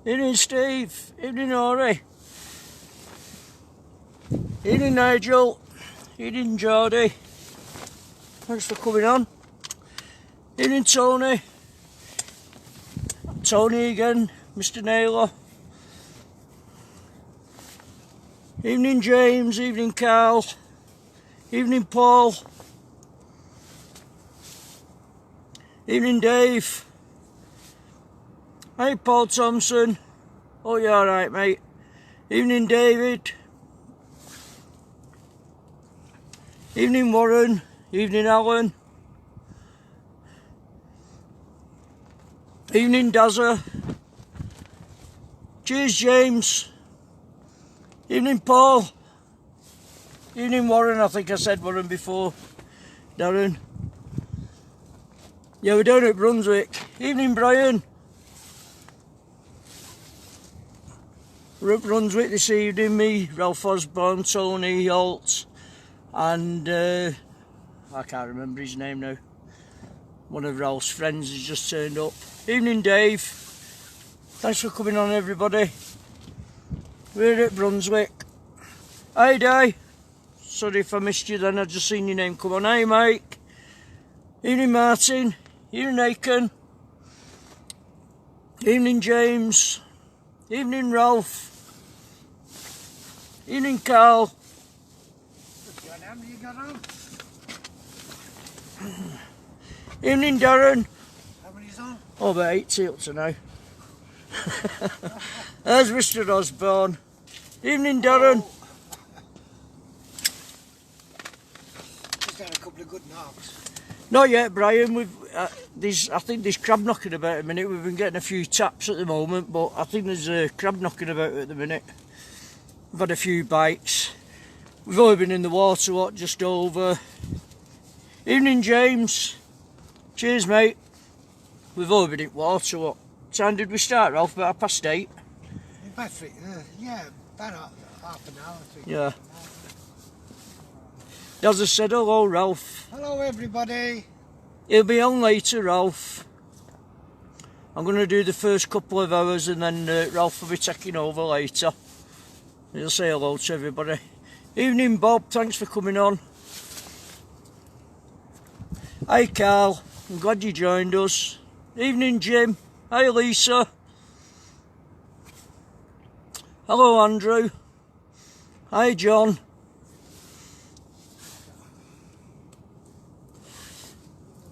Evening Steve, evening Ori, evening Nigel, evening Geordie, thanks for coming on. Evening Tony, Tony again, Mr Naylor. Evening James, evening Carl, evening Paul, evening Dave. Hey Paul Thompson, oh you alright mate. Evening David, evening Warren, evening Alan, evening Dazza, cheers James, evening Paul, evening Warren, I think I said Warren before, Darren. Yeah, we're down at Brunswick. Evening Brian. We're at Brunswick this evening, me, Ralph Osborne, Tony Holt, and I can't remember his name now. One of Ralph's friends has just turned up. Evening Dave, thanks for coming on everybody. We're at Brunswick. Hi Di, sorry if I missed you then, I just seen your name come on. Hi Mike, evening Martin, evening Aiken, evening James, evening Ralph, evening Carl. Evening Darren. How many's on? Oh, about 80 up to now. There's Mr Osborne. Evening Darren. Oh. Just had a couple of good knocks. Not yet Brian, we've I think there's crab knocking about at the minute. We've been getting a few taps at the moment, but I think there's a crab knocking about at the minute. We've had a few bites. We've only been in the water, what, just over. Evening James. Cheers mate. We've only been in water, what time did we start, Ralph? About 8:30? About yeah, about half an hour. Yeah. As I said, hello Ralph. Hello everybody. He'll be on later, Ralph. I'm going to do the first couple of hours and then Ralph will be taking over later. He'll say hello to everybody. Evening Bob, thanks for coming on. Hi Carl, I'm glad you joined us. Evening Jim, hi Lisa. Hello Andrew. Hi John.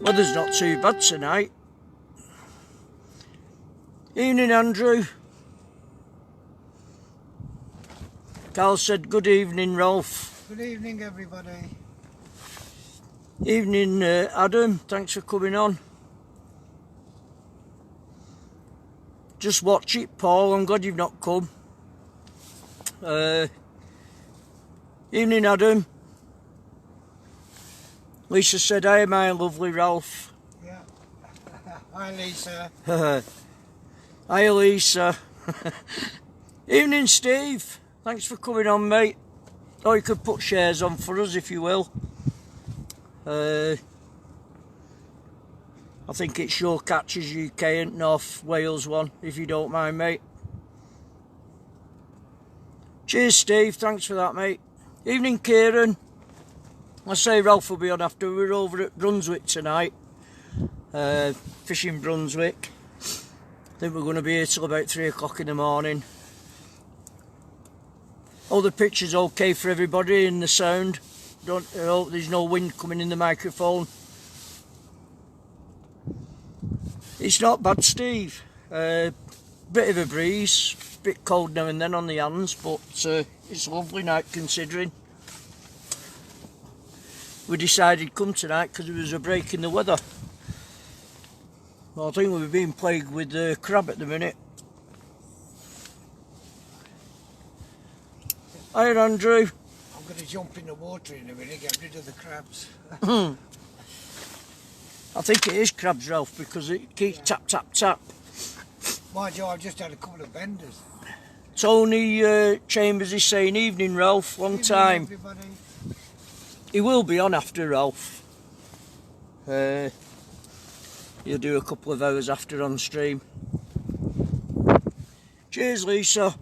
Weather's not too bad tonight. Evening Andrew. Carl said good evening Ralph. Good evening everybody. Evening Adam, thanks for coming on. Just watch it Paul, I'm glad you've not come. Evening Adam. Lisa said hi my lovely Ralph. Yeah. Hi Lisa. Hi Lisa. Evening Steve, thanks for coming on mate. Oh, you could put shares on for us if you will. I think it's Shore Catchers UK and North Wales one, if you don't mind mate. Cheers Steve, thanks for that mate. Evening Kieran. I say Ralph will be on after. We're over at Brunswick tonight, fishing Brunswick. I think we're going to be here till about 3 o'clock in the morning. All the pictures okay for everybody and the sound. I hope there's no wind coming in the microphone. It's not bad Steve, bit of a breeze, bit cold now and then on the hands, but it's a lovely night considering. We decided come tonight because there was a break in the weather. Well, I think we're being plagued with crab at the minute. Hi Andrew. I'm going to jump in the water in a minute, get rid of the crabs. I think it is crabs Ralph because it keeps tap tap tap. Mind you, I've just had a couple of benders. Tony Chambers is saying evening Ralph, long Evening, time. everybody. He will be on after Ralph. He'll do a couple of hours after on stream. Cheers, Lisa.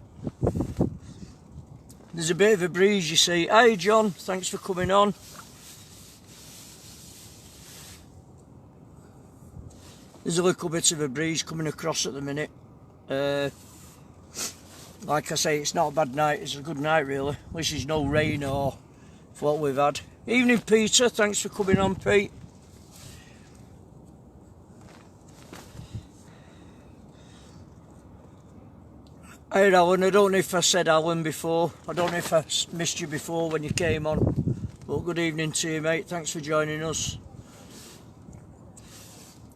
There's a bit of a breeze, you see. Hey, John, thanks for coming on. There's a little bit of a breeze coming across at the minute. Like I say, it's not a bad night, it's a good night really. At least there's no rain or what we've had. Evening, Peter, thanks for coming on, Pete. Hey Alan, I don't know if I said Alan before. I don't know if I missed you before when you came on. But good evening to you, mate. Thanks for joining us.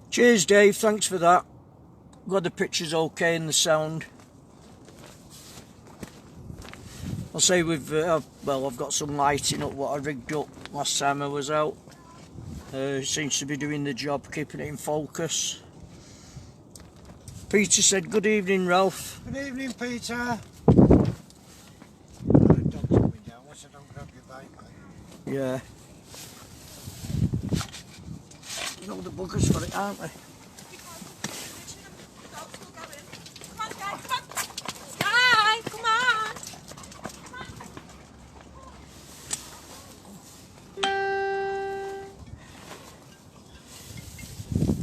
Cheers, Dave. Thanks for that. Glad the picture's okay and the sound. I'll say we've, well, I've got some lighting up what I rigged up last time I was out. It seems to be doing the job, keeping it in focus. Peter said, good evening, Ralph. Good evening, Peter. The dog's coming down. Watch I don't grab your bait, mate. Yeah. You know the buggers for it, aren't they? Come on, Sky, come on. Sky, come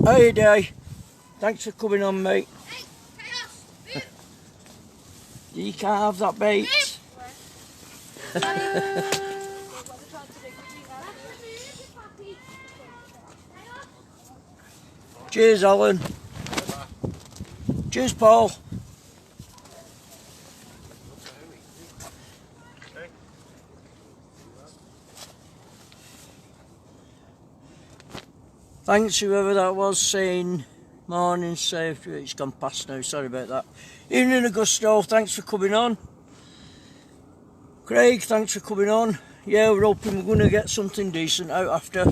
on. Hey, Day. Thanks for coming on, mate. Hey, Chaos, move. You can't have that bait. Cheers, Alan. Cheers, Paul. Thanks, whoever that was, saying morning safe. It's gone past now, sorry about that. Evening, Augusto, thanks for coming on. Craig, thanks for coming on. Yeah, we're hoping we're going to get something decent out after.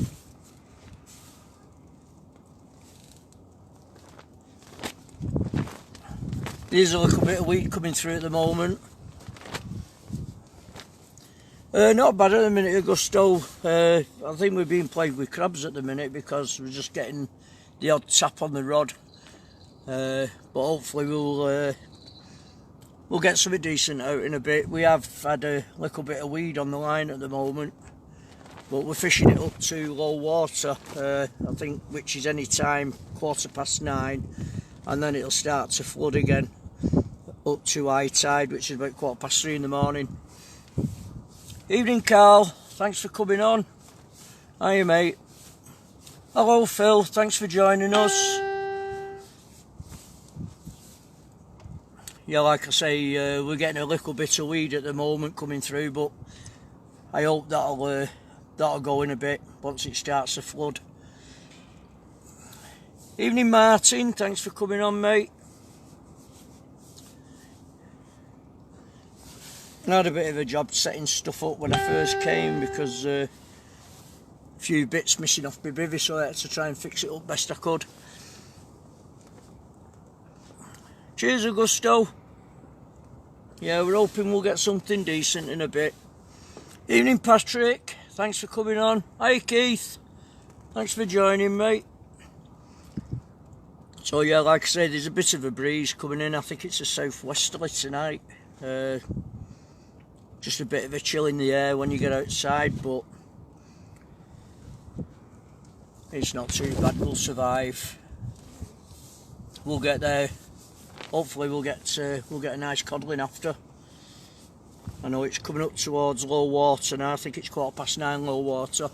There's a little bit of wheat coming through at the moment. Not bad at the minute, Augusto. I think we're being played with crabs at the minute because we're just getting the odd tap on the rod. But hopefully we'll get something decent out in a bit. We have had a little bit of weed on the line at the moment, but we're fishing it up to low water, I think, which is any time 9:15, and then it'll start to flood again up to high tide, which is about 3:15 in the morning. Evening, Carl, thanks for coming on. Hiya, mate. Hello, Phil, thanks for joining us. Yeah, like I say, we're getting a little bit of weed at the moment coming through, but I hope that'll go in a bit once it starts to flood. Evening, Martin, thanks for coming on, mate. I had a bit of a job setting stuff up when I first came because a few bits missing off my bivvy, so I had to try and fix it up best I could. Cheers, Augusto. Yeah, we're hoping we'll get something decent in a bit. Evening, Patrick. Thanks for coming on. Hi, Keith. Thanks for joining, mate. So yeah, like I say, there's a bit of a breeze coming in. I think it's a southwesterly tonight. Just a bit of a chill in the air when you get outside, but it's not too bad. We'll survive. We'll get there. Hopefully we'll get a nice codling after. I know it's coming up towards low water now. I think it's 9:15 low water.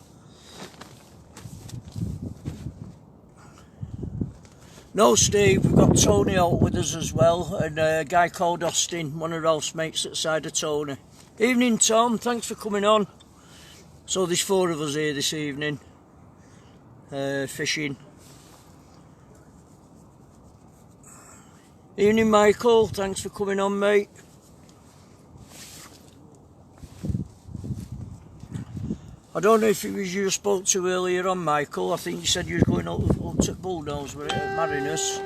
No, Steve, we've got Tony out with us as well, and a guy called Austin, one of Ralph's mates at the side of Tony. Evening, Tom, thanks for coming on. So there's 4 of us here this evening, fishing. Evening, Michael, thanks for coming on, mate. I don't know if it was you I spoke to earlier on, Michael. I think you said you were going up to Bullnose with it at Mariners.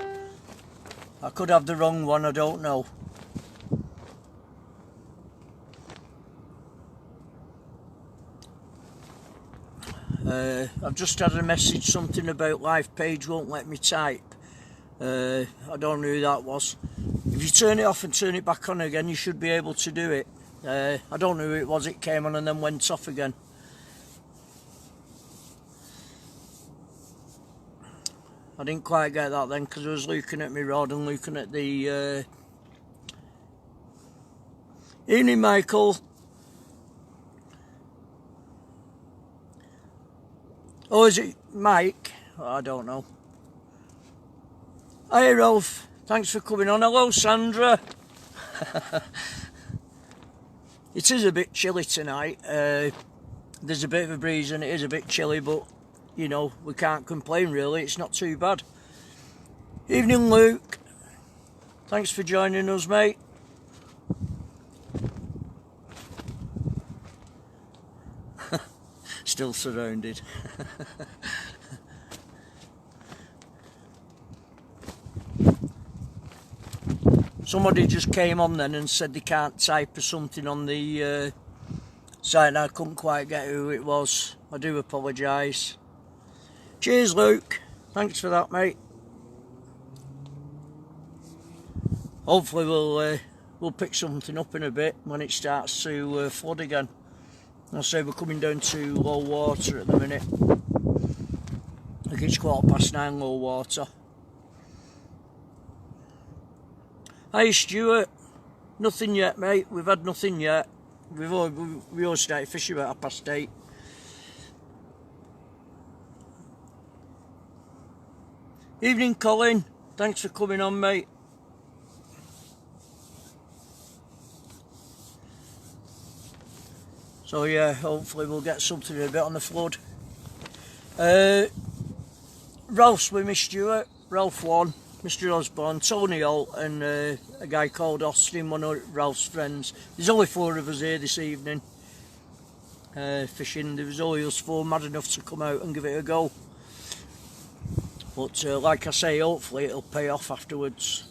I could have the wrong one, I don't know. I've just had a message, something about live page won't let me type. I don't know who that was. It If you turn it off and turn it back on again, you should be able to do it. I don't know who it was, it came on and then went off again. I didn't quite get that then because I was looking at my rod and looking at the... Evening, Michael. Oh, is it Mike? Oh, I don't know. Hi, Rolf. Thanks for coming on. Hello, Sandra. It is a bit chilly tonight. There's a bit of a breeze and it is a bit chilly, but you know, we can't complain really. It's not too bad. Evening, Luke. Thanks for joining us, mate. Still surrounded. Somebody just came on then and said they can't type or something on the site, and I couldn't quite get who it was. I do apologise. Cheers, Luke. Thanks for that, mate. Hopefully we'll pick something up in a bit when it starts to flood again. I'll say we're coming down to low water at the minute. I think it's 9:15 low water. Hi, Stuart. Nothing yet, mate. We've had nothing yet. We all started fishing about 8:30. Evening, Colin. Thanks for coming on, mate. So yeah, hopefully we'll get something a bit on the flood. Ralph's with me, Stuart. Ralph won. Mr. Osborne, Tony Holt and a guy called Austin, one of Ralph's friends. There's only 4 of us here this evening fishing. There was only us 4 mad enough to come out and give it a go. But like I say, hopefully it'll pay off afterwards.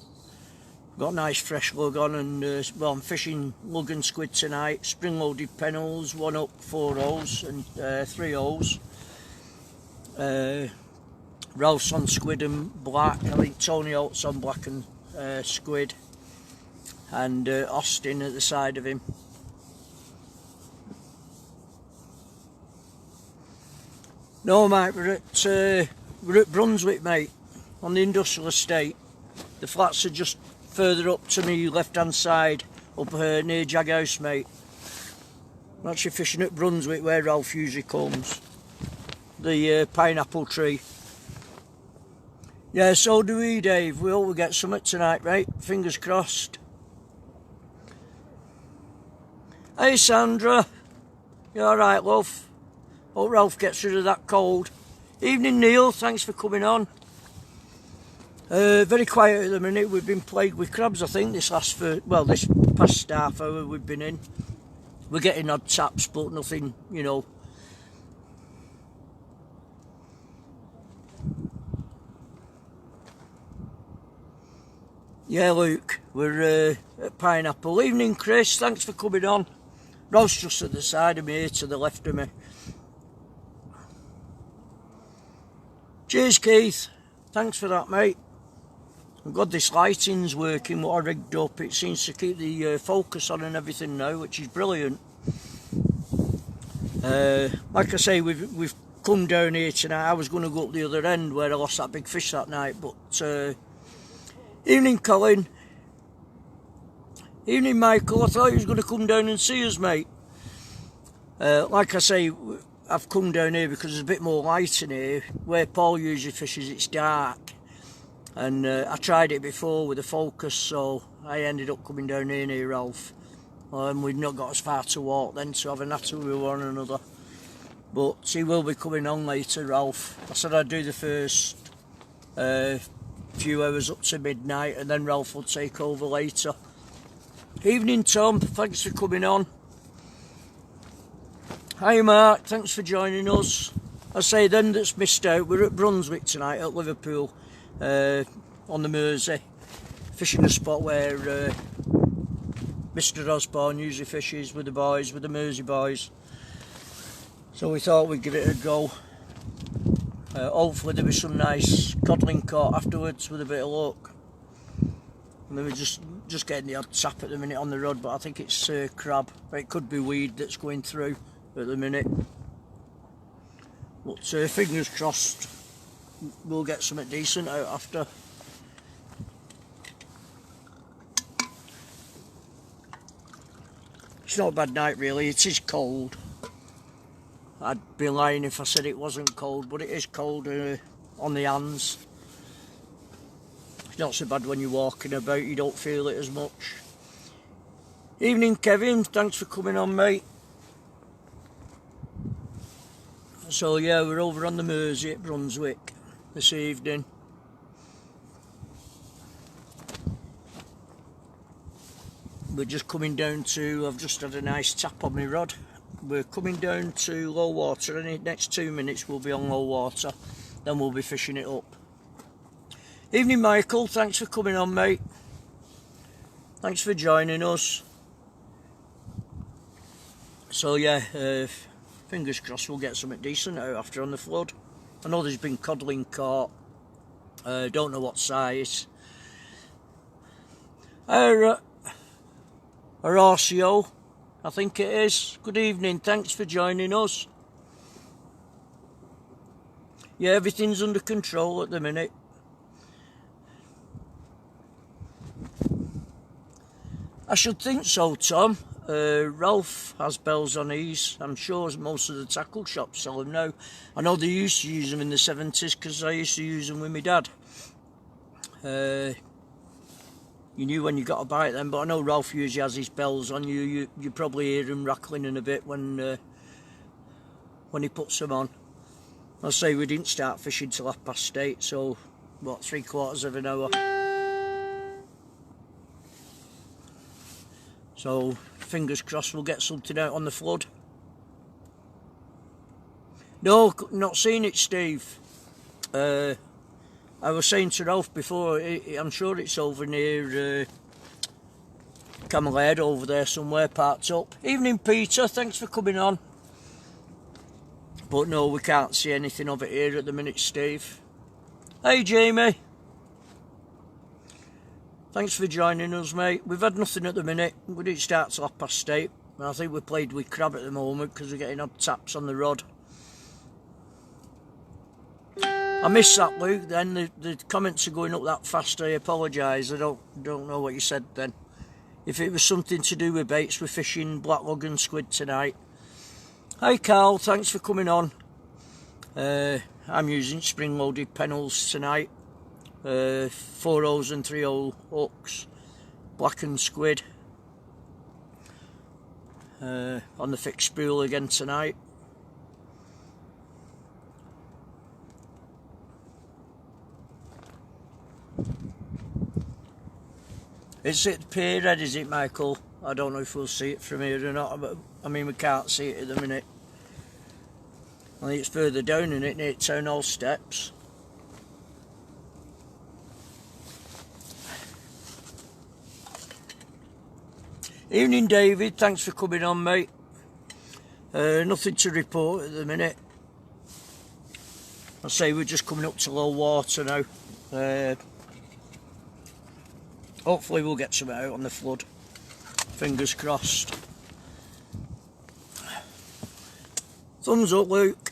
Got a nice fresh lug on and well, I'm fishing lug and squid tonight. Spring loaded pennels, 1 up, 4 holes and 3 holes. Ralph's on squid and black. I think Tony Holt's on black and squid, and Austin at the side of him. No, mate, we're at Brunswick, mate, on the industrial estate. The flats are just further up to me left hand side, up near Jag House, mate. I'm actually fishing at Brunswick where Ralph usually comes. The pineapple tree. Yeah, so do we, Dave. We hope we get something tonight, right? Fingers crossed. Hey, Sandra. You alright, love? Hope Ralph gets rid of that cold. Evening, Neil. Thanks for coming on. Very quiet at the minute. We've been plagued with crabs, I think, this past half hour we've been in. We're getting odd taps, but nothing, you know. Yeah, Luke, we're at Pineapple. Evening, Chris. Thanks for coming on. Ross just at the side of me here, to the left of me. Cheers, Keith. Thanks for that, mate. I'm glad this lighting's working, what I rigged up. It seems to keep the focus on and everything now, which is brilliant. Like I say, we've come down here tonight. I was going to go up the other end where I lost that big fish that night, but evening, Colin. Evening, Michael. I thought you was going to come down and see us, mate. Like I say, I've come down here because there's a bit more light in here. Where Paul usually fishes, it's dark. And I tried it before with a focus, so I ended up coming down here near Ralph. We've not got as far to walk then to have a natter with one another. But he will be coming on later, Ralph. I said I'd do the first few hours up to midnight and then Ralph will take over later. Evening, Tom. Thanks for coming on. Hi, Mark. Thanks for joining us. I say, them that's missed out, we're at Brunswick tonight at Liverpool on the Mersey, fishing a spot where Mr. Osborne usually fishes with the boys, with the Mersey boys. So we thought we'd give it a go. Hopefully there'll be some nice codling caught afterwards with a bit of luck. And then we just just getting the odd tap at the minute on the rod, but I think it's crab. It could be weed that's going through at the minute. But fingers crossed we'll get something decent out after. It's not a bad night really, it is cold. I'd be lying if I said it wasn't cold, but it is cold on the hands. It's not so bad when you're walking about, you don't feel it as much. Evening Kevin, thanks for coming on mate. So yeah, we're over on the Mersey at Brunswick this evening. We're just coming down to, I've just had a nice tap on my rod. We're coming down to low water, and in the next 2 minutes we'll be on low water, then we'll be fishing it up. Evening Michael, thanks for coming on mate. Thanks for joining us. So yeah, fingers crossed we'll get something decent out after on the flood. I know there's been codling caught, don't know what size. Horacio, I think it is. Good evening, thanks for joining us. Yeah, everything's under control at the minute. I should think so, Tom. Ralph has bells on his. I'm sure most of the tackle shops sell them now. I know they used to use them in the 70s because I used to use them with my dad. You knew when you got a bite then, but I know Ralph usually has his bells on. You probably hear him rattling in a bit when he puts them on. I'll say we didn't start fishing till 8:30, so what, 3/4 of an hour. So fingers crossed we'll get something out on the flood. No, not seen it, Steve. I was saying to Ralph before, I'm sure it's over near Camel Head over there somewhere, parked up. Evening Peter, thanks for coming on. But no, we can't see anything of it here at the minute, Steve. Hey Jamie. Thanks for joining us mate. We've had nothing at the minute. We didn't start till 8:30. I think we played with crab at the moment because we're getting odd taps on the rod. I missed that, Luke. Then the comments are going up that fast. I apologise. I don't know what you said then. If it was something to do with baits, we're fishing blacklog and squid tonight. Hi Carl, thanks for coming on. I'm using spring-loaded pennels tonight. 4/0s and 3/0 hooks, black and squid. On the fixed spool again tonight. It's at the pier head, is it, Michael? I don't know if we'll see it from here or not, but I mean we can't see it at the minute. I think it's further down in it, near Town Hall Steps. Evening David, thanks for coming on mate. Nothing to report at the minute. I'll say we're just coming up to low water now. Hopefully we'll get some out on the flood. Fingers crossed. Thumbs up, Luke.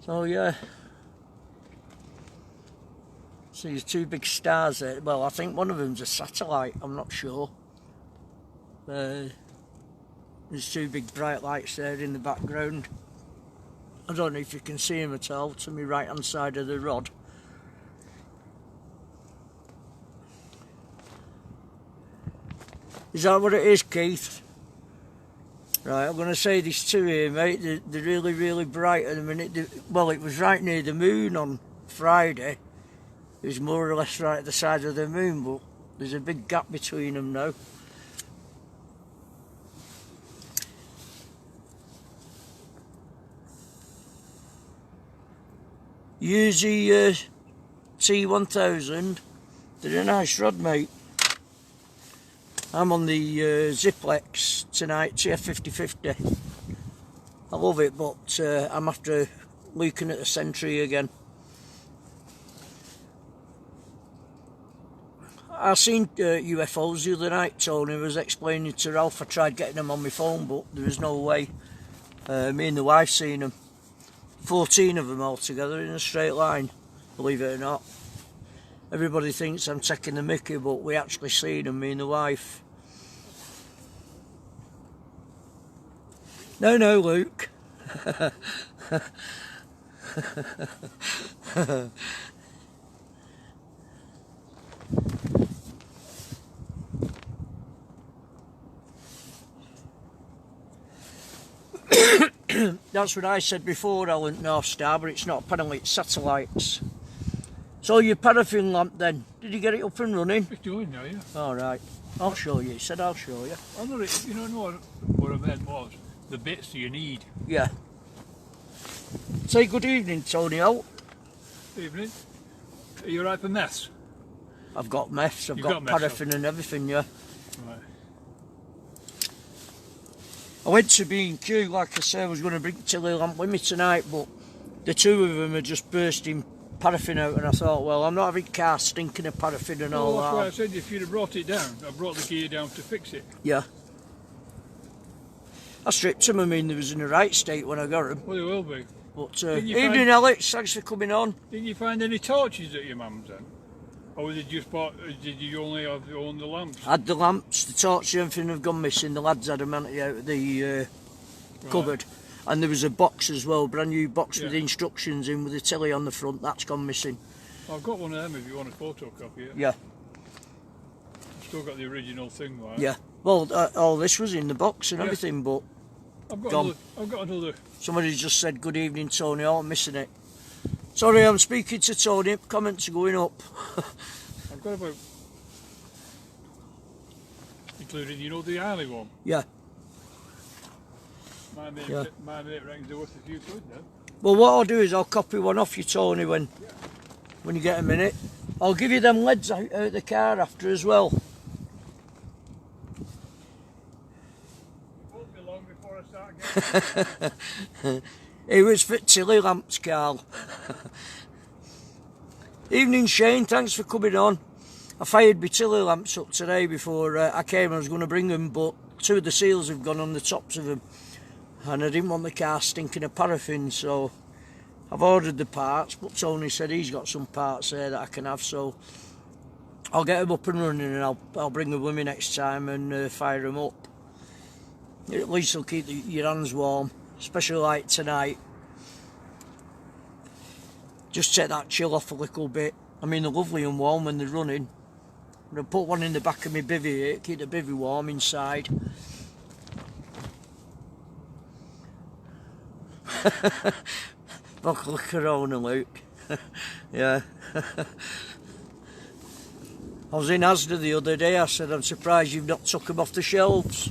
So yeah. See, there's two big stars there. Well, I think one of them's a satellite. I'm not sure. There's two big bright lights there in the background. I don't know if you can see them at all, to my right hand side of the rod. Is that what it is, Keith? Right, I'm going to say there's two here, mate. They're really, really bright at the minute. Well, it was right near the moon on Friday. It was more or less right at the side of the moon, but there's a big gap between them now. Use the T1000. They're a nice rod, mate. I'm on the Ziplex tonight, TF5050. I love it, but I'm after looking at the Sentry again. I seen UFOs the other night. Tony was explaining to Ralph. I tried getting them on my phone, but there was no way. Me and the wife seen them. 14 of them all together in a straight line, believe it or not. Everybody thinks I'm taking the mickey, but we actually seen them, me and the wife. No, Luke. That's what I said before, Alan, North Star, but it's not. Apparently it's satellites. So your paraffin lamp then, did you get it up and running? It's doing now, yeah. Alright, I'll show you. He said I'll show you. I know it, you know what I meant was the bits you need. Yeah. Say good evening, Tony. Out. Evening. Are you right for mess? I've got meths, I've You've got got meths, paraffin and everything, yeah. Right. I went to B&Q, like I said, I was going to bring the Tilly lamp with me tonight, but the two of them are just bursting paraffin out, and I thought, well, I'm not having cars stinking of paraffin and all Well, that's that. why I said if you'd have brought it down, I brought the gear down to fix it. Yeah. I stripped them, I mean, they was in the right state when I got them. Well, they will be. But, Didn't you evening, find- Alex, thanks for coming on. Didn't you find any torches at your mum's then? Or was it just bought, did you only own the lamps? I had the lamps, the torch, everything have gone missing. The lads had them out of the cupboard. And there was a box as well, brand new box with Yeah. instructions in with the telly on the front. That's gone missing. I've got one of them if you want a photocopy it. Yeah, I've still got the original thing, like. yeah. Well, all this was in the box and Yeah. everything, but I've got Gone. another. I've got another. somebody just said good evening, Tony. Oh, I'm missing it. Sorry, I'm speaking to Tony. Comments are going up. I've got about, including the Harley one. Yeah. My mate, Yeah. my mate reckons they're worth a few quid now. Well, what I'll do is I'll copy one off you, Tony, when you get a minute. I'll give you them leads out the car after as well. Won't be long before I start again. It was for Tilly lamps, Carl. Evening, Shane. Thanks for coming on. I fired my Tilly lamps up today before I came. I was going to bring them, but two of the seals have gone on the tops of them, and I didn't want the car stinking of paraffin, so I've ordered the parts. But Tony said he's got some parts there that I can have, so I'll get them up and running, and I'll bring them with me next time and fire them up. At least it'll keep your hands warm, especially like tonight. Just take that chill off a little bit. I mean, they're lovely and warm when they're running. I'm going to put one in the back of my bivvy here, keep the bivvy warm inside. Buckle of Corona, Luke. Yeah. I was in Asda the other day. I said, I'm surprised you've not took them off the shelves.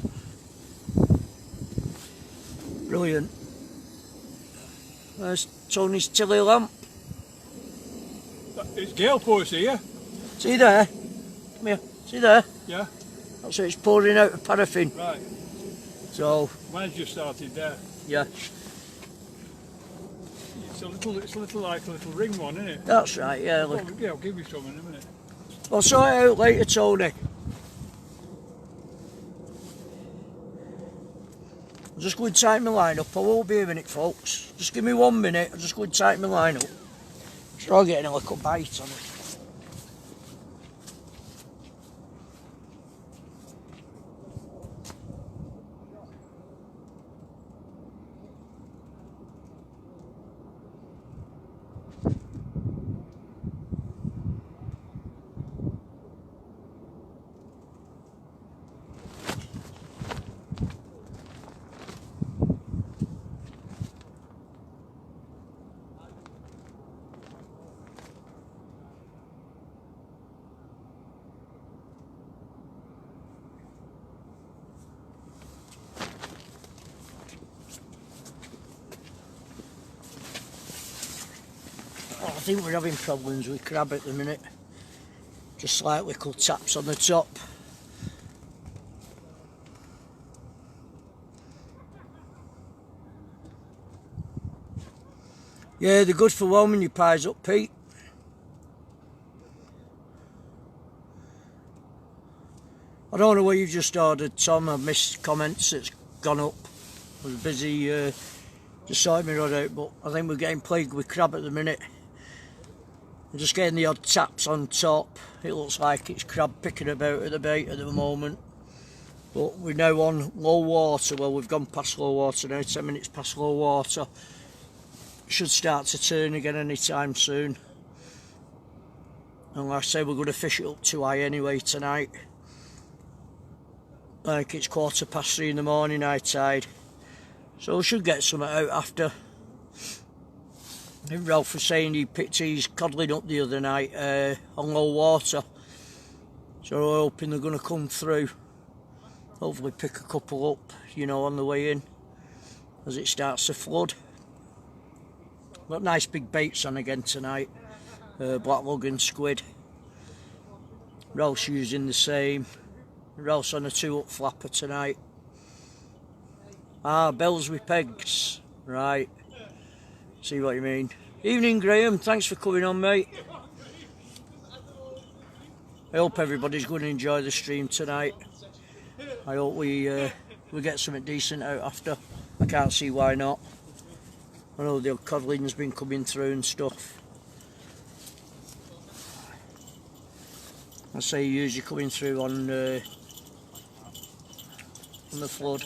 Brilliant. There's Tony's Tilly lamp. It's gale force here. See there? Come here. See there? Yeah. That's how it's pouring out of paraffin. Right. So, Mine's just started there. yeah, It's a little like a little ring one, isn't it? that's right, yeah. Well, Look. yeah, I'll give you some in a minute. I'll sort it out later, Tony. I'll just go and tighten my line up. I won't be a minute, folks. Just give me 1 minute. I'll just go and tighten my line up. Sure, I'm getting a little bite on it. I think we're having problems with crab at the minute. Just slight little taps on the top. Yeah, they're good for warming your pies up, Pete. I don't know what you've just ordered, Tom. I've missed comments. It's gone up. I was busy just sorting me rod out, but I think we're getting plagued with crab at the minute. I'm just getting the odd taps on top. It looks like it's crab picking about at the bait at the moment. But we're now on low water. Well, we've gone past low water now, 10 minutes past low water. Should start to turn again anytime soon. And like I say, we're going to fish it up too high anyway tonight. Like it's 3:15 in the morning high tide. So we should get something out after. I think Ralph was saying he picked his codling up the other night on low water. So we're hoping they're going to come through. Hopefully pick a couple up, you know, on the way in. As it starts to flood. Got nice big baits on again tonight. Black lug and squid. Ralph's using the same. Ralph's on a 2-up flapper tonight. Ah, bells with pegs. Right. See what you mean. Evening, Graham. Thanks for coming on, mate. I hope everybody's going to enjoy the stream tonight. I hope we get something decent out after. I can't see why not. I know the codling's been coming through and stuff. I say usually coming through on the flood.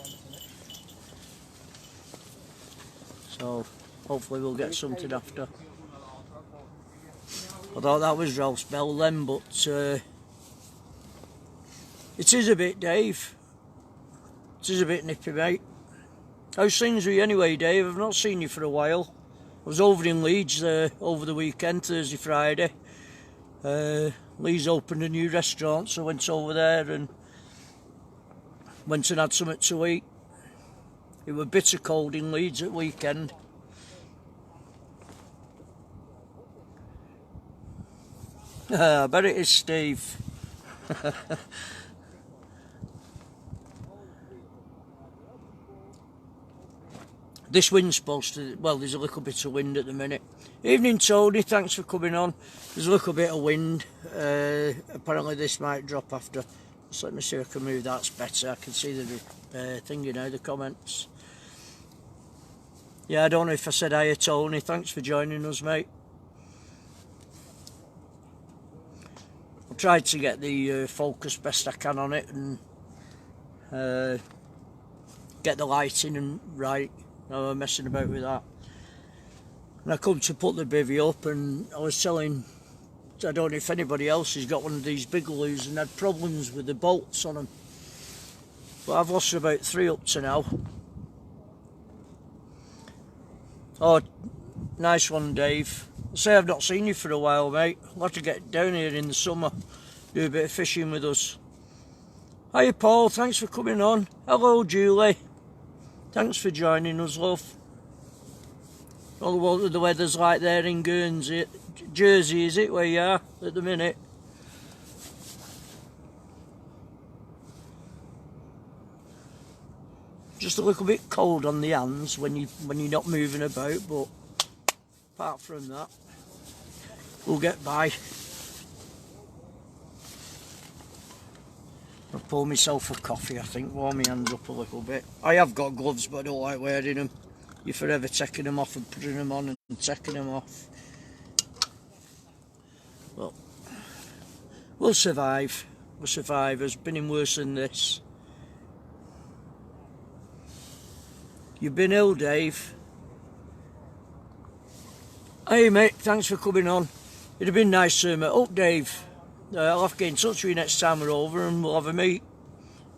So hopefully we'll get something after. I thought that was Ralph's bell then, but it is a bit, Dave. It is a bit nippy, mate. How's things with you anyway, Dave? I've not seen you for a while. I was over in Leeds over the weekend, Thursday, Friday. Leeds opened a new restaurant, so I went over there and went and had something to eat. It was bitter cold in Leeds at weekend. I bet it is, Steve. This wind's supposed to, well, there's a little bit of wind at the minute. Evening, Tony, thanks for coming on. There's a little bit of wind. Apparently this might drop after. Just let me see if I can move, that's better. I can see the thing, you know, the comments. Yeah, I don't know if I said hiya, Tony. Thanks for joining us, mate. I tried to get the focus best I can on it and get the lighting and right. I'm messing about with that. And I come to put the bivvy up and I was telling, I don't know if anybody else has got one of these bigaloos and had problems with the bolts on them. But I've lost about 3 up to now. Oh, nice one, Dave. I say I've not seen you for a while, mate. I'll have to get down here in the summer, do a bit of fishing with us. Hiya, Paul, thanks for coming on. Hello, Julie. Thanks for joining us, love. All what the weather's like there in Guernsey, Jersey, is it, where you are at the minute? Just a little bit cold on the hands when you're not moving about, but apart from that, we'll get by. I'll pour myself a coffee, I think, warm my hands up a little bit. I have got gloves, but I don't like wearing them. You're forever taking them off and putting them on and taking them off. Well, we'll survive. We're survivors. Been in worse than this. You've been ill, Dave. Hey, mate, thanks for coming on. It'd have been nice to meet up, Dave. I'll have to get in touch with you next time we're over and we'll have a meet.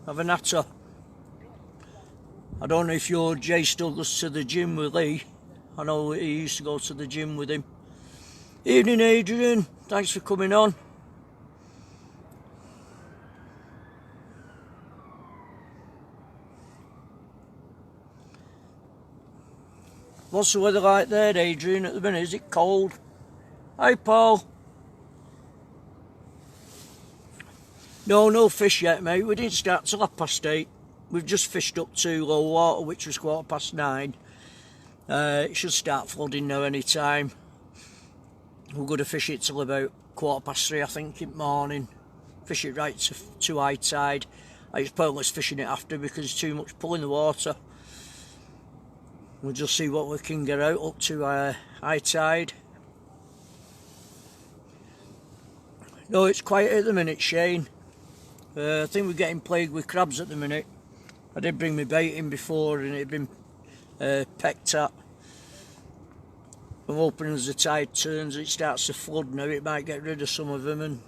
Have a natter. I don't know if your Jay still goes to the gym with Lee. I know he used to go to the gym with him. Evening, Adrian. Thanks for coming on. What's the weather like there, Adrian, at the minute? Is it cold? Hi, Paul. No fish yet, mate. We didn't start till 8:30. We've just fished up to low water, which was 9:15. It should start flooding now any time. We're going to fish it till about 3:15, I think, in the morning. fish it right to high tide. It's pointless fishing it after because there's too much pull in the water. We'll just see what we can get out up to high tide. No, it's quiet at the minute, Shane. I think we're getting plagued with crabs at the minute. I did bring my bait in before and it had been pecked at. I'm hoping as the tide turns it starts to flood now, it might get rid of some of them and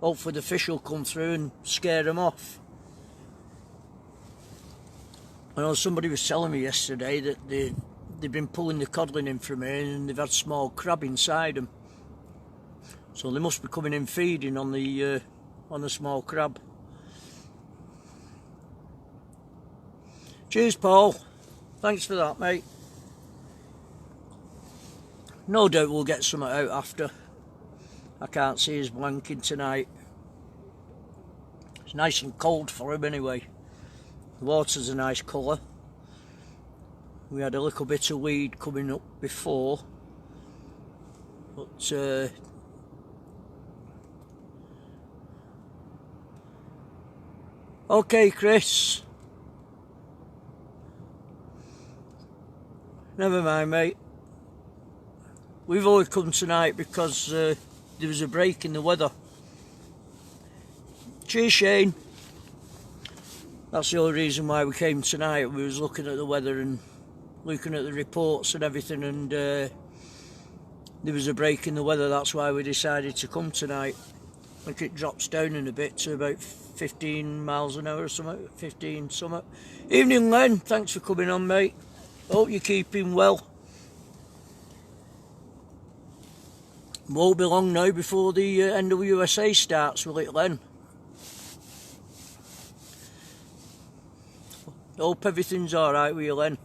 hopefully the fish will come through and scare them off. I know somebody was telling me yesterday that they've been pulling the codling in from here and they've had small crab inside them. So they must be coming in feeding on the small crab. Cheers, Paul. Thanks for that, mate. No doubt we'll get something out after. I can't see us blanking tonight. It's nice and cold for him anyway. The water's a nice colour. We had a little bit of weed coming up before. But okay, Chris. Never mind, mate. We've only come tonight because there was a break in the weather. Cheers, Shane. That's the only reason why we came tonight. We was looking at the weather and looking at the reports and everything, and there was a break in the weather. That's why we decided to come tonight. I think it drops down in a bit to about 15 miles an hour or something, 15 something. Evening, Len. Thanks for coming on, mate. Hope you're keeping well. Won't be long now before the NWSA starts, will it, Len? Hope everything's alright with you, Len.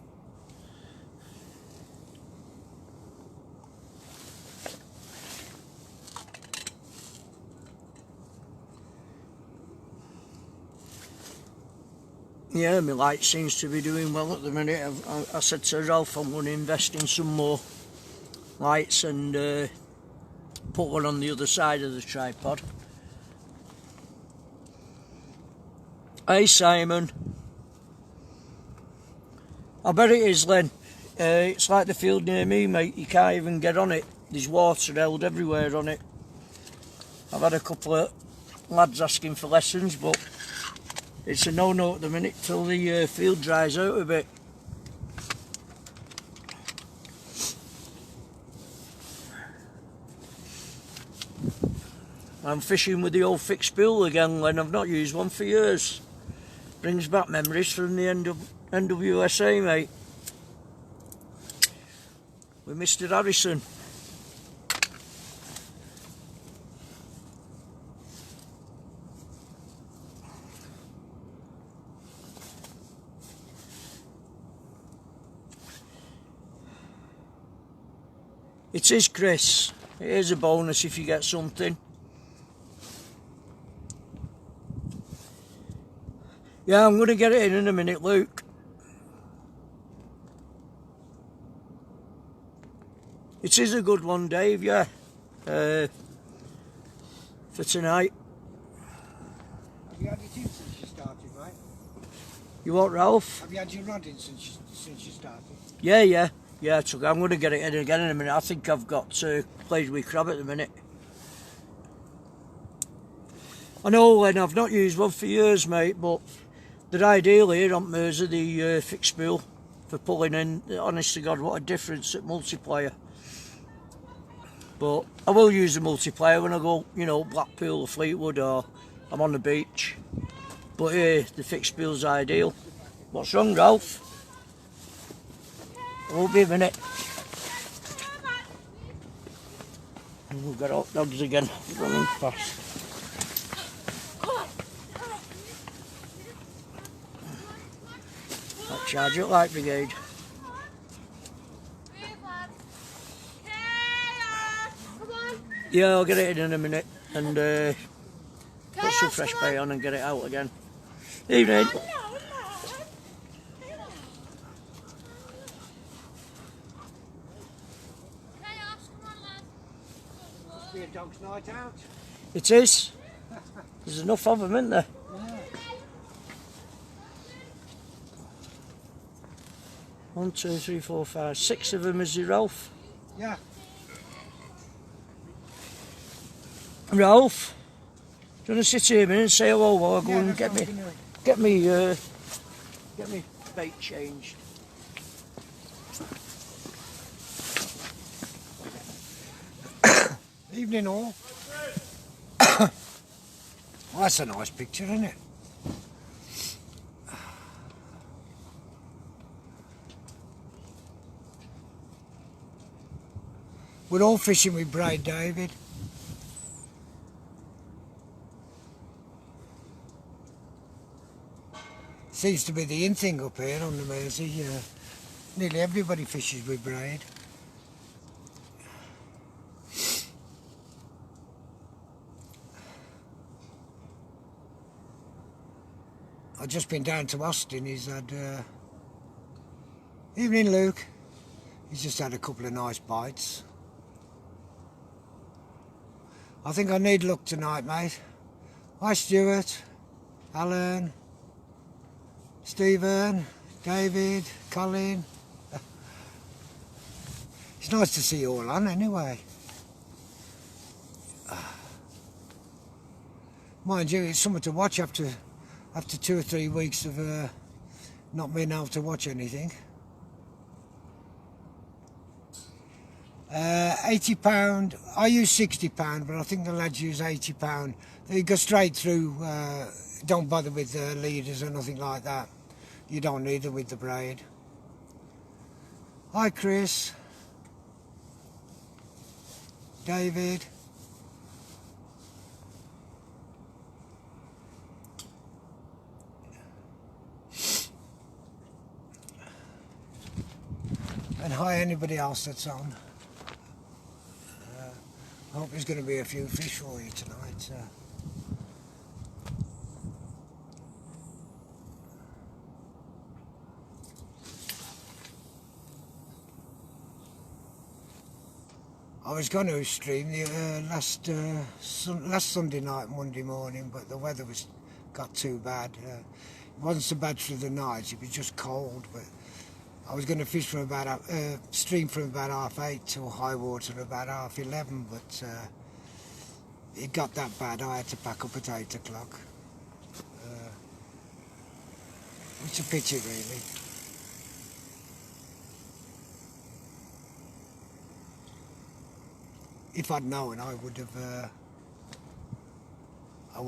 Yeah, my light seems to be doing well at the minute. I said to Ralph I'm going to invest in some more lights and put one on the other side of the tripod. Hey, Simon. I bet it is, Len. It's like the field near me, mate. You can't even get on it. There's water held everywhere on it. I've had a couple of lads asking for lessons, but it's a no-no at the minute till the field dries out a bit. I'm fishing with the old fixed spool again, Len. I've not used one for years. Brings back memories from the NWSA, mate. With Mr. Harrison. It is, Chris. It is a bonus if you get something. Yeah, I'm going to get it in a minute, Luke. It is a good one, Dave, yeah. For tonight. Have you had it in since you started, right? You what, Ralph? Have you had your rod in since you started? Yeah. I'm going to get it in again in a minute. I think I've got played with crab at the minute. I know, Len, I've not used one for years, mate, but they're ideal here on Mercer, the fixed spool, for pulling in. Honest to God, what a difference at multiplier. But I will use the multiplier when I go, you know, Blackpool or Fleetwood or I'm on the beach. But here, the fixed spool's ideal. What's wrong, Ralph? It won't be a minute. We've got hot dogs again, running fast. I'll charge it light brigade. Yeah, I'll get it in a minute and put some fresh bait on and get it out again. Evening. Must be a dog's night out. It is. There's enough of them, isn't there? Yeah. 1, 2, 3, 4, 5, 6 of them, is there, Ralph? Yeah. Ralph, do you want to sit here a minute and say hello while I go Yeah, and that's get what me, I'm gonna get me bait changed? Evening all. Well, that's a nice picture, isn't it? We're all fishing with braid, David. Seems to be the in thing up here on the Mersey. Nearly everybody fishes with braid. I've just been down to Austin. He's had... Evening, Luke. He's just had a couple of nice bites. I think I need luck tonight, mate. Hi, Stuart, Alan, Stephen, David, Colin. It's nice to see you all on, anyway. Mind you, it's something to watch after 2 or 3 weeks of not being able to watch anything. £80. I use £60, but I think the lads use £80. They go straight through. Don't bother with leaders or nothing like that. You don't need them with the braid. Hi, Chris. David. And hi, anybody else that's on. I hope there's going to be a few fish for you tonight. I was going to stream the last Sunday night, Monday morning, but the weather got too bad. It wasn't so bad through the night; it was just cold. But I was going to fish from about stream from about 8:30 till high water about 11:30, but it got that bad. I had to pack up at 8 o'clock. It's a pity, really. If I'd known, I would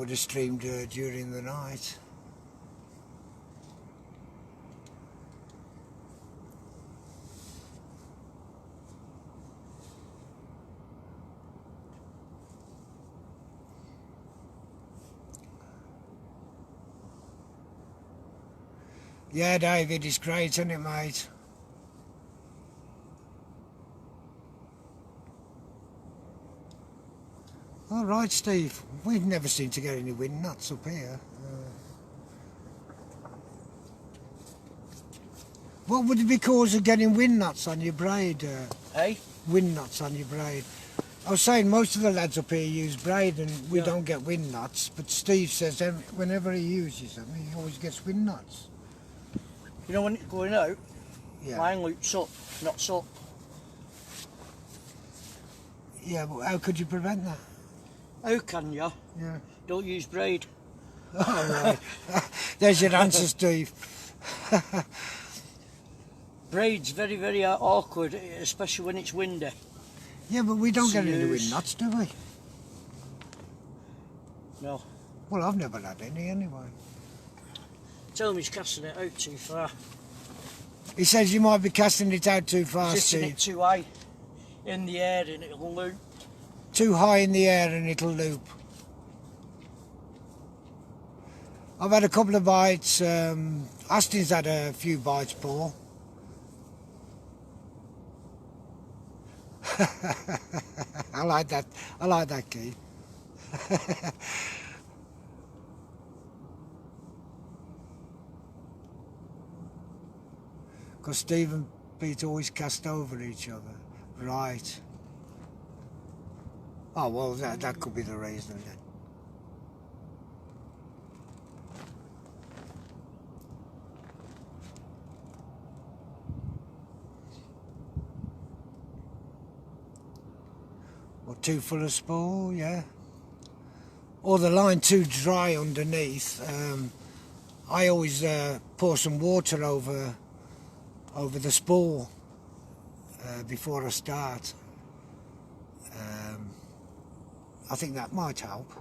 have streamed during the night. Yeah, David, it's great, isn't it, mate? All right, Steve. We've never seemed to get any wind nuts up here. What would it be cause of getting wind nuts on your braid? Hey? Wind nuts on your braid. I was saying most of the lads up here use braid and we Yeah. don't get wind nuts, but Steve says whenever he uses them, he always gets wind nuts. You know when it's going out, Yeah. mine loops up, knots up. Yeah, but how could you prevent that? How can you? Yeah. Don't use braid. All right. There's your answer, Steve. Braid's very, very awkward, especially when it's windy. Yeah, but we don't get any Use- wind nuts, do we? No. Well, I've never had any anyway. Tell him he's casting it out too far. He says you might be casting it out too far, Sitting Steve. it too high in the air and it'll loop. Too high in the air and it'll loop. I've had a couple of bites. Austin's had a few bites, Paul. I like that. I like that, Keith. Because Steve and Pete always cast over each other. Right. Oh, well, that could be the reason then. too full of spool, yeah. Or the line too dry underneath. I always pour some water over the spool before I start. I think that might help.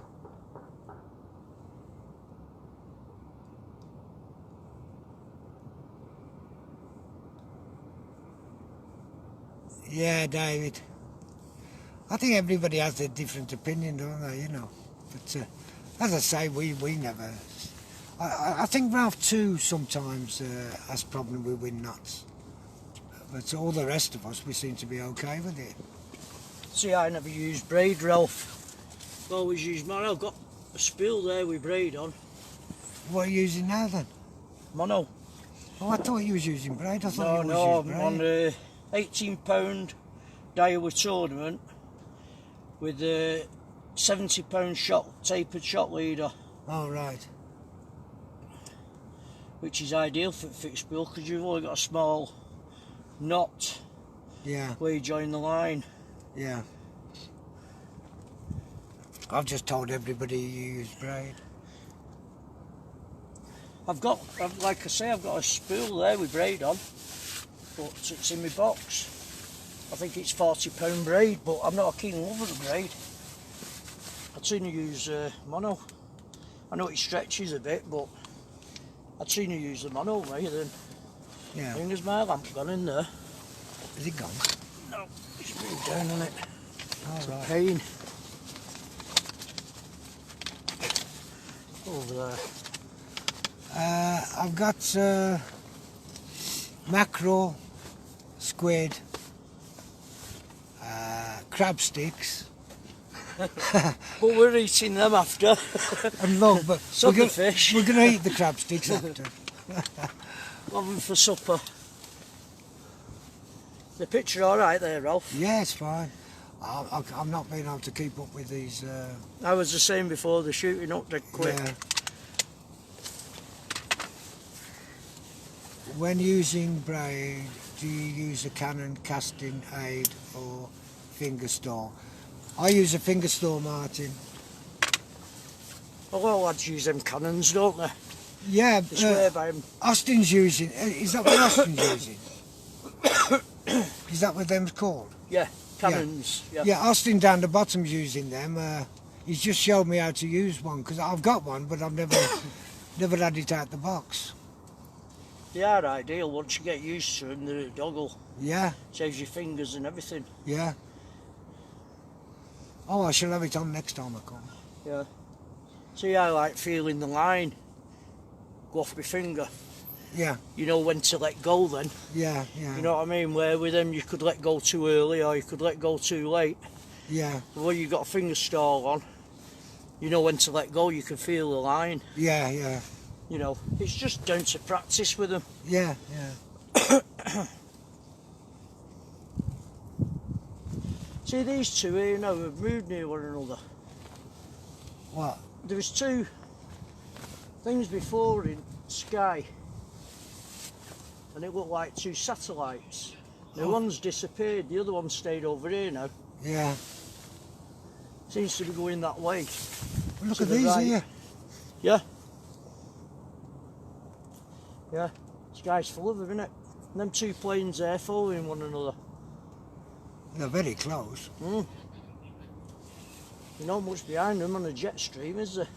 Yeah, David. I think everybody has a different opinion, don't they, you know. But as I say, we never... I think Ralph too sometimes has problem with wind nuts. But all the rest of us, we seem to be okay with it. See, I never use braid, Ralph. I always use mono. I've got a spool there with braid on. What are you using now then? Mono. Oh, I thought you was using braid. I thought No, you was using I'm braid. on a 18-pound Daiwa tournament with a 70-pound tapered shot leader. Oh, right. Which is ideal for fixed spool because you've only got a small knot Yeah, where you join the line. yeah. I've just told everybody you use braid. Like I say, I've got a spool there with braid on, but it's in my box. I think it's 40-pound braid, but I'm not a keen lover of braid. I'd sooner use mono. I know it stretches a bit, but I'd sooner use the mono mate than... Yeah. Has my lamp gone in there? Is it gone? No, it's moved down on it. All It's a right. pain. Over there. I've got mackerel, squid, crab sticks, But we're eating them after. and log, but Some of the fish. we're going to eat the crab sticks after. Have them for supper. The picture all right there, Ralph? Yeah, it's fine. I'm not being able to keep up with these. I was the same before, the shooting up dead quick. Yeah. When using braid, do you use a Canon casting aid or finger store? I use a finger store, Martin. Well, all lads use them cannons, don't they? Yeah, They swear by them. Austin's using. Is that what Austin's using? Is that what them's called? Yeah, cannons. Yeah. Yeah, Austin down the bottom's using them. He's just showed me how to use one because I've got one, but I've never had it out the box. They are ideal once you get used to them. They're a doggle. Yeah, Saves your fingers and everything. yeah. Oh, I shall have it on next time I come. Yeah. See, I like feeling the line go off my finger. Yeah, You know when to let go then. yeah, yeah. You know what I mean? Where with them you could let go too early or you could let go too late. Yeah, But when you've got a finger stall on, you know when to let go, you can feel the line. yeah, yeah, You know, it's just down to practice with them. yeah, yeah. See these two here, you know, have moved near one another. What? There was two things before in sky and it looked like two satellites. Now one's disappeared, the other one stayed over here now. Yeah. Seems to be going that way. Look To at the these right. here. Yeah. Yeah. Sky's full of them, isn't it? And them two planes there following one another. They're very close. There's not much behind them on a jet stream, is there?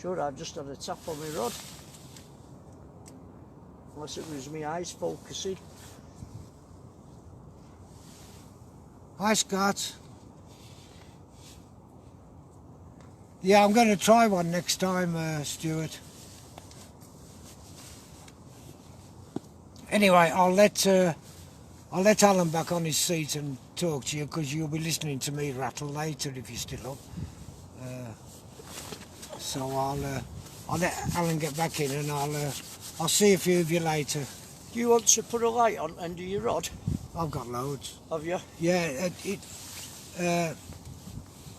Sure, I've just had a tap on my rod. Unless it was my eyes focusing. Hi, Scott. Yeah, I'm going to try one next time, Stuart. Anyway, I'll let Alan back on his seat and talk to you because you'll be listening to me rattle later if you're still up. So I'll let Alan get back in and I'll see a few of you later. Do you want to put a light on under your rod? I've got loads. Have you? Yeah,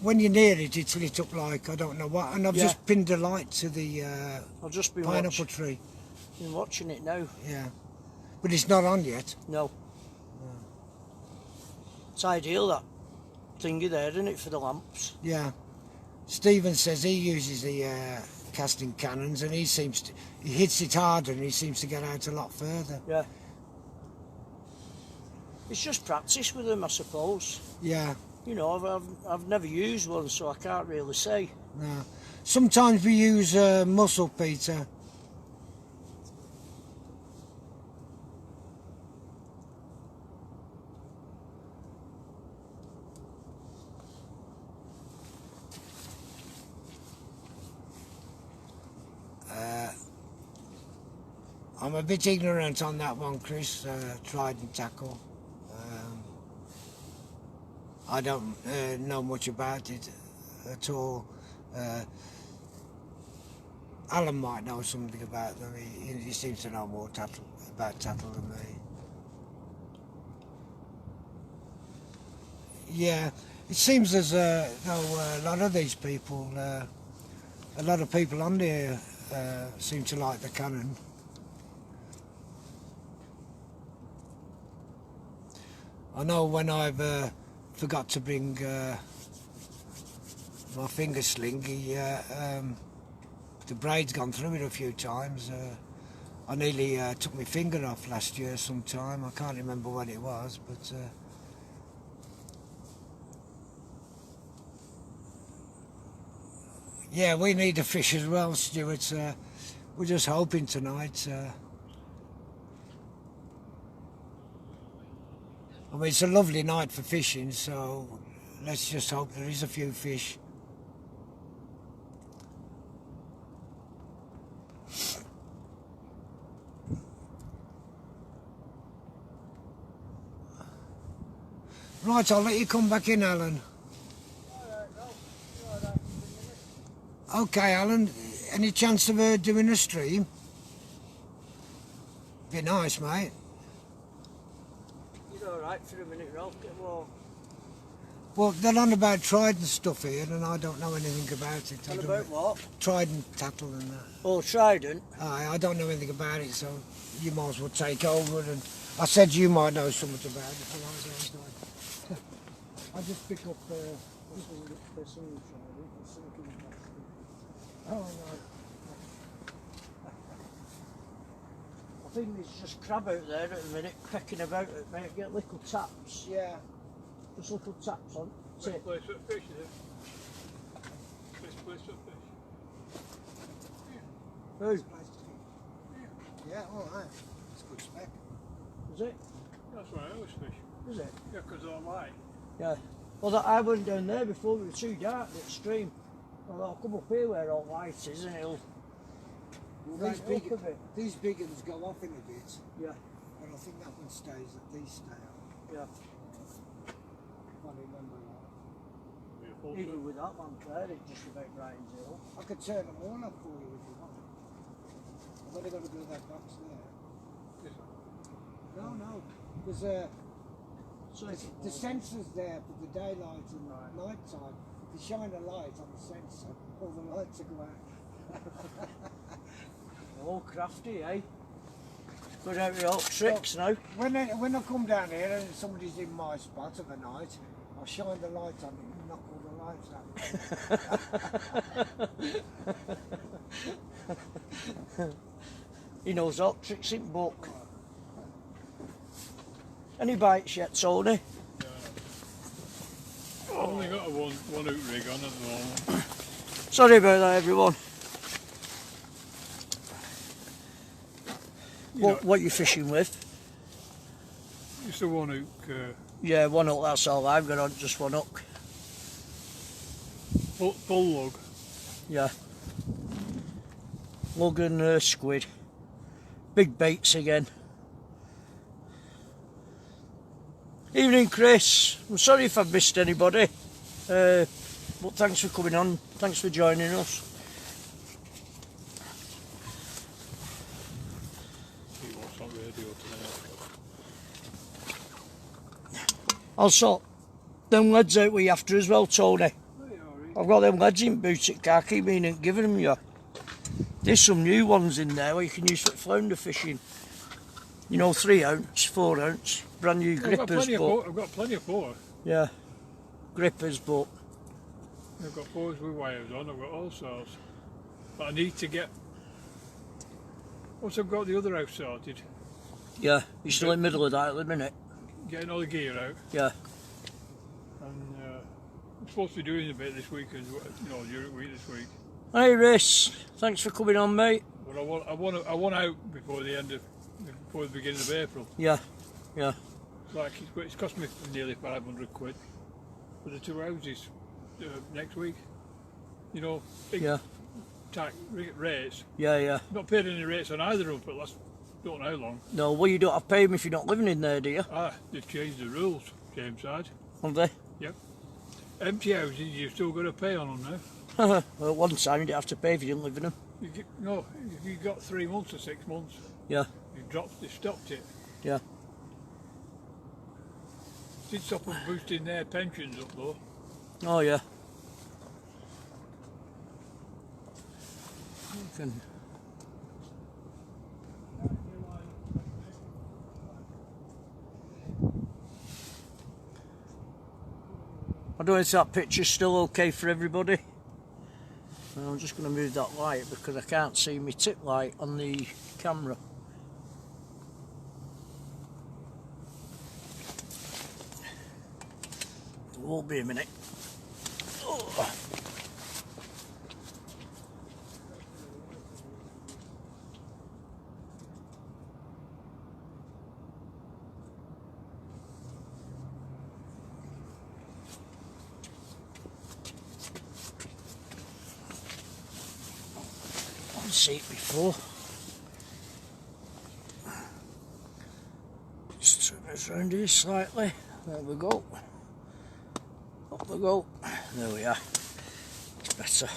when you're near it, it's lit up like I don't know what, and I've Yeah. just pinned a light to the I'll just be pineapple tree. watching it now. Yeah, but it's not on yet. No. It's ideal, that thingy there, isn't it, for the lamps? Yeah. Stephen says he uses the casting cannons, and he hits it harder, and he seems to get out a lot further. Yeah. It's just practice with them, I suppose. Yeah. You know, I've never used one, so I can't really say. No. Sometimes we use muscle, Peter. I'm a bit ignorant on that one, Chris. Trident tackle. I don't know much about it at all. Alan might know something about them. He seems to know more about tattle than me. Yeah, it seems as though a lot of these people, a lot of people on there seem to like the cannon. I know when I've forgot to bring my finger sling, the braid's gone through it a few times. I nearly took my finger off last year sometime. I can't remember when it was, but yeah, we need a fish as well, Stuart. We're just hoping tonight. I mean, it's a lovely night for fishing, so let's just hope there is a few fish. Right, I'll let you come back in, Alan. Okay, Alan, any chance of doing a stream? Be nice, mate. You're alright for a minute, Ralph. Get warm. Well, they're on about trident stuff here, and I don't know anything about it. And about what? Trident tattle and that. Oh, trident? I don't know anything about it, so you might as well take over. And I said you might know something about it. I just pick up some trident. Oh no. I think there's just crab out there at the minute, pecking about it, mate. Get little taps. Yeah. Just little taps on. Best place for fish, is it? Best place for fish. Who? Yeah, all right. It's a good spec. Is it? That's where I always fish. Is it? Yeah, because I like. Yeah. Well, I went down there before, we were too dark, that stream. I thought, I'll come up here where all light is and it'll... These big ones go off in a bit. Yeah. And I think that one stays, that these stay on. Yeah. Can't remember that. Even with that one there, it just about brightens it up. I could turn them all up for you if you want. I've only got to do that box there. No. There's the sensor's there for the daylight and night time. If you shine a light on the sensor, all the lights will go out. All crafty, eh? Good out with all tricks now. When I come down here and somebody's in my spot of a night, I'll shine the light on it and knock all the lights out. He knows all tricks in book. Any bites yet, Tony? I've only got a one out rig on at the moment. Sorry about that, everyone. What you fishing with? Just a one hook. Yeah, one hook, that's all I've got on, just one hook. Full lug. Yeah. Lug and squid. Big baits again. Evening, Chris. I'm sorry if I've missed anybody. But thanks for coming on. Thanks for joining us. I'll sort them leads out with you after as well, Tony. I've got them leads in boutique, I keep meaning giving them you. There's some new ones in there where you can use for flounder fishing. You know, 3 ounce, 4 ounce, brand new grippers. I've got plenty of 4. Yeah, grippers, but I've got bows with wires on, I've got all sorts. But I need to get... Once I've got the other house sorted, yeah, you're still in the middle of that at the minute. getting all the gear out, Yeah, and I'm supposed to be doing a bit this week, during the week this week. hey Rhys, thanks for coming on, mate. But I want out before the beginning of April. Yeah, yeah, Like it's cost me nearly 500 quid for the two houses next week. You know, big yeah, tax rates. yeah. Not paid any rates on either of them for the last don't know how long. No, well, you don't have to pay them if you're not living in there, do you? They've changed the rules, James side. Have they? Yep. Empty houses, you've still got to pay on them now. Well, at one time you didn't have to pay if you didn't live in them. No, if you got 3 months or 6 months, Yeah, they stopped it. yeah. Did stop them boosting their pensions up though. Oh, yeah. You can... I don't know if that picture's still okay for everybody. I'm just going to move that light because I can't see my tip light on the camera. It won't be a minute. Oh. See it before. Just turn this around here slightly. There we go. Up we go. There we are. It's better.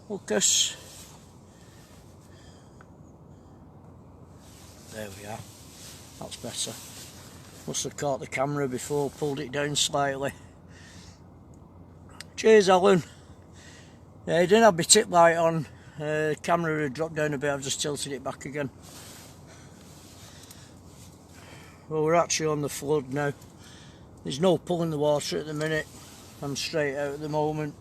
Focus. There we are. That's better. Must have caught the camera before, pulled it down slightly. Cheers, Alan. Yeah, I didn't have my tip light on, camera had dropped down a bit, I've just tilted it back again. Well, we're actually on the flood now. There's no pull in the water at the minute, I'm straight out at the moment.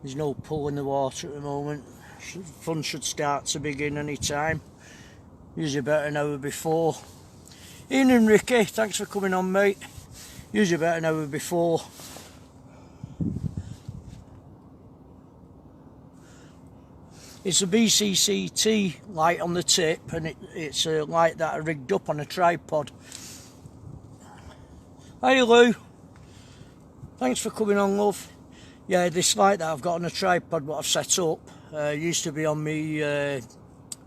There's no pull in the water at the moment. Fun should start to begin any time. Usually about an hour before. Ian and Ricky, thanks for coming on, mate. Usually about an hour before. It's a BCCT light on the tip, and it's a light that I rigged up on a tripod. Hi Lou, thanks for coming on, love. Yeah, this light that I've got on a tripod, what I've set up, used to be on my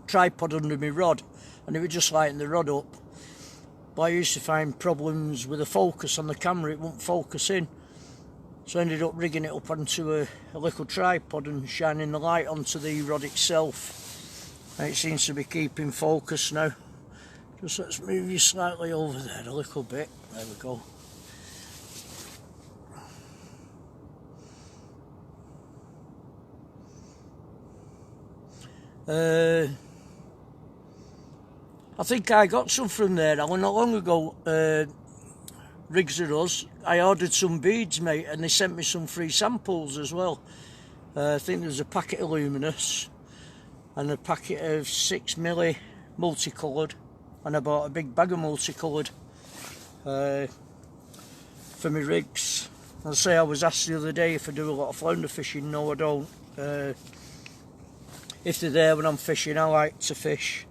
tripod under my rod, and it would just lighten the rod up. But I used to find problems with the focus on the camera, it wouldn't focus in. So I ended up rigging it up onto a little tripod and shining the light onto the rod itself. And it seems to be keeping focus now. Just let's move you slightly over there a little bit. There we go. I think I got some from there. Not long ago, Rigs of Us, I ordered some beads, mate, and they sent me some free samples as well. I think there was a packet of luminous and a packet of 6mm multicoloured, and I bought a big bag of multicoloured for my rigs. I'll say I was asked the other day if I do a lot of flounder fishing. No, I don't. If they're there when I'm fishing, I like to fish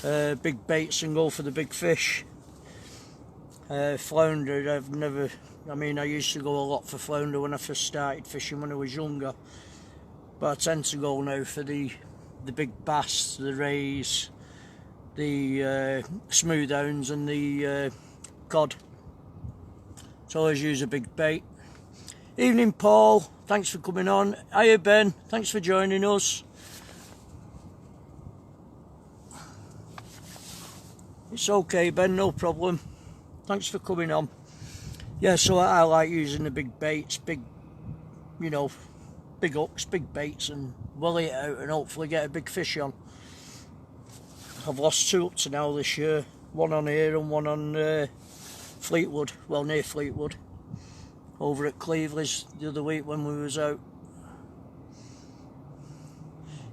big baits and go for the big fish. Flounder, I've never, I mean, I used to go a lot for flounder when I first started fishing when I was younger, but I tend to go now for the big bass, the rays, the smooth hounds and the cod. So I always use a big bait. Evening Paul, thanks for coming on. Hiya Ben, thanks for joining us. It's okay Ben, no problem. Thanks for coming on. Yeah, so I like using the big baits, big, you know, big hooks, big baits and welly it out and hopefully get a big fish on. I've lost 2 up to now this year, one on here and one on Fleetwood, well near Fleetwood, over at Cleveley's the other week when we was out.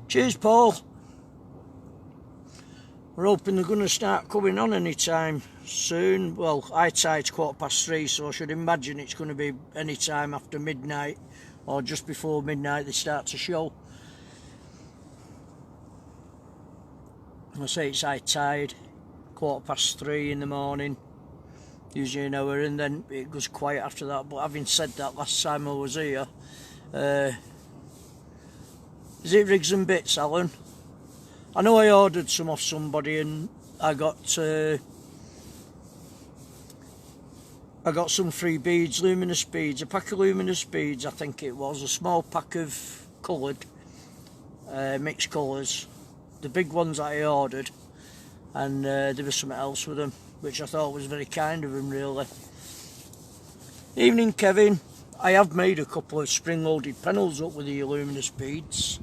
Cheers, Paul. We're hoping they're going to start coming on any time soon. Well, high tide's 3:15, so I should imagine it's going to be any time after midnight or just before midnight they start to show. I say it's high tide, 3:15 in the morning, usually an hour, and then it goes quiet after that. But having said that, last time I was here, is it Rigs and Bits, Alan? I know I ordered some off somebody and I got some free beads, luminous beads, a pack of luminous beads I think it was, a small pack of coloured, mixed colours, the big ones that I ordered, and there was something else with them, which I thought was very kind of him really. Evening, Kevin. I have made a couple of spring-loaded panels up with the luminous beads.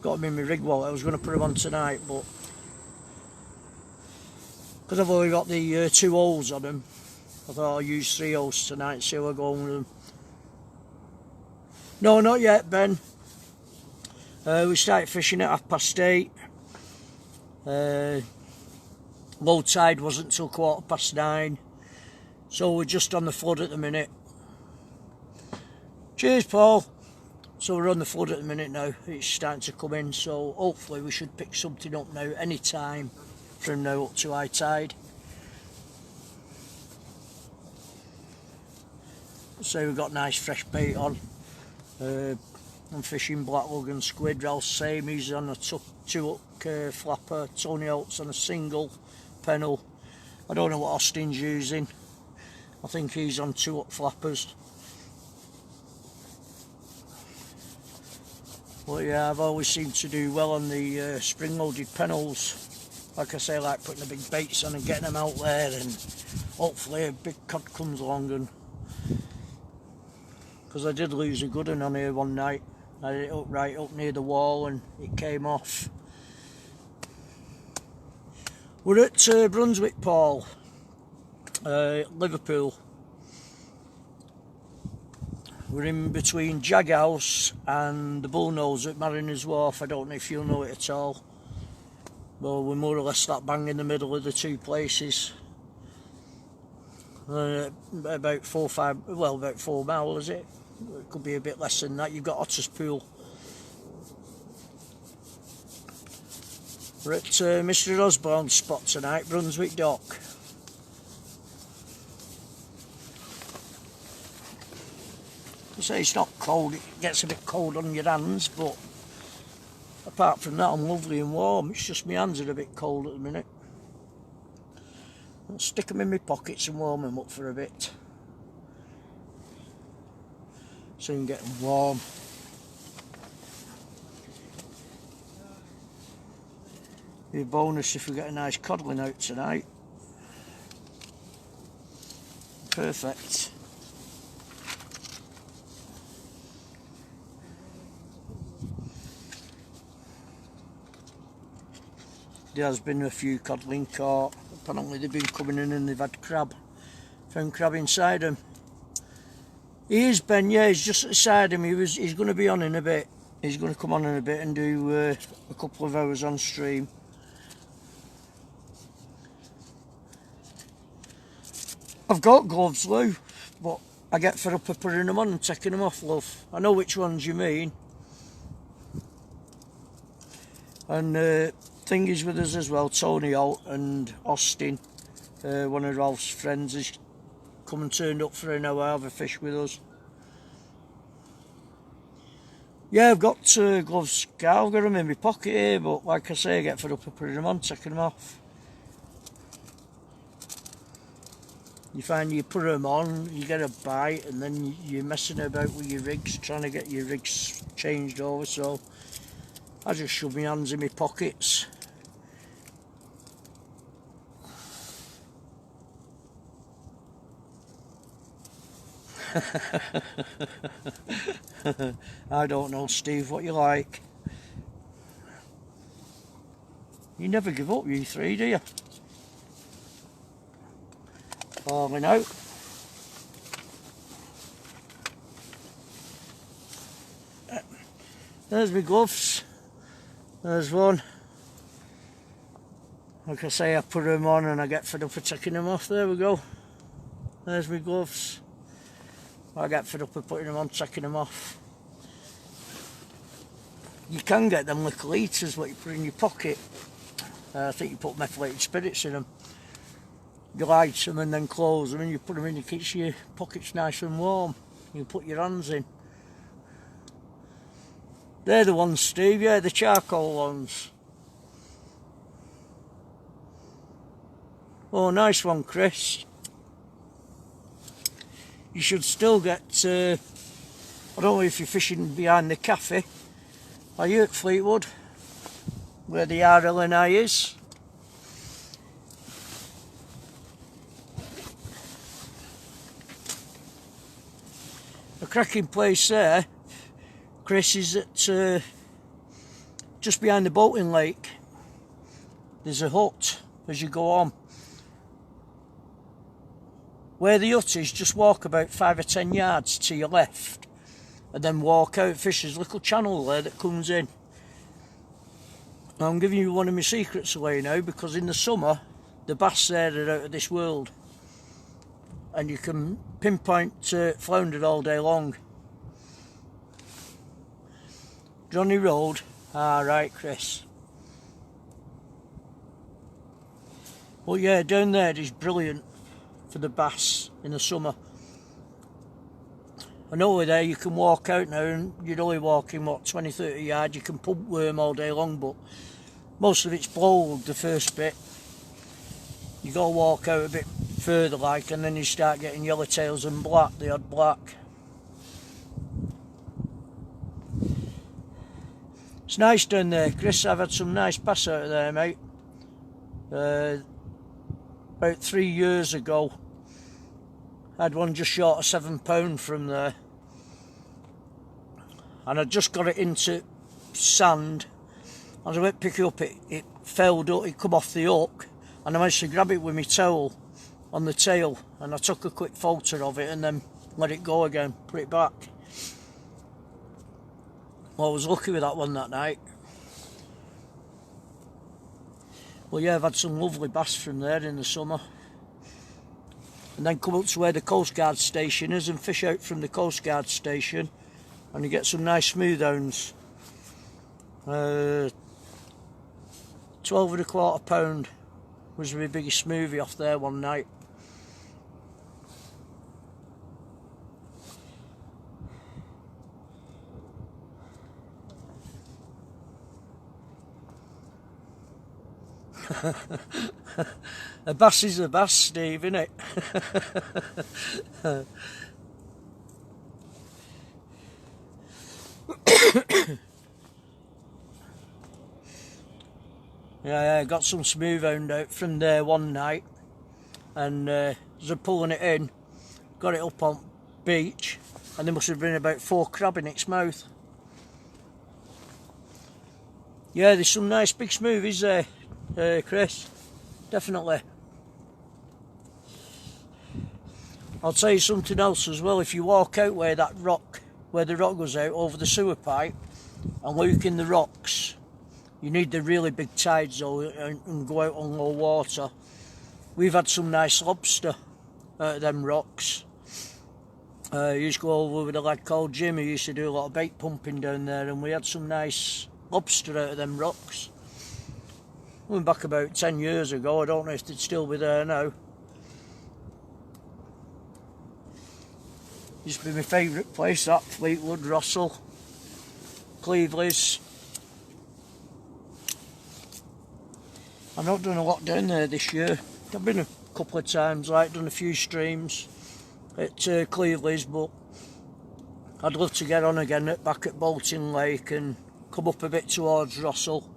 Got them in my rig wallet. I was going to put them on tonight, but because I've only got the 2 holes on them, I thought I'll use 3 holes tonight, see how I go on with them. No, not yet, Ben. We started fishing at 8:30. Low tide wasn't till 9:15, so we're just on the flood at the minute. Cheers, Paul. So we're on the flood at the minute now. It's starting to come in, so hopefully we should pick something up now any time from now up to high tide. So we've got nice fresh bait on. I'm fishing black lug and squid. Ralph's same, he's on a 2-hook flapper. Tony Holt's on a single pennel. I don't know what Austin's using. I think he's on 2-hook flappers. But yeah, I've always seemed to do well on the spring-loaded pennels. Like I say, I like putting the big baits on and getting them out there, and hopefully a big cod comes along. And because I did lose a good one on here one night. I had it up right up near the wall and it came off. We're at Brunswick, Paul, Liverpool. We're in between Jag House and the Bullnose at Mariners Wharf. I don't know if you'll know it at all. Well, we're more or less slap bang in the middle of the 2 places. About 4 miles, is it? It could be a bit less than that. You've got Otter's Pool. We're at Mr. Osborne's spot tonight, Brunswick Dock. I say it's not cold, it gets a bit cold on your hands, but apart from that I'm lovely and warm. It's just my hands are a bit cold at the minute. I'll stick them in my pockets and warm them up for a bit. Soon get them warm. Be a bonus if we get a nice codling out tonight. Perfect. There has been a few codling caught. Apparently they've been coming in and they've had crab. Found crab inside them. He is, Ben, yeah, he's just at the side of him. He's going to be on in a bit. He's going to come on in a bit and do a couple of hours on stream. I've got gloves, Lou, but I get fed up of putting them on and taking them off, love. I know which ones you mean. And thing is with us as well, Tony Holt and Austin, one of Ralph's friends, has come and turned up for an hour, have a fish with us. Yeah, I've got gloves, Carl. I've got them in my pocket here, but like I say, I get fed up of putting them on, taking them off. You find you put them on, you get a bite, and then you're messing about with your rigs, trying to get your rigs changed over, so I just shove my hands in my pockets. I don't know, Steve, what you like. You never give up, you three, do you? Falling out. There's my gloves. There's one. Like I say, I put them on and I get fed up for taking them off. There we go. There's my gloves. I get fed up with putting them on, taking them off. You can get them little eaters what you put in your pocket. I think you put methylated spirits in them. You light them and then close them and you put them in, it keeps your pockets nice and warm. You put your hands in. They're the ones, Steve, yeah, the charcoal ones. Oh, nice one, Chris. You should still get, I don't know if you're fishing behind the cafe. Are you at Fleetwood? Where the RLNI is? A cracking place there, Chris, is at just behind the boating lake. There's a hut as you go on. Where the hut is, just walk about 5 or 10 yards to your left and then walk out. Fish, there's a little channel there that comes in. Now, I'm giving you one of my secrets away now, because in the summer the bass there are out of this world and you can pinpoint flounder all day long. Johnny Road. Right, Chris. Well, yeah, down there is brilliant for the bass in the summer. And over there you can walk out now and you're only walking, what, 20-30 yards. You can pump worm all day long, but most of it's blowed, the first bit. You got to walk out a bit further like, and then you start getting yellowtails and black, the odd black. It's nice down there, Chris. I've had some nice bass out of there, mate. About 3 years ago, I had one just short of £7 from there. And I just got it into sand. As I went to pick it up, it fell up, it come off the hook, and I managed to grab it with my towel on the tail, and I took a quick photo of it and then let it go again, put it back. Well, I was lucky with that one that night. Well, yeah, I've had some lovely bass from there in the summer. And then come up to where the Coast Guard station is and fish out from the Coast Guard station, and you get some nice smoothhounds. 12¼ pound was my biggest smoothie off there one night. A bass is a bass, Steve, innit? Yeah, I got some smoothhound out from there one night, and as I'm pulling it in, got it up on beach, and there must have been about 4 crab in its mouth. Yeah, there's some nice big smoothies there, Chris, definitely. I'll tell you something else as well. If you walk out where the rock goes out over the sewer pipe and look in the rocks, you need the really big tides though and go out on low water. We've had some nice lobster out of them rocks. I used to go over with a lad called Jim who used to do a lot of bait pumping down there, and we had some nice lobster out of them rocks. Went back about 10 years ago. I don't know if they'd still be there now. Used to be my favourite place, that Fleetwood, Russell, Cleveley's. I've not done a lot down there this year. I've been a couple of times, like done a few streams at Cleveley's, but I'd love to get on again back at Bolton Lake and come up a bit towards Russell.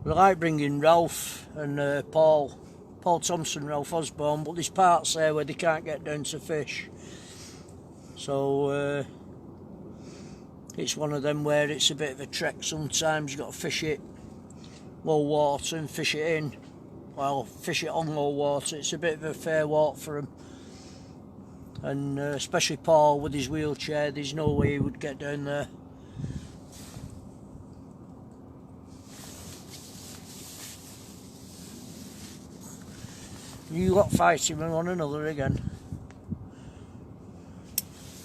I like bringing Ralph and Paul Paul Thompson, Ralph Osborne, but there's parts there where they can't get down to fish. So it's one of them where it's a bit of a trek sometimes. You've got to fish it low water and fish it in. Well, fish it on low water. It's a bit of a fair walk for him. And especially Paul with his wheelchair, there's no way he would get down there. You lot fighting with one another again.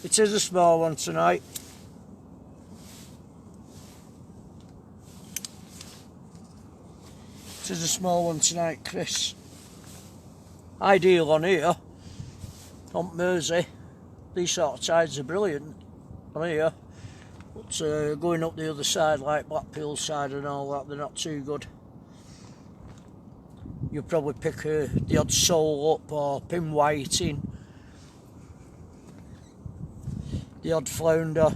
It is a small one tonight. It is a small one tonight, Chris. Ideal on here, on Mersey. These sort of tides are brilliant on here. But going up the other side, like Blackpool side and all that, they're not too good. You'll probably pick the odd sole up or pin whiting, the odd flounder.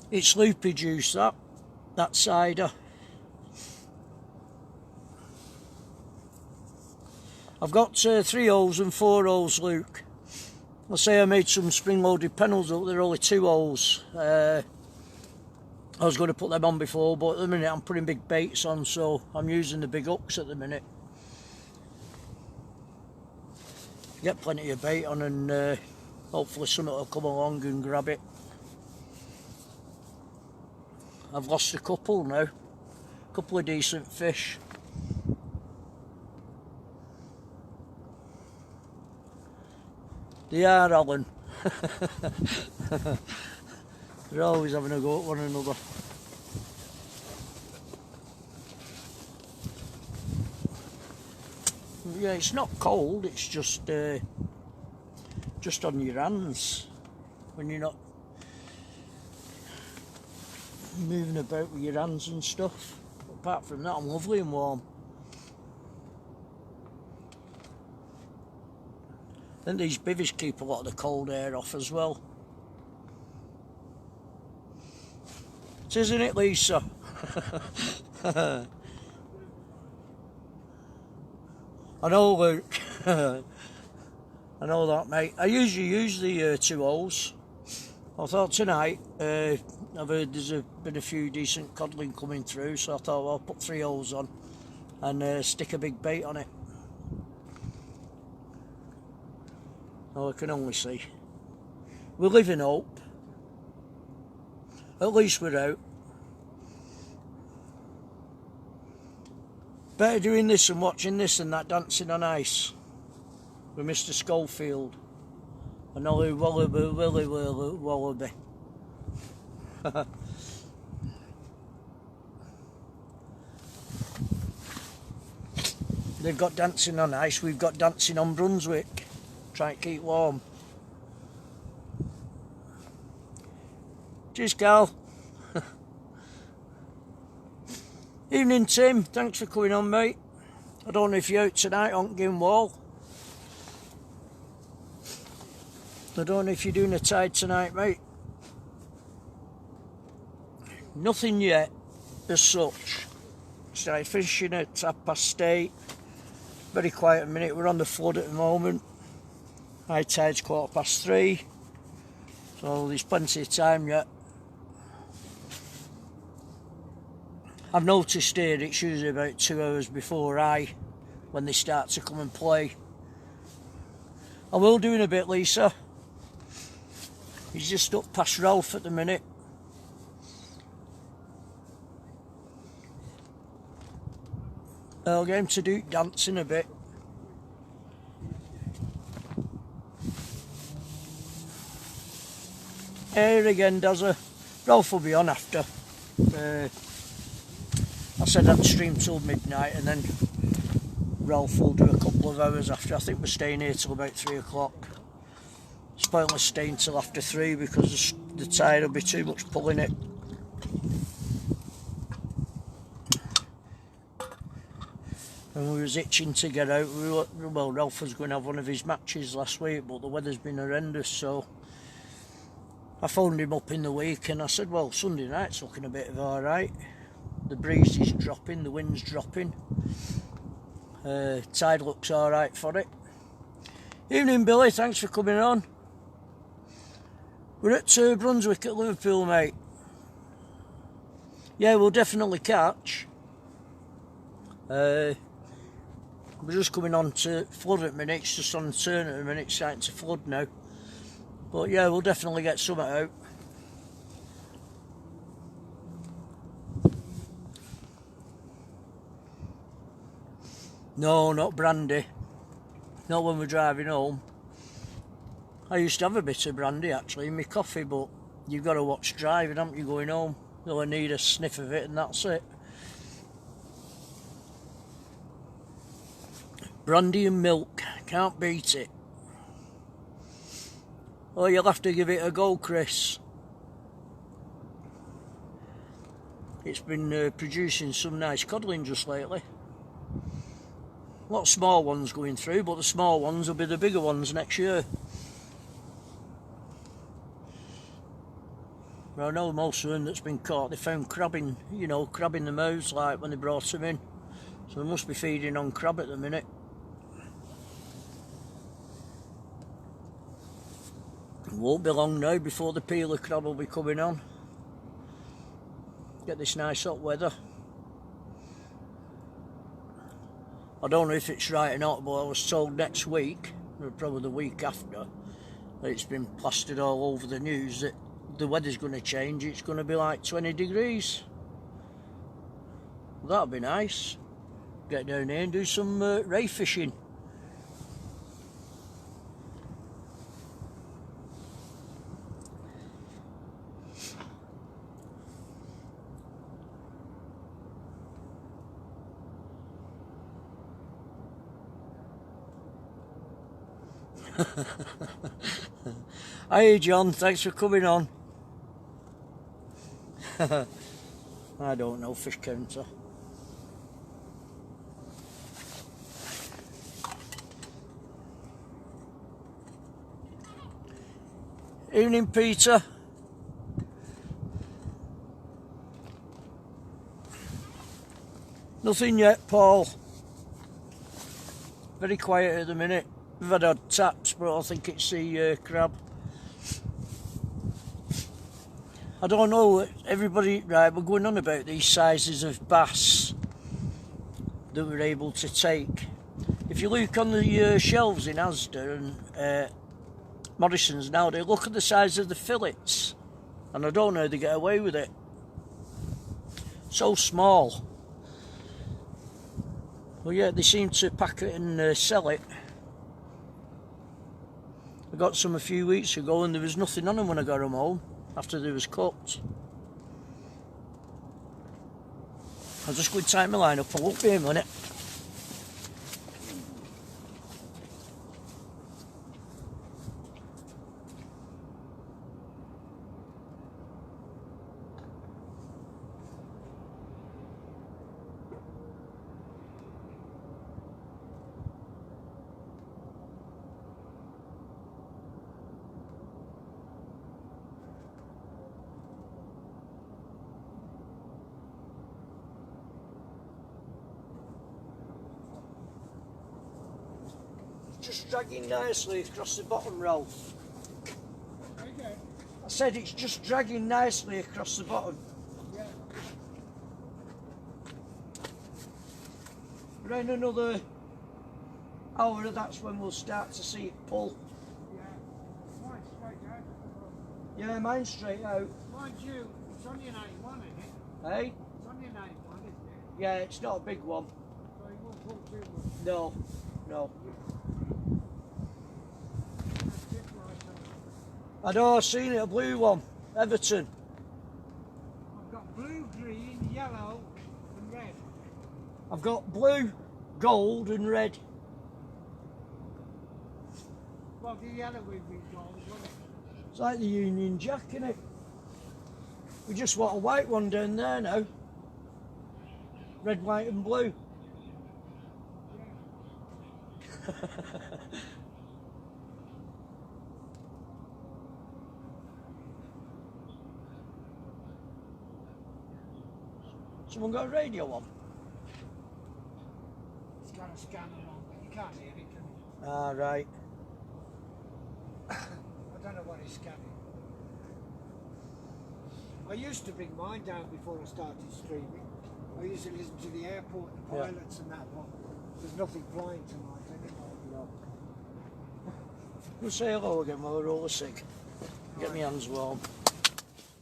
It's loopy juice, that cider. I've got 3 holes and 4 holes, Luke. I say I made some spring-loaded pennels up, they're only 2 holes. I was going to put them on before, but at the minute I'm putting big baits on, so I'm using the big hooks at the minute. Get plenty of bait on and hopefully something will come along and grab it. I've lost a couple now, a couple of decent fish. They are, Alan. They're always having a go at one another. Yeah, it's not cold, it's just on your hands when you're not moving about with your hands and stuff. But apart from that, I'm lovely and warm. I think these bivvies keep a lot of the cold air off as well. Isn't it, Lisa? I know, Luke. I know that, mate. I usually use the 2 holes. I thought tonight, I've heard there's been a few decent codling coming through, so I thought, well, I'll put 3 holes on and stick a big bait on it. Oh, I can only see. We live in hope. At least we're out. Better doing this and watching this than that dancing on ice with Mr. Schofield and Ollie Wallaby, Willy Wallaby. They've got dancing on ice, we've got dancing on Brunswick. Try to keep warm. Cheers, Carl. Evening, Tim. Thanks for coming on, mate. I don't know if you're out tonight on Gimwall. I don't know if you're doing a tide tonight, mate. Nothing yet, as such. Started fishing at 8:30. Very quiet a minute. We're on the flood at the moment. High tide's 3:15. So there's plenty of time yet. I've noticed here it's usually about 2 hours before when they start to come and play. I will do in a bit, Lisa. He's just up past Ralph at the minute. I'll get him to do dancing a bit. Here again, does a Ralph will be on after. I said I'd stream till midnight and then Ralph will do a couple of hours after. I think we're staying here till about 3 o'clock. It's pointless staying till after 3 because the tide will be too much pulling it. And we was itching to get out. Well, Ralph was going to have one of his matches last week, but the weather's been horrendous, so I phoned him up in the week and I said, well, Sunday night's looking a bit of alright. The breeze is dropping, the wind's dropping. Tide looks alright for it. Evening, Billy, thanks for coming on. We're at Brunswick at Liverpool, mate. Yeah, we'll definitely catch. We're just coming on to flood at the minute, it's just on the turn at the minute, it's starting to flood now. But yeah, we'll definitely get something out. No, not brandy. Not when we're driving home. I used to have a bit of brandy actually in my coffee, but you've got to watch driving, haven't you, going home? You'll only need a sniff of it and that's it. Brandy and milk, can't beat it. Oh, you'll have to give it a go, Chris. It's been producing some nice codling just lately. A lot of small ones going through, but the small ones will be the bigger ones next year. I know most of them that's been caught, they found crabbing, you know, crab in the mouths like when they brought them in. So they must be feeding on crab at the minute. It won't be long now before the peeler crab will be coming on. Get this nice hot weather. I don't know if it's right or not, but I was told next week, or probably the week after, that it's been plastered all over the news that the weather's going to change. It's going to be like 20 degrees. That'll be nice. Get down here and do some ray fishing. Hi John, thanks for coming on. I don't know, fish counter. Evening Peter. Nothing yet, Paul. Very quiet at the minute. We've had odd taps, but I think it's the crab. I don't know, everybody, right, we're going on about these sizes of bass that we're able to take. If you look on the shelves in Asda and Morrison's nowadays, look at the size of the fillets, and I don't know how they get away with it. So small. Well, yeah, they seem to pack it and sell it. I got some a few weeks ago and there was nothing on them when I got them home after they was cooked. I'll just go and tie my line up. I won't be a minute. Just dragging nicely across the bottom, Ralph. Okay. I said it's just dragging nicely across the bottom. Yeah. Around another hour, that's when we'll start to see it pull. Yeah. Mine's straight out. Yeah, mine's straight out. Mind you, it's only an 81, isn't it? Hey? It's only an 81, isn't it? Yeah, it's not a big one. So it won't pull too much. No, no. That's it right now. I know, I've seen it, a blue one. Everton. I've got blue, green, yellow and red. I've got blue, gold and red. Well, the yellow would be gold, wouldn't it? It's like the Union Jack, innit? We just want a white one down there now. Red, white and blue. Yeah. Someone got a radio on? It's got a scanner on, but you can't hear it, can you? Ah, right. I don't know what he's scanning. I used to bring mine down before I started streaming. I used to listen to the airport, the pilots and that one. There's nothing flying tonight anyway. No. We'll say hello again while we're all sick. Get my hands warm.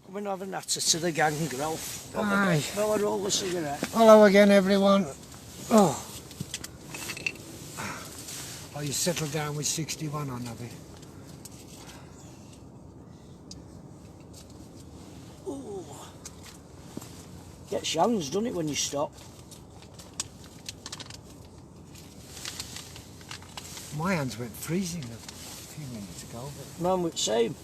Come and have a natter to the gang, Ralph. Aye. While I roll a cigarette. Hello again, everyone. Oh, you settled down with 61 on, have you? Ooh. Gets hands, doesn't it, when you stop? My hands went freezing a few minutes ago. But Mine was the same.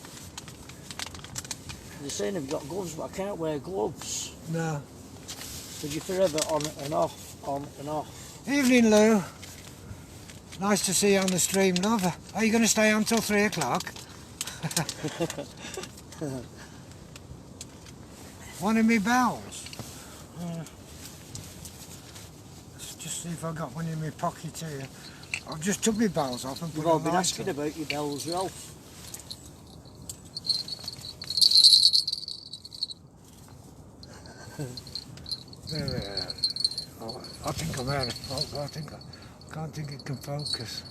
They're saying I've got gloves, but I can't wear gloves. no. Because you're forever on and off, on and off. Evening, Lou. Nice to see you on the stream, love. Are you going to stay on till 3 o'clock? One of me bells. Let's just see if I got one in my pocket here. I've just took my bells off and put You've all been light asking on. about your bells, Ralph. There. Oh, I think I'm out of focus. I can't think it can focus.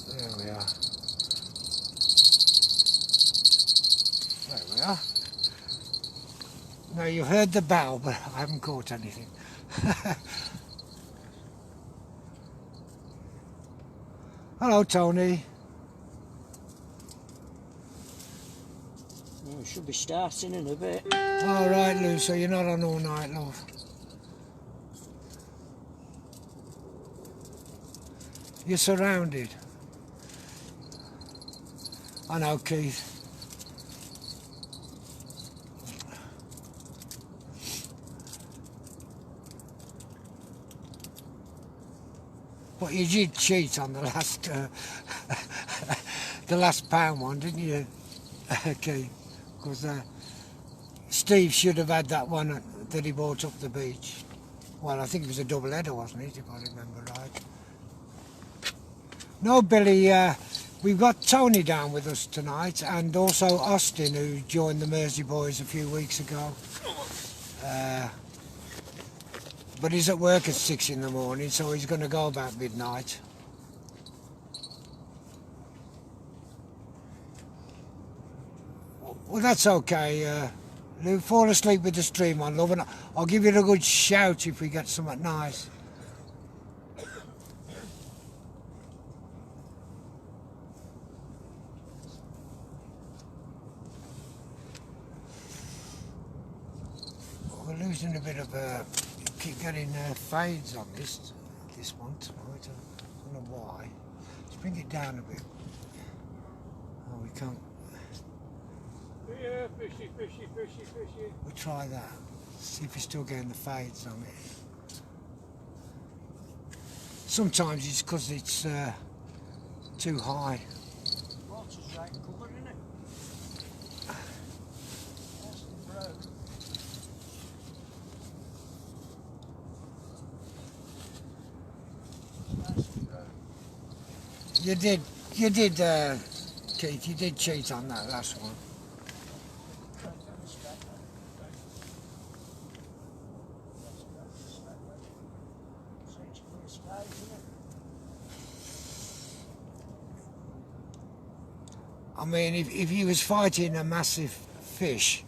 There we are. There we are. Now you heard the bell, but I haven't caught anything. Hello, Tony. We should be starting in a bit. All right, Lou. So you're not on all night, love. You're surrounded. I know, Keith. But you did cheat on the last, the last pound one, didn't you, Keith? Because Steve should have had that one that he bought up the beach. Well, I think it was a double header, wasn't it, if I remember right? No, Billy, we've got Tony down with us tonight, and also Austin, who joined the Mersey Boys a few weeks ago. But he's at work at 6 in the morning, so he's going to go about midnight. Well, that's okay. Lou, fall asleep with the stream on, love, and I'll give you a good shout if we get something nice. We're losing a bit of keep getting fades on this one tonight. I don't know why. Let's bring it down a bit. Oh, we can't. Yeah, fishy, fishy, fishy, fishy. We'll try that. See if we're still getting the fades on it. Sometimes it's because it's too high. Water's right colour, isn't it? That's the brown. You did, Keith, you did cheat on that last one. I mean, if you was fighting a massive fish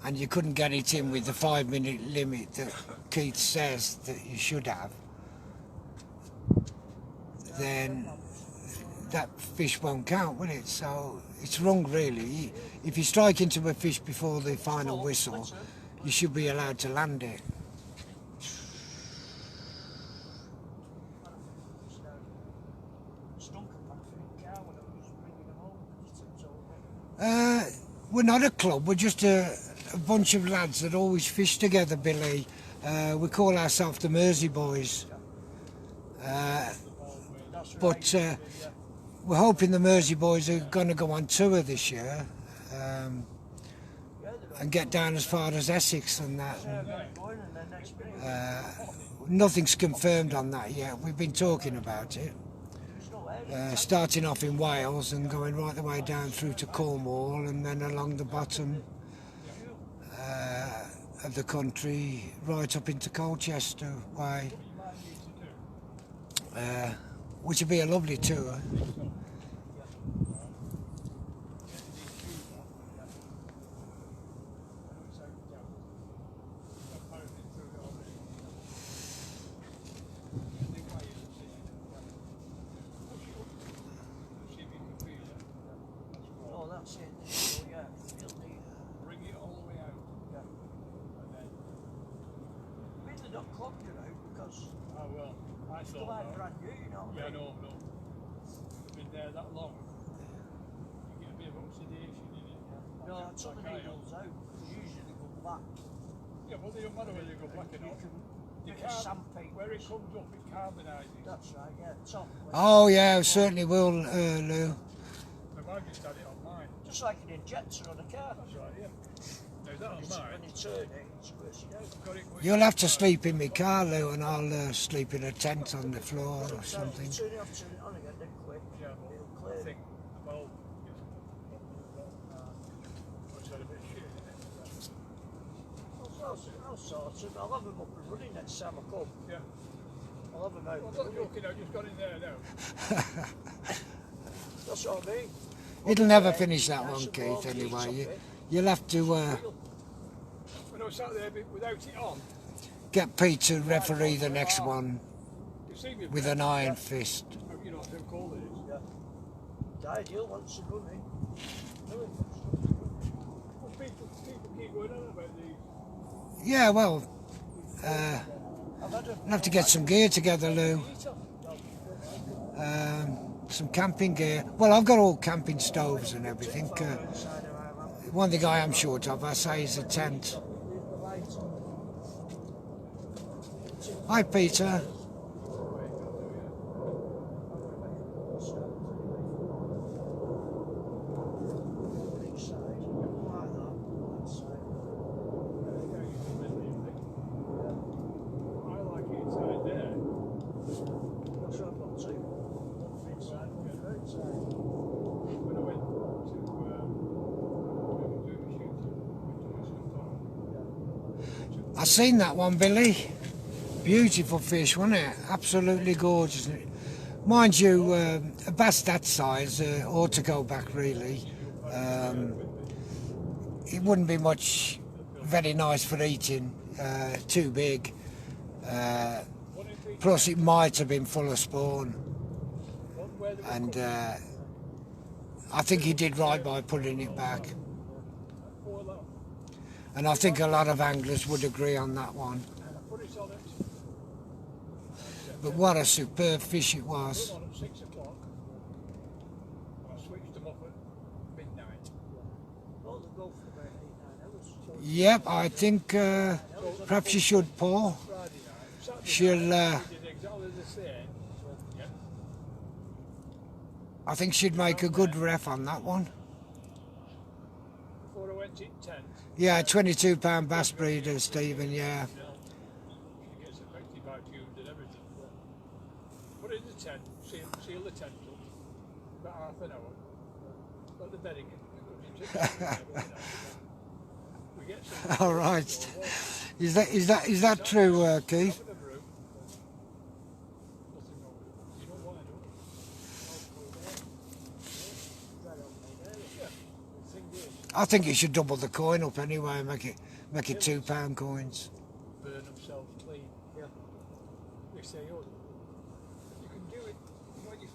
and you couldn't get it in with the 5-minute limit that Keith says that you should have, then that fish won't count, will it? So it's wrong, really. If you strike into a fish before the final whistle, you should be allowed to land it. We're not a club, we're just a bunch of lads that always fish together, Billy. We call ourselves the Mersey Boys. But we're hoping the Mersey Boys are going to go on tour this year. and get down as far as Essex and that. Going and then next minute. Nothing's confirmed on that yet. We've been talking about it. Starting off in Wales and going right the way down through to Cornwall and then along the bottom of the country right up into Colchester way, which would be a lovely tour. Yeah, no. Been there that long. You get a bit of oxidation in it. No, some of the needles out. Usually they go black. Yeah, well, they don't matter whether they go black or not. Where it comes up, it carbonises. That's right, yeah. Top. Oh yeah, certainly will, Lou. I've just had it on mine. Just like an injector on a car. That's right, yeah. Now that on mine. When you turn it, it's worse it out. You'll have to sleep in my car, Lou, and I'll sleep in a tent on the floor or something. Turn it off, turn it on again, then quick. Yeah, It'll I clear. think, well, it's had a bit of shit in it. I'll sort it. I'll have them up and running next time I come. Yeah. I'll have them out. I'm not joking, I just got in there now. That's what I mean. It'll never finish that one, Keith, anyway. You'll have to When I was sat there without it on, get Pete to referee the next one you see me with an iron fist. you know how cold it is. Yeah. The ideal once you're running. Well, people keep going on about these. Yeah, well, I'll have to get some gear together, Lou. Some camping gear. Well, I've got all camping stoves and everything. One thing I am short of, I say, is a tent. Hi, Peter. I seen that one, Billy. Beautiful fish, wasn't it? Absolutely gorgeous. Mind you, a bass that size ought to go back, really. It wouldn't be much very nice for eating, too big. Plus it might have been full of spawn. And I think he did right by putting it back. And I think a lot of anglers would agree on that one. But what a superb fish it was. Yep, I think perhaps you should, Paul. She'll... I think she'd make a good ref on that one. Before I went in tent. Yeah, £22 bass breeder, Stephen, yeah. She gets affected by fumes and everything. Put it in the tent, seal the tent up, about half an hour. Let the bedding in. We get some. All right. Is that true, Keith? I think you should double the coin up anyway, make it £2 coins. Burn themselves clean. Yeah. They say, oh, you can do it. When you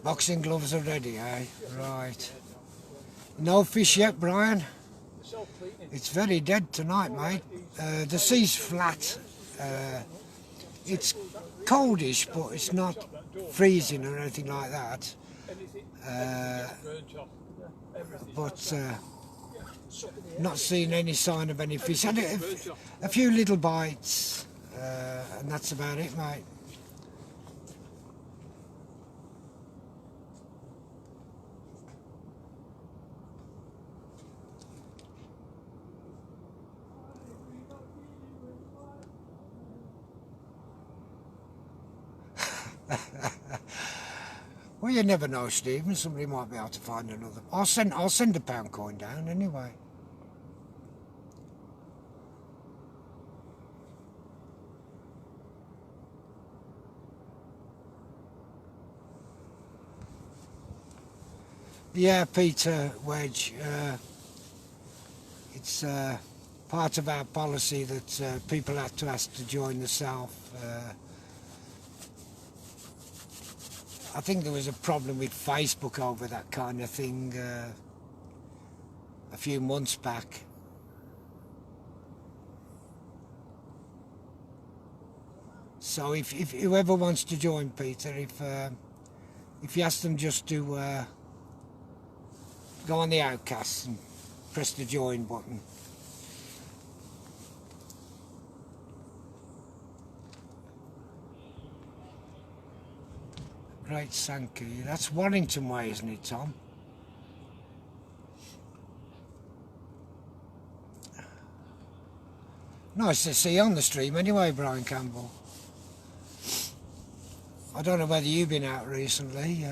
Boxing gloves are ready, eh? Right. No fish yet, Brian? It's very dead tonight, mate. The sea's flat. It's coldish, but it's not freezing or anything like that. But not seeing any sign of any fish. Had a few little bites, and that's about it, mate. Well, you never know, Stephen. Somebody might be able to find another. I'll send a pound coin down anyway. Yeah, Peter Wedge. It's part of our policy that people have to ask to join the South. I think there was a problem with Facebook over that kind of thing a few months back. So if whoever wants to join, Peter, if you ask them just to go on the Outcasts and press the join button. Great Sankey. That's Warrington way, isn't it, Tom? Nice to see you on the stream anyway, Brian Campbell. I don't know whether you've been out recently.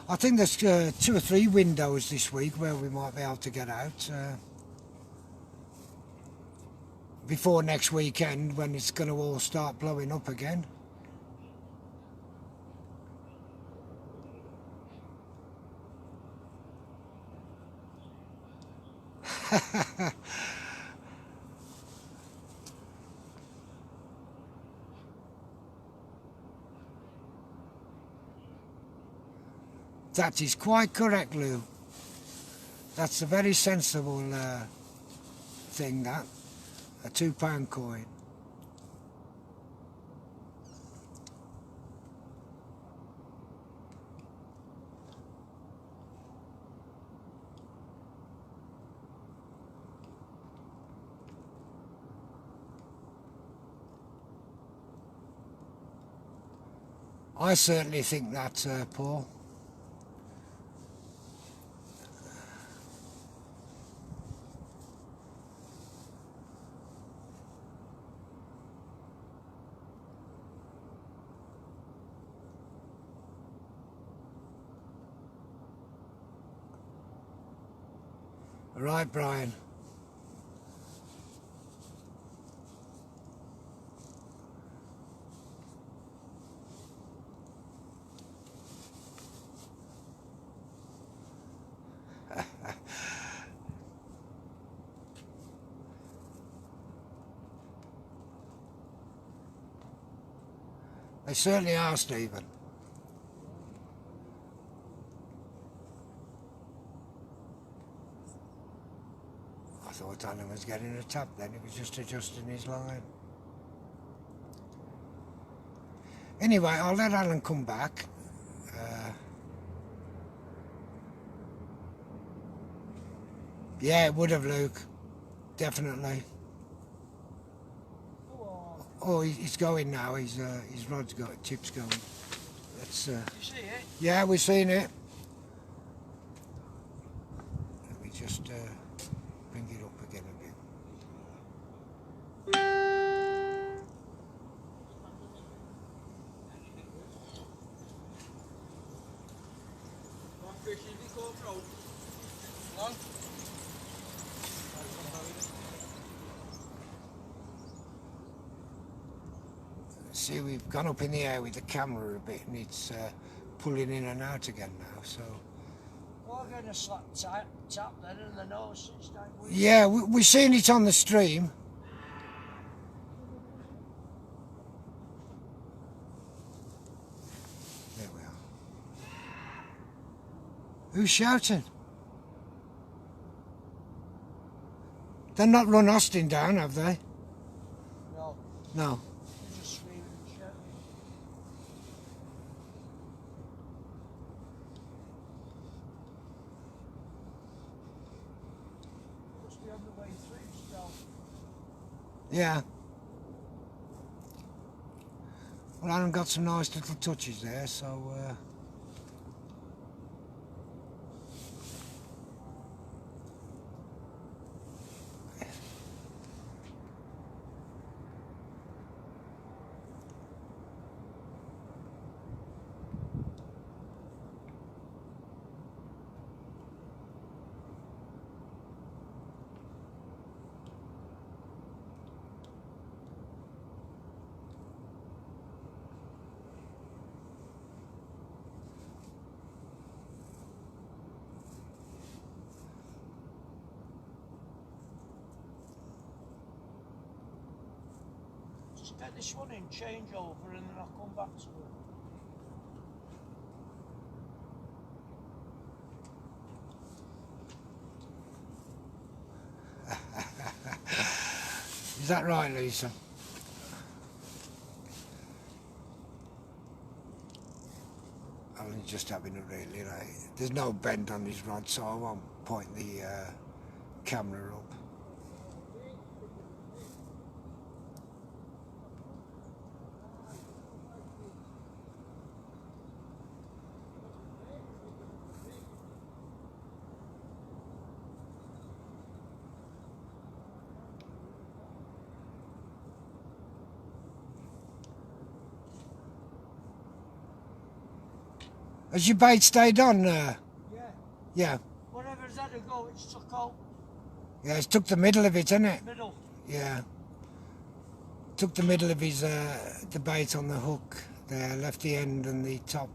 I think there's 2 or 3 windows this week where we might be able to get out before next weekend, when it's going to all start blowing up again. That is quite correct, Lou. That's a very sensible thing, that. A £2 coin. I certainly think that, Paul. Right, Brian. They certainly are, Stephen. I thought Alan was getting a tap then, he was just adjusting his line. Anyway, I'll let Alan come back. Yeah, it would have, Luke. Definitely. Oh, he's going now. His rod's got tips going. Let's. You see it? Yeah, we've seen it. Let me just bring it up again a bit. See, we've gone up in the air with the camera a bit, and it's pulling in and out again now. So. We're getting a slap tap then in the nose. Yeah, we've seen it on the stream. There we are. Who's shouting? They've not run Austin down, have they? No. No. They're just screaming and shouting. Must be on the way through still. Yeah. Well, Aaron got some nice little touches there, so... just get this one in, change over, and then I'll come back to it. Is that right, Lisa? Alan's just having a really like. There's no bend on his rod, so I won't point the camera up. Has your bait stayed on? Yeah. Yeah. Whatever's had to go, it's took out. Yeah, it's took the middle of it, hasn't it? Middle. Yeah. Took the middle of his the bait on the hook there, left the end and the top.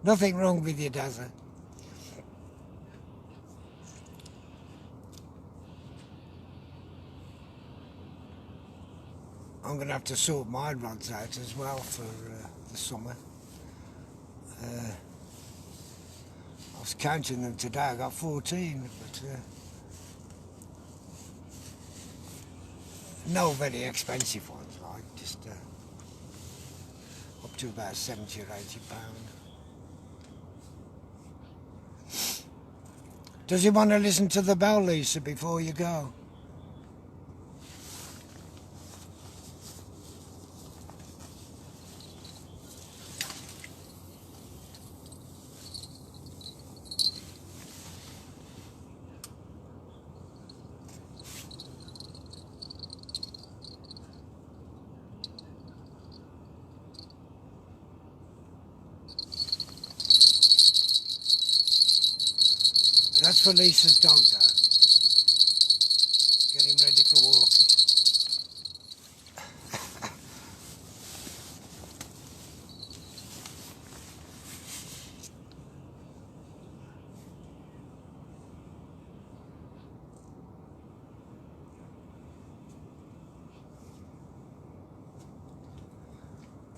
Nothing wrong with you, does it? I'm going to have to sort my rods out as well for the summer. I was counting them today, I got 14, but no very expensive ones, like just up to about 70 or 80 pounds. Does he want to listen to the bell, Lisa, before you go? That's for Lisa's dog, that. Get him ready for walking.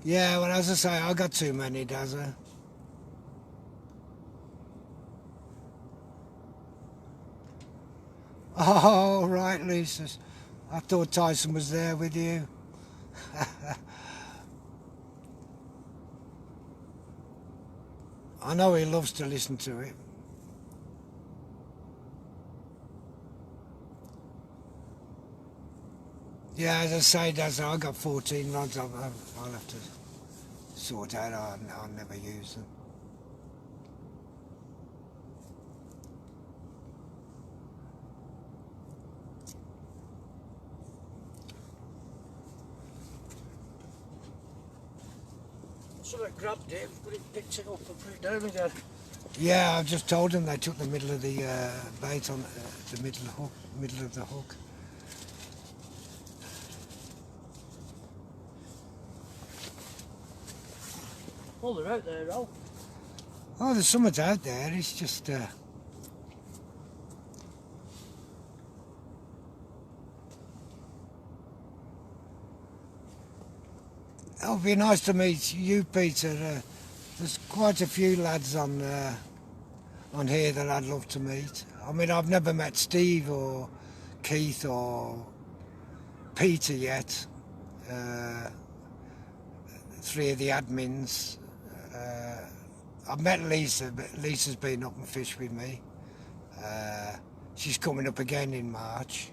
Yeah, well, as I say, I got too many, does I? Oh, right, Lisa. I thought Tyson was there with you. I know he loves to listen to it. Yeah, as I say, Daz, I got 14 rods. I'll have to sort out. I'll never use them. So I grabbed it, but it picked it up and put it down again. Yeah, I've just told him they took the middle of the bait on the middle of the hook. Oh, they're out there, Al. Oh, there's something out there. It's just. It'll be nice to meet you, Peter. There's quite a few lads on here that I'd love to meet. I mean, I've never met Steve or Keith or Peter yet. Three of the admins. I've met Lisa, but Lisa's been up and fished with me. She's coming up again in March.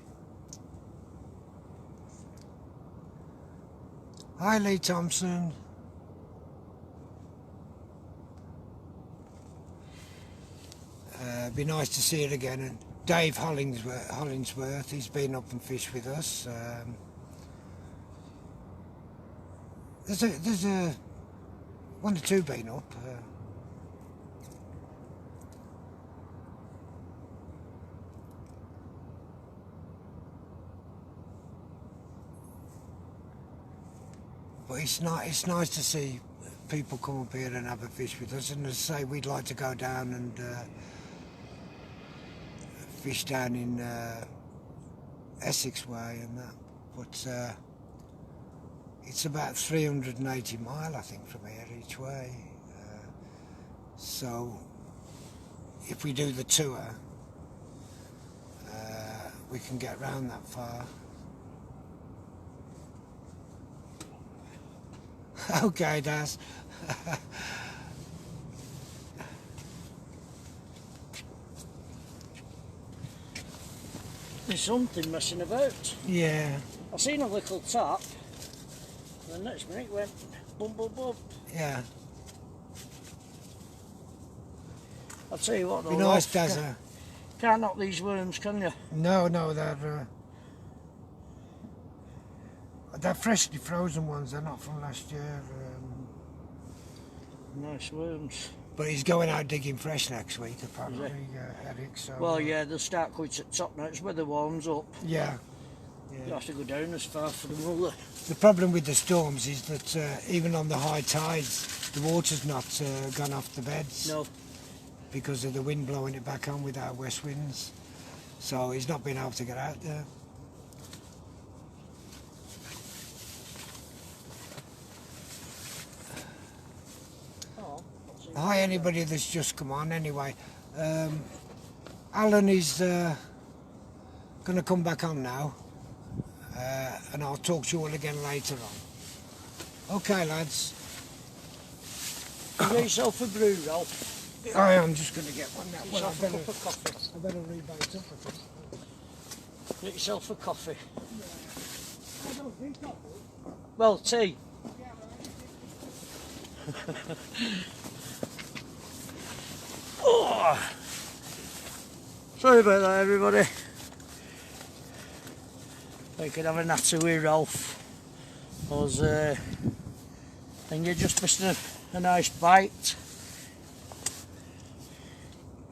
Hi, Lee Thompson. Be nice to see her again. And Dave Hollingsworth, he's been up and fished with us. There's a one or two been up. But it's nice to see people come up here and have a fish with us. And as I say, we'd like to go down and fish down in Essex way and that. But it's about 380 mile, I think, from here each way. So if we do the tour, we can get round that far. Okay, Daz. There's something messing about. Yeah. I seen a little tap, and the next minute it went bump, bump, bump. Yeah. I'll tell you what though, Be nice, Rolf, Daz. can't knock these worms, can you? No, they're freshly frozen ones. They're not from last year. Nice worms. But he's going out digging fresh next week, apparently, Eric. So. Well, yeah, they'll start quite at top now. It's weather warms up. Yeah. You have to go down as far for them, will they? The problem with the storms is that even on the high tides, the water's not gone off the beds. No. Because of the wind blowing it back on with our west winds. So he's not been able to get out there. Oh, Hi, anybody that's just come on. Anyway, Alan is going to come back on now, and I'll talk to you all again later on. Okay, lads. you get yourself a brew, Ralph. I am just going to get one now. Get Well, yourself a cup of coffee. I better rebate up, I think. Get yourself a coffee. I don't drink coffee. Well, tea. Oh. Sorry about that, everybody. We could have a natter with Ralph. I think you just missed a nice bite.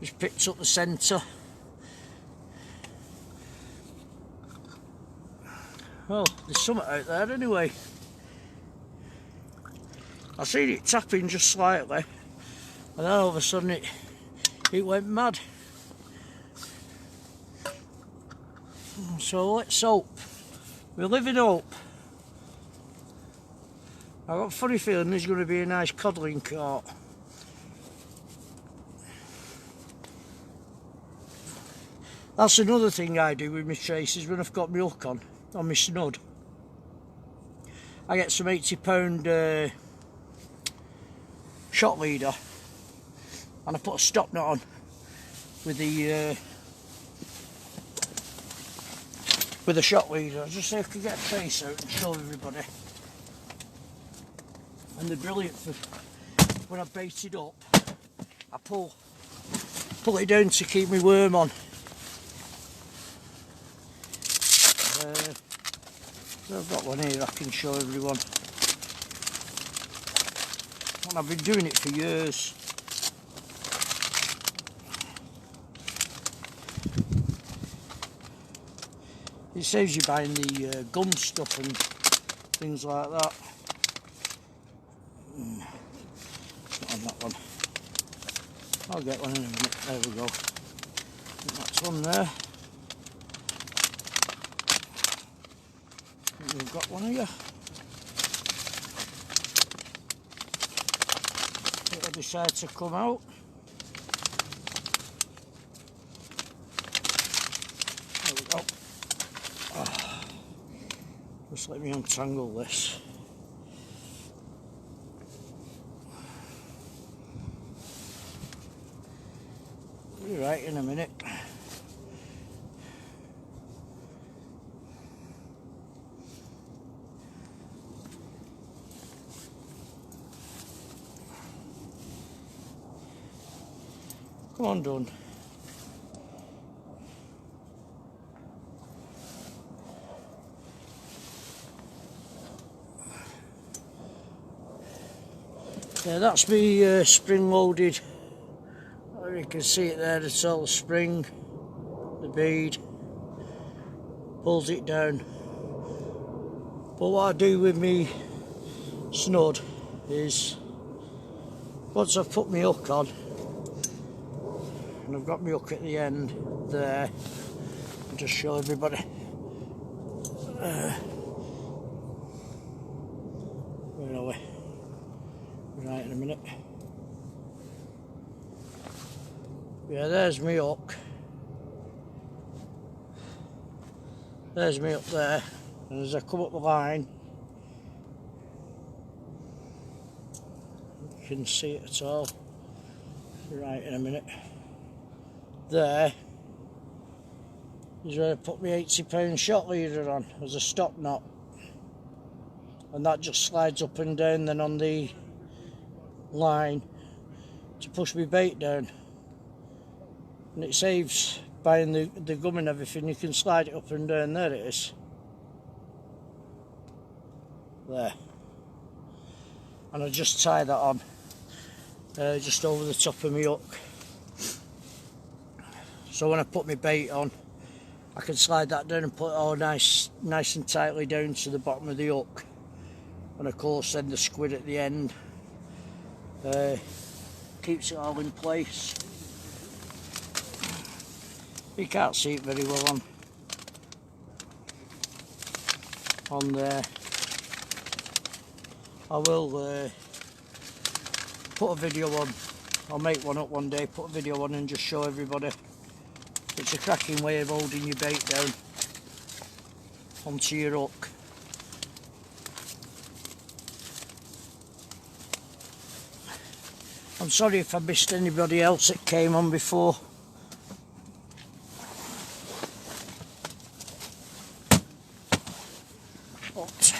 Just picked up the centre. Oh, there's something out there anyway. I seen it tapping just slightly, and then all of a sudden it went mad. So let's hope. We live in hope. I've got a funny feeling there's going to be a nice codling caught. That's another thing I do with my traces when I've got my hook on my snud. I get some £80 shot leader and I put a stop knot on with the shot leader, just so I can get a trace out and show everybody. And they're brilliant for when I bait it up. I pull it down to keep my worm on. I've got one here I can show everyone. And I've been doing it for years. It saves you buying the gum stuff and things like that. Not on that one. I'll get one in a minute. There we go. That's one there. We've got one here. It'll decide to come out. There we go. Oh. Just let me untangle this. Be right in a minute. Come on, Don. Yeah, that's me spring-loaded. You can see it there, it's all the spring, the bead, pulls it down. But what I do with me snud is once I've put my hook on and I've got my hook at the end there, I'll just show everybody. Where are we? Right, in a minute. Yeah, there's me hook. There's me up there, and as I come up the line, you can see it at all. Right, in a minute. There is where I put my 80-pound shot leader on as a stop knot, and that just slides up and down then on the line to push my bait down, and it saves buying the gum and everything. You can slide it up and down. There it is, there, and I just tie that on just over the top of my hook, so when I put my bait on I can slide that down and put it all nice and tightly down to the bottom of the hook, and of course then the squid at the end keeps it all in place. You can't see it very well on there. I will put a video on. I'll make one up one day, put a video on and just show everybody. It's a cracking way of holding your bait down onto your hook. I'm sorry if I missed anybody else that came on before. But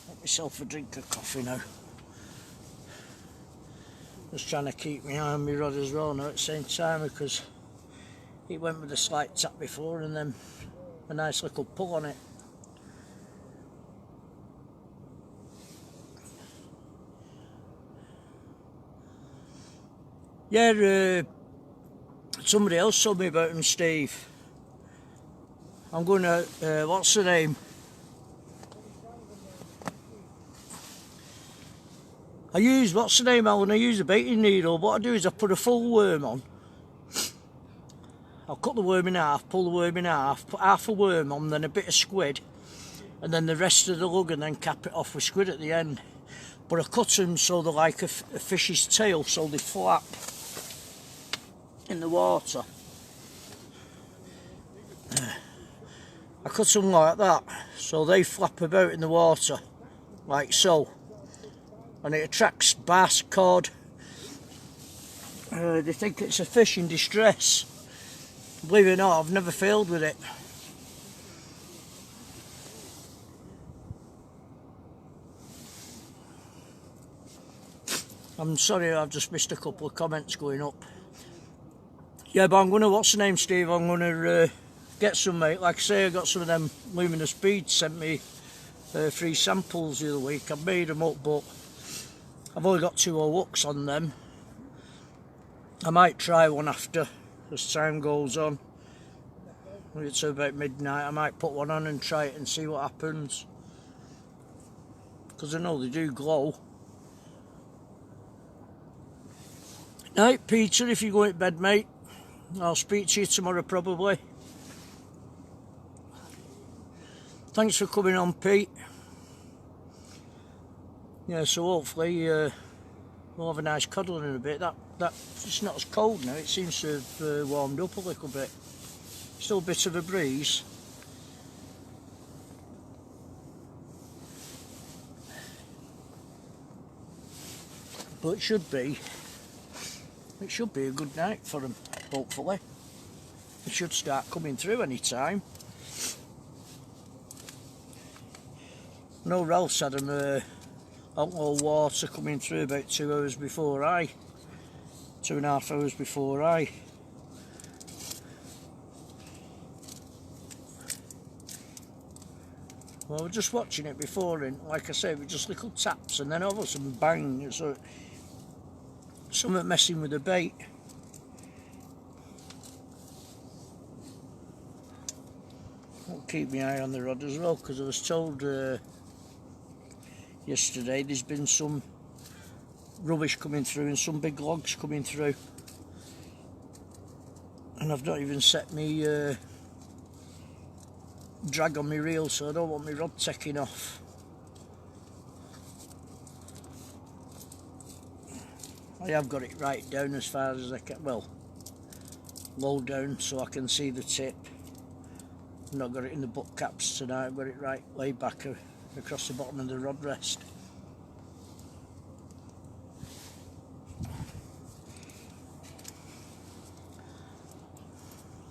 get myself a drink of coffee now. Just trying to keep my eye on my rod as well now at the same time, because it went with a slight tap before and then a nice little pull on it. Yeah, somebody else told me about him, Steve. I'm going to, what's the name? What's the name, Alan? I use a baiting needle. What I do is I put a full worm on. I'll cut the worm in half, pull the worm in half, put half a worm on, then a bit of squid, and then the rest of the lug, and then cap it off with squid at the end. But I cut them so they're like a fish's tail, so they flap in the water. I cut them like that, so they flap about in the water, like so. And it attracts bass, cod. They think it's a fish in distress. Believe it or not, I've never failed with it. I'm sorry, I've just missed a couple of comments going up. Yeah, but I'm going to, what's the name, Steve? I'm going to get some, mate. Like I say, I got some of them luminous beads sent me 3 samples the other week. I've made them up, but I've only got 2 hooks on them. I might try one after, as time goes on. When it's about midnight, I might put one on and try it and see what happens. Because I know they do glow. Night, Peter, if you're going to bed, mate. I'll speak to you tomorrow probably. Thanks for coming on, Pete. Yeah, so hopefully we'll have a nice cuddle in a bit. It's not as cold now. It seems to have warmed up a little bit. Still a bit of a breeze. But it should be a good night for them, hopefully. It should start coming through any time. No, Ralph had them out of water coming through about 2 hours before 2.5 hours before I. Well, we're just watching it before, and like I say, with just little taps, and then all of a sudden, bang, it's like something messing with the bait. I'll keep my eye on the rod as well, because I was told you yesterday. There's been some rubbish coming through and some big logs coming through, and I've not even set me drag on my reel, so I don't want my rod taking off. I have got it right down as far as I can, well, low down so I can see the tip. I've not got it in the butt caps tonight, I've got it right way back across the bottom of the rod rest.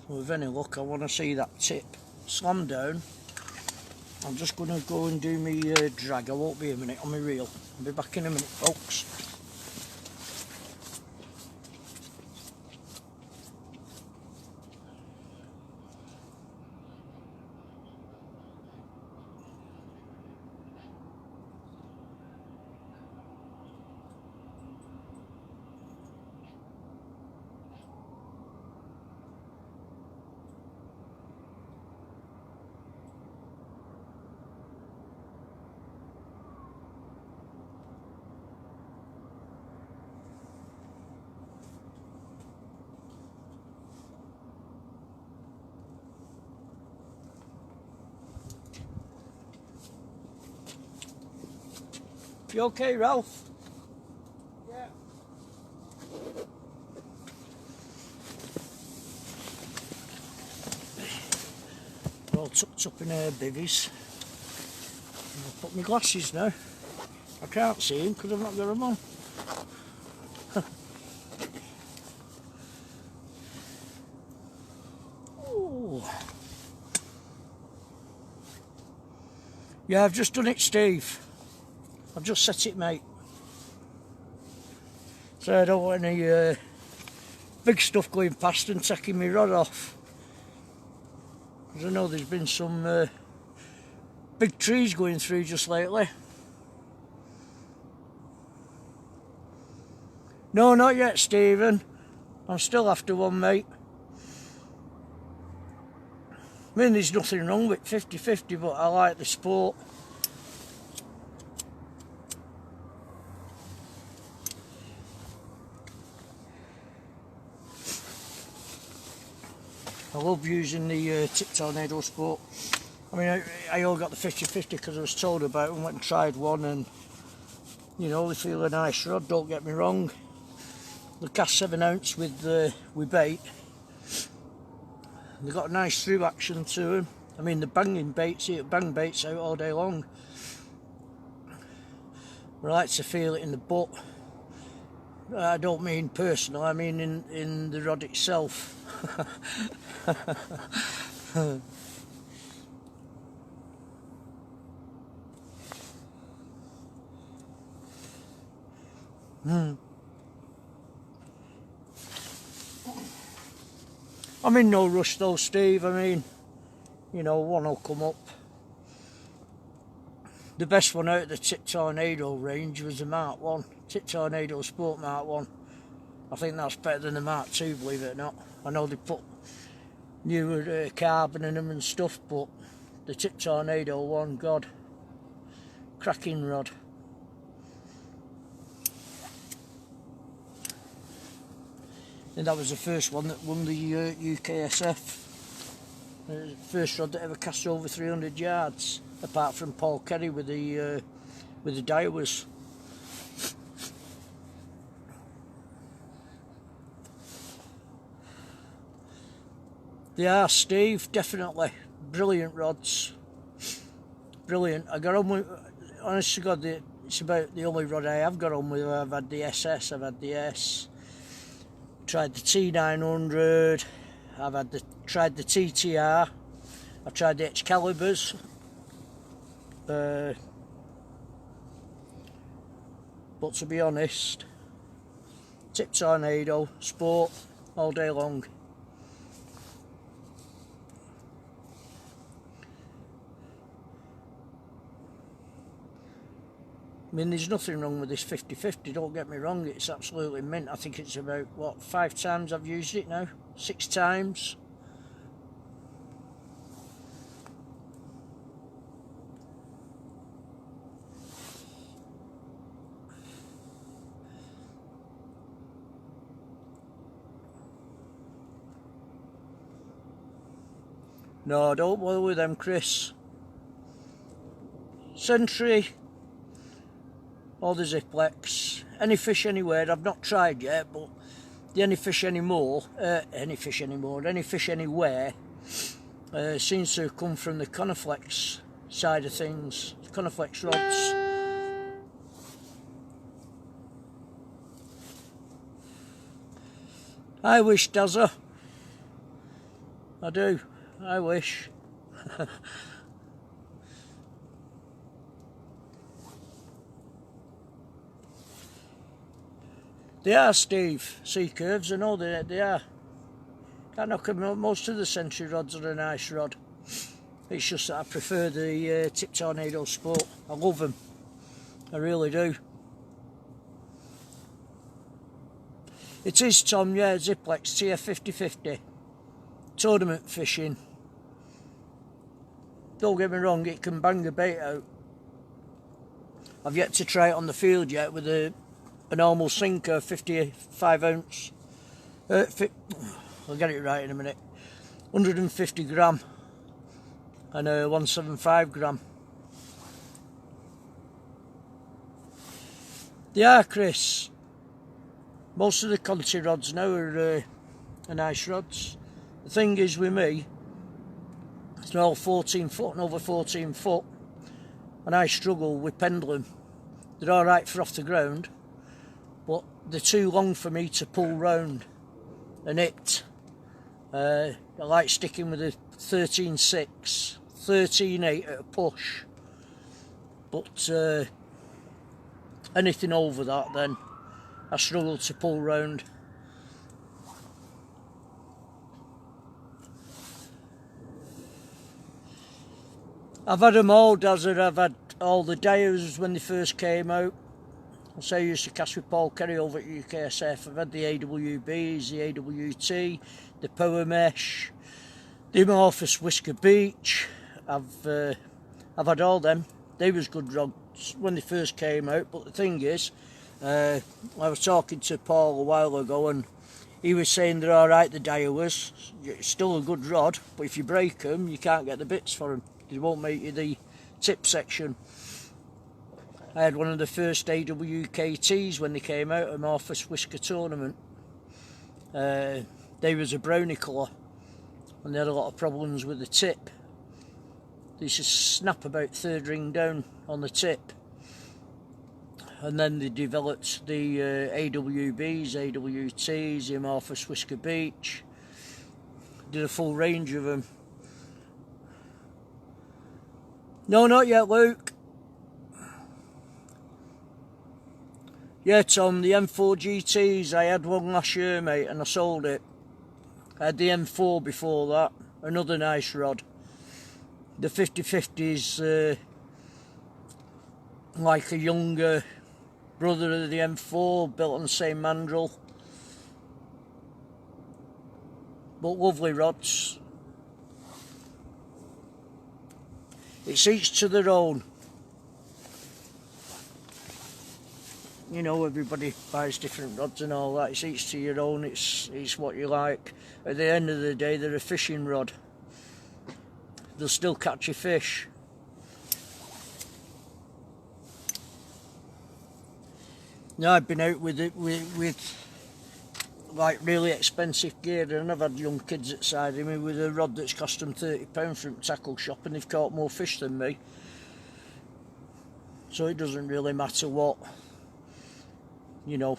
So with any luck, I want to see that tip slam down. I'm just going to go and do my drag. I won't be a minute on my reel. I'll be back in a minute, folks. You okay, Ralph? Yeah. We're all tucked up in our bivvies. I'll put my glasses now. I can't see them because I've not got them on. Oh. Yeah, I've just done it, Steve. I've just set it, mate. So I don't want any big stuff going past and taking my rod off. Because I know there's been some big trees going through just lately. No, not yet, Stephen. I'm still after one, mate. I mean, there's nothing wrong with 50-50, but I like the sport. I love using the tip tornado sport. I mean, I all got the 50-50 because I was told about it and went and tried one, and you know, they feel a nice rod, don't get me wrong. The cast 7 ounce with bait. They've got a nice through action to them. I mean, the banging baits, you bang baits out all day long. But I like to feel it in the butt. I don't mean personal, I mean in the rod itself. I'm in no rush though, Steve. I mean, you know, one will come up. The best one out of the Tip Tornado range was the Mark 1. Tip Tornado Sport Mark 1. I think that's better than the Mark 2, believe it or not. I know they put newer carbon in them and stuff, but the Tip Tornado 1, God, cracking rod. And that was the first one that won the UKSF. First rod that ever cast over 300 yards, apart from Paul Kerry with the Daiwas. They are, Steve, definitely. Brilliant rods. Brilliant. I got on with, honest to God, it's about the only rod I have got on with. I've had the SS, I've had the S, tried the T900, I've tried the TTR, I've tried the Excaliburs. But to be honest, Tip Tornado, sport, all day long. I mean, there's nothing wrong with this 50-50, don't get me wrong, it's absolutely mint. I think it's about, what, 5 times I've used it now? 6 times? No, don't bother with them, Chris. Century or the Ziplex. Any fish anywhere, I've not tried yet, but the any fish anymore, any fish anywhere seems to come from the Coniflex side of things, Coniflex rods. I wish, Dazza. I do. I wish. They are, Steve. Sea curves, I know they are. Can't knock them. Most of the Century rods are a nice rod. It's just that I prefer the Tip Tornado Sport. I love them. I really do. It is, Tom, yeah, Ziplex TF5050. Tournament fishing. Don't get me wrong, it can bang a bait out. I've yet to try it on the field yet with a normal sinker, 55 ounce. I'll get it right in a minute. 150 gram and a 175 gram. They are, Chris. Most of the Conti rods now are nice rods. The thing is with me, they're all 14 foot and over 14 foot, and I struggle with pendulum. They're alright for off the ground, but they're too long for me to pull round and hit. I like sticking with a 13.6, 13.8 at a push, but anything over that then I struggle to pull round. I've had them all, Dazzer. I've had all the Dyers when they first came out. I say I used to cast with Paul Kerry over at UKSF. I've had the AWBs, the AWT, the Power Mesh, the Amorphous Whisker Beach. I've had all them. They was good rods when they first came out, but the thing is, I was talking to Paul a while ago and he was saying they're alright, the Dyer was. It's still a good rod, but if you break them, you can't get the bits for them. They won't make you the tip section. I had one of the first AWKTs when they came out, Amorphous Whisker Tournament. They was a brownie colour and they had a lot of problems with the tip. They used to snap about third ring down on the tip. And then they developed the AWBs, AWTs, the Amorphous Whisker Beach. Did a full range of them. No, not yet, Luke. Yeah, Tom, the M4 GTs, I had one last year, mate, and I sold it. I had the M4 before that, another nice rod. The 50/50's like a younger brother of the M4, built on the same mandrel. But lovely rods. It's each to their own. You know, everybody buys different rods and all that. It's each to your own. It's what you like. At the end of the day, they're a fishing rod. They'll still catch a fish. Now I've been out with it with like really expensive gear, and I've had young kids outside of me with a rod that's cost them £30 from a tackle shop, and they've caught more fish than me. So it doesn't really matter what, you know.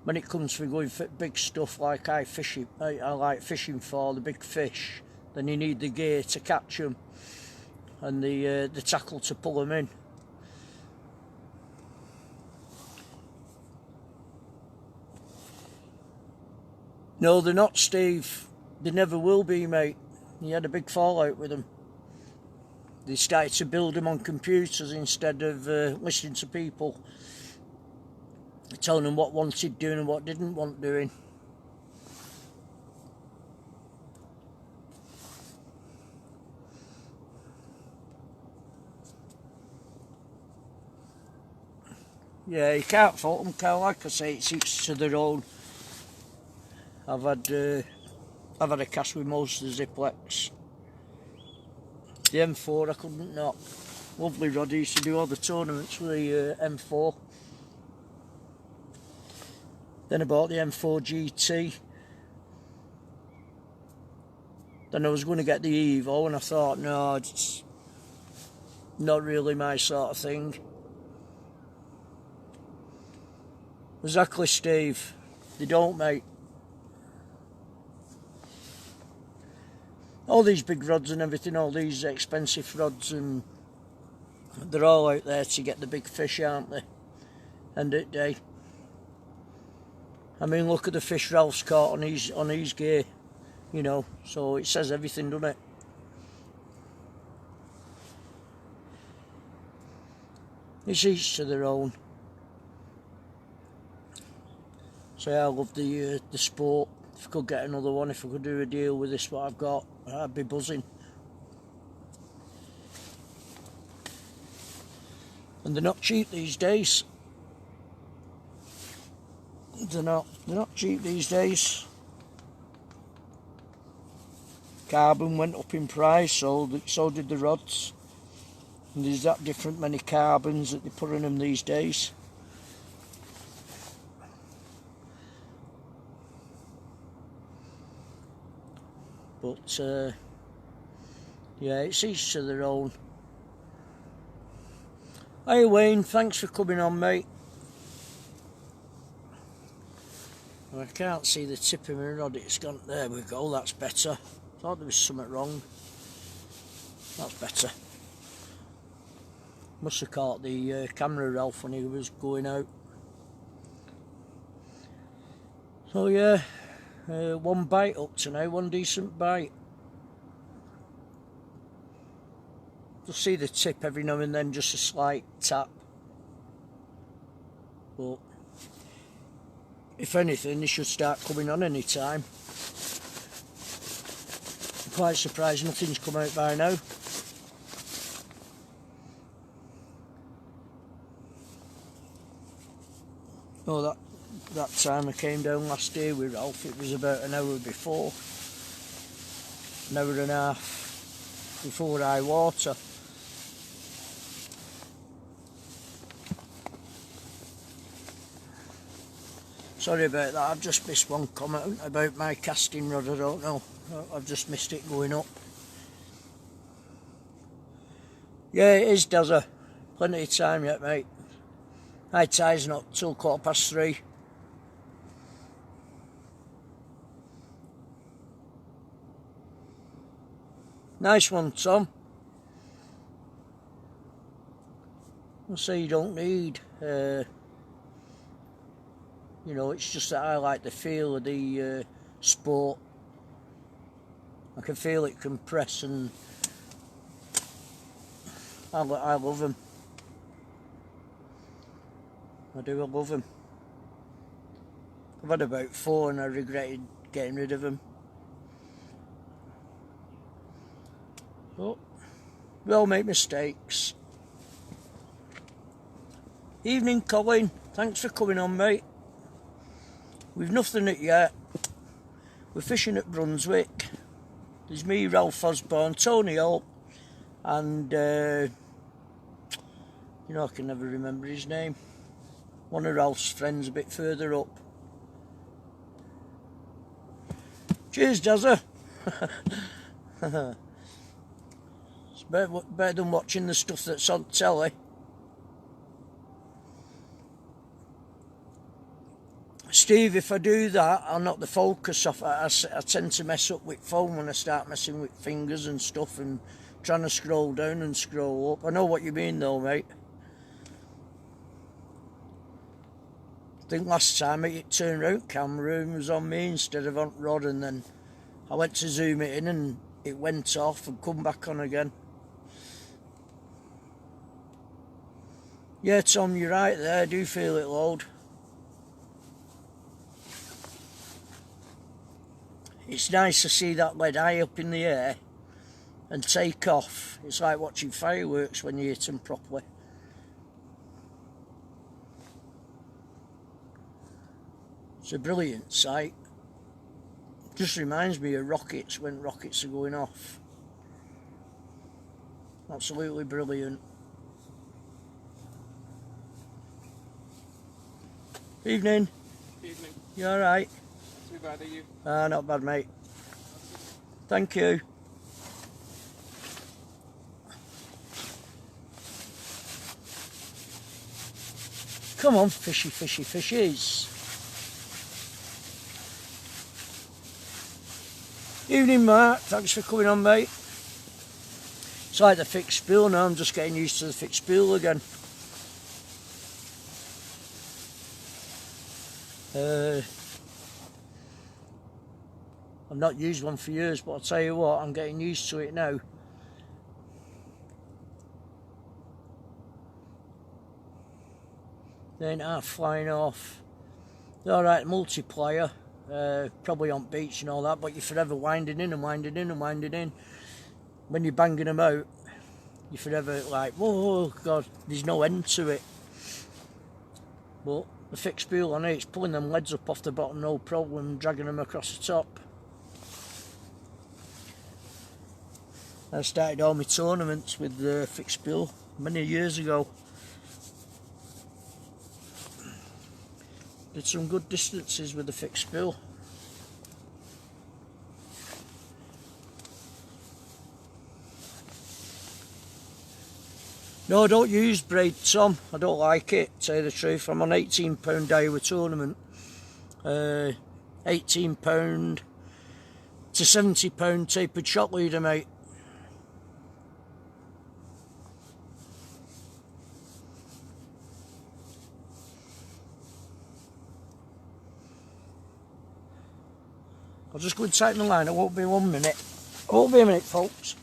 When it comes to going for big stuff like I like fishing for the big fish, then you need the gear to catch them and the tackle to pull them in. No, they're not, Steve. They never will be, mate. You had a big fallout with them. They started to build them on computers instead of listening to people, telling them what wanted doing and what didn't want doing. Yeah, you can't fault them, Carl. Like I say, it's each to their own. I've had I've had a cast with most of the Ziplex. The M4 I couldn't knock. Lovely rod, he used to do all the tournaments with the M4. Then I bought the M4 GT. Then I was going to get the Evo and I thought, no, it's not really my sort of thing. Exactly, Steve. They don't, mate. All these big rods and everything, all these expensive rods, and they're all out there to get the big fish, aren't they? End of the day. I mean, look at the fish Ralph's caught on his gear, you know, so it says everything, doesn't it? It's each to their own. So yeah, I love the sport. If I could get another one, if I could do a deal with this what I've got, I'd be buzzing. And they're not cheap these days. They're not cheap these days. Carbon went up in price, so did the rods. And there's that different many carbons that they put in them these days. But yeah, it's each to their own. Hey Wayne, thanks for coming on, mate. I can't see the tip of my rod, it's gone. There we go, that's better. Thought there was something wrong. That's better. Must have caught the camera Ralph when he was going out. So yeah, one bite up to now, one decent bite. You'll see the tip every now and then, just a slight tap. But if anything, they should start coming on any time. I'm quite surprised nothing's come out by now. Oh, that time I came down last year with Ralph, it was about an hour before. An hour and a half before high water. Sorry about that, I've just missed one comment about my casting rod, I don't know. I've just missed it going up. Yeah, it is, Dazza. Plenty of time yet, mate. High tide's not till 3:15. Nice one, Tom. I'll say you don't need, you know, it's just that I like the feel of the sport. I can feel it compress, and I love them. I do, I love them. I've had about 4 and I regretted getting rid of them. But we all make mistakes. Evening, Colin. Thanks for coming on, mate. We've nothing it yet. We're fishing at Brunswick. There's me, Ralph Osborne, Tony Holt, and you know, I can never remember his name. One of Ralph's friends a bit further up. Cheers, Dazza. It's better than watching the stuff that's on telly. Steve, if I do that, I'll knock the focus off. I tend to mess up with phone when I start messing with fingers and stuff and trying to scroll down and scroll up. I know what you mean though, mate. I think last time it turned round camera and was on me instead of on Rod, and then I went to zoom it in and it went off and come back on again. Yeah, Tom, you're right there. I do feel it load. It's nice to see that lead high up in the air and take off. It's like watching fireworks when you hit them properly. It's a brilliant sight. Just reminds me of rockets when rockets are going off. Absolutely brilliant. Evening. Evening. You alright? Too bad, are you? Not bad, mate. Thank you. Come on, fishy, fishy, fishies. Evening, Mark. Thanks for coming on, mate. It's like the fixed spool now. I'm just getting used to the fixed spool again. I've not used one for years, but I'll tell you what, I'm getting used to it now. They ain't half flying off. They're alright, multiplier, probably on beach and all that, but you're forever winding in and winding in and winding in. When you're banging them out, you're forever like, oh God, there's no end to it. But the fixed spool on it, it's pulling them leads up off the bottom, no problem, dragging them across the top. I started all my tournaments with the fixed spool many years ago. Did some good distances with the fixed spool. No, I don't use braid, Tom. I don't like it, to tell you the truth. I'm on £18 Iowa tournament. £18 to £70 tapered shot leader, mate. I'll just go and tighten the line. It won't be 1 minute. It won't be a minute, folks.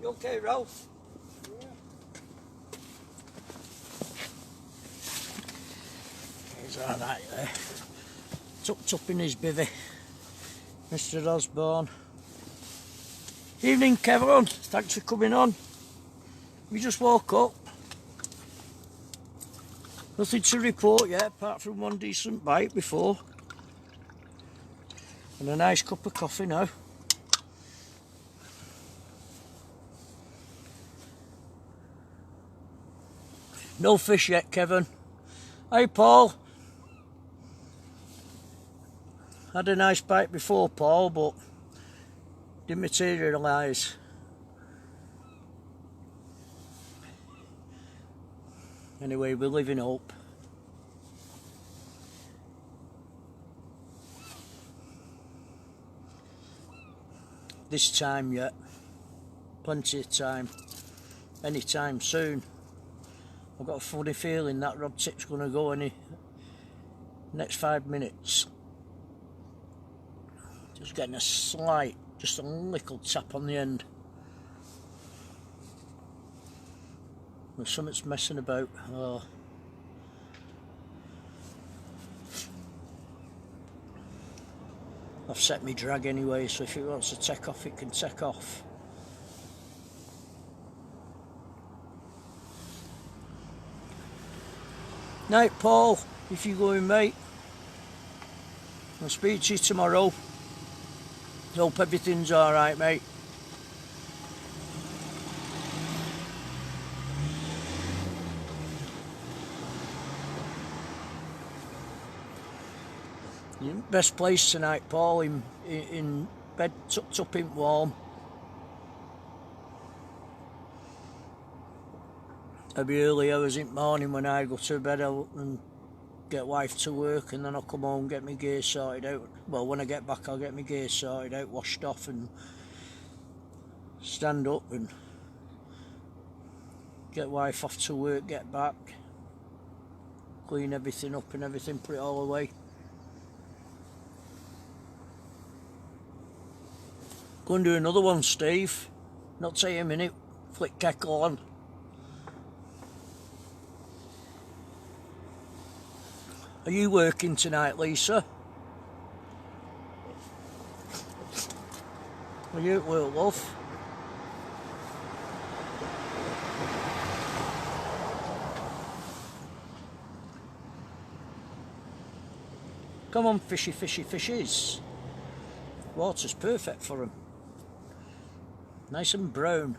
You okay, Ralph? Yeah. He's alright there. Tucked up in his bivvy. Mr. Osborne. Evening, Kevin. Thanks for coming on. We just woke up. Nothing to report yet, apart from one decent bite before. And a nice cup of coffee now. No fish yet, Kevin. Hey, Paul. Had a nice bite before, Paul, but didn't materialise. Anyway, we live in hope. This time yet. Plenty of time. Anytime soon. I've got a funny feeling that rod tip's going to go any next 5 minutes. Just getting a slight, just a little tap on the end. There's something's messing about. Oh. I've set me drag anyway, so if it wants to take off, it can take off. Night, Paul, if you're going, mate. I'll speak to you tomorrow. Hope everything's alright, mate. Best place tonight, Paul, in bed, tucked up in warm. It'll be early hours in the morning when I go to bed and get wife to work, and then I'll come home and get my gear sorted out. Well, when I get back, I'll get my gear sorted out, washed off, and stand up and get wife off to work, get back, clean everything up and everything, put it all away. Go and do another one, Steve. Not take a minute. Flick kettle on. Are you working tonight, Lisa? Are you at work, love? Come on, fishy, fishy, fishies. Water's perfect for them. Nice and brown.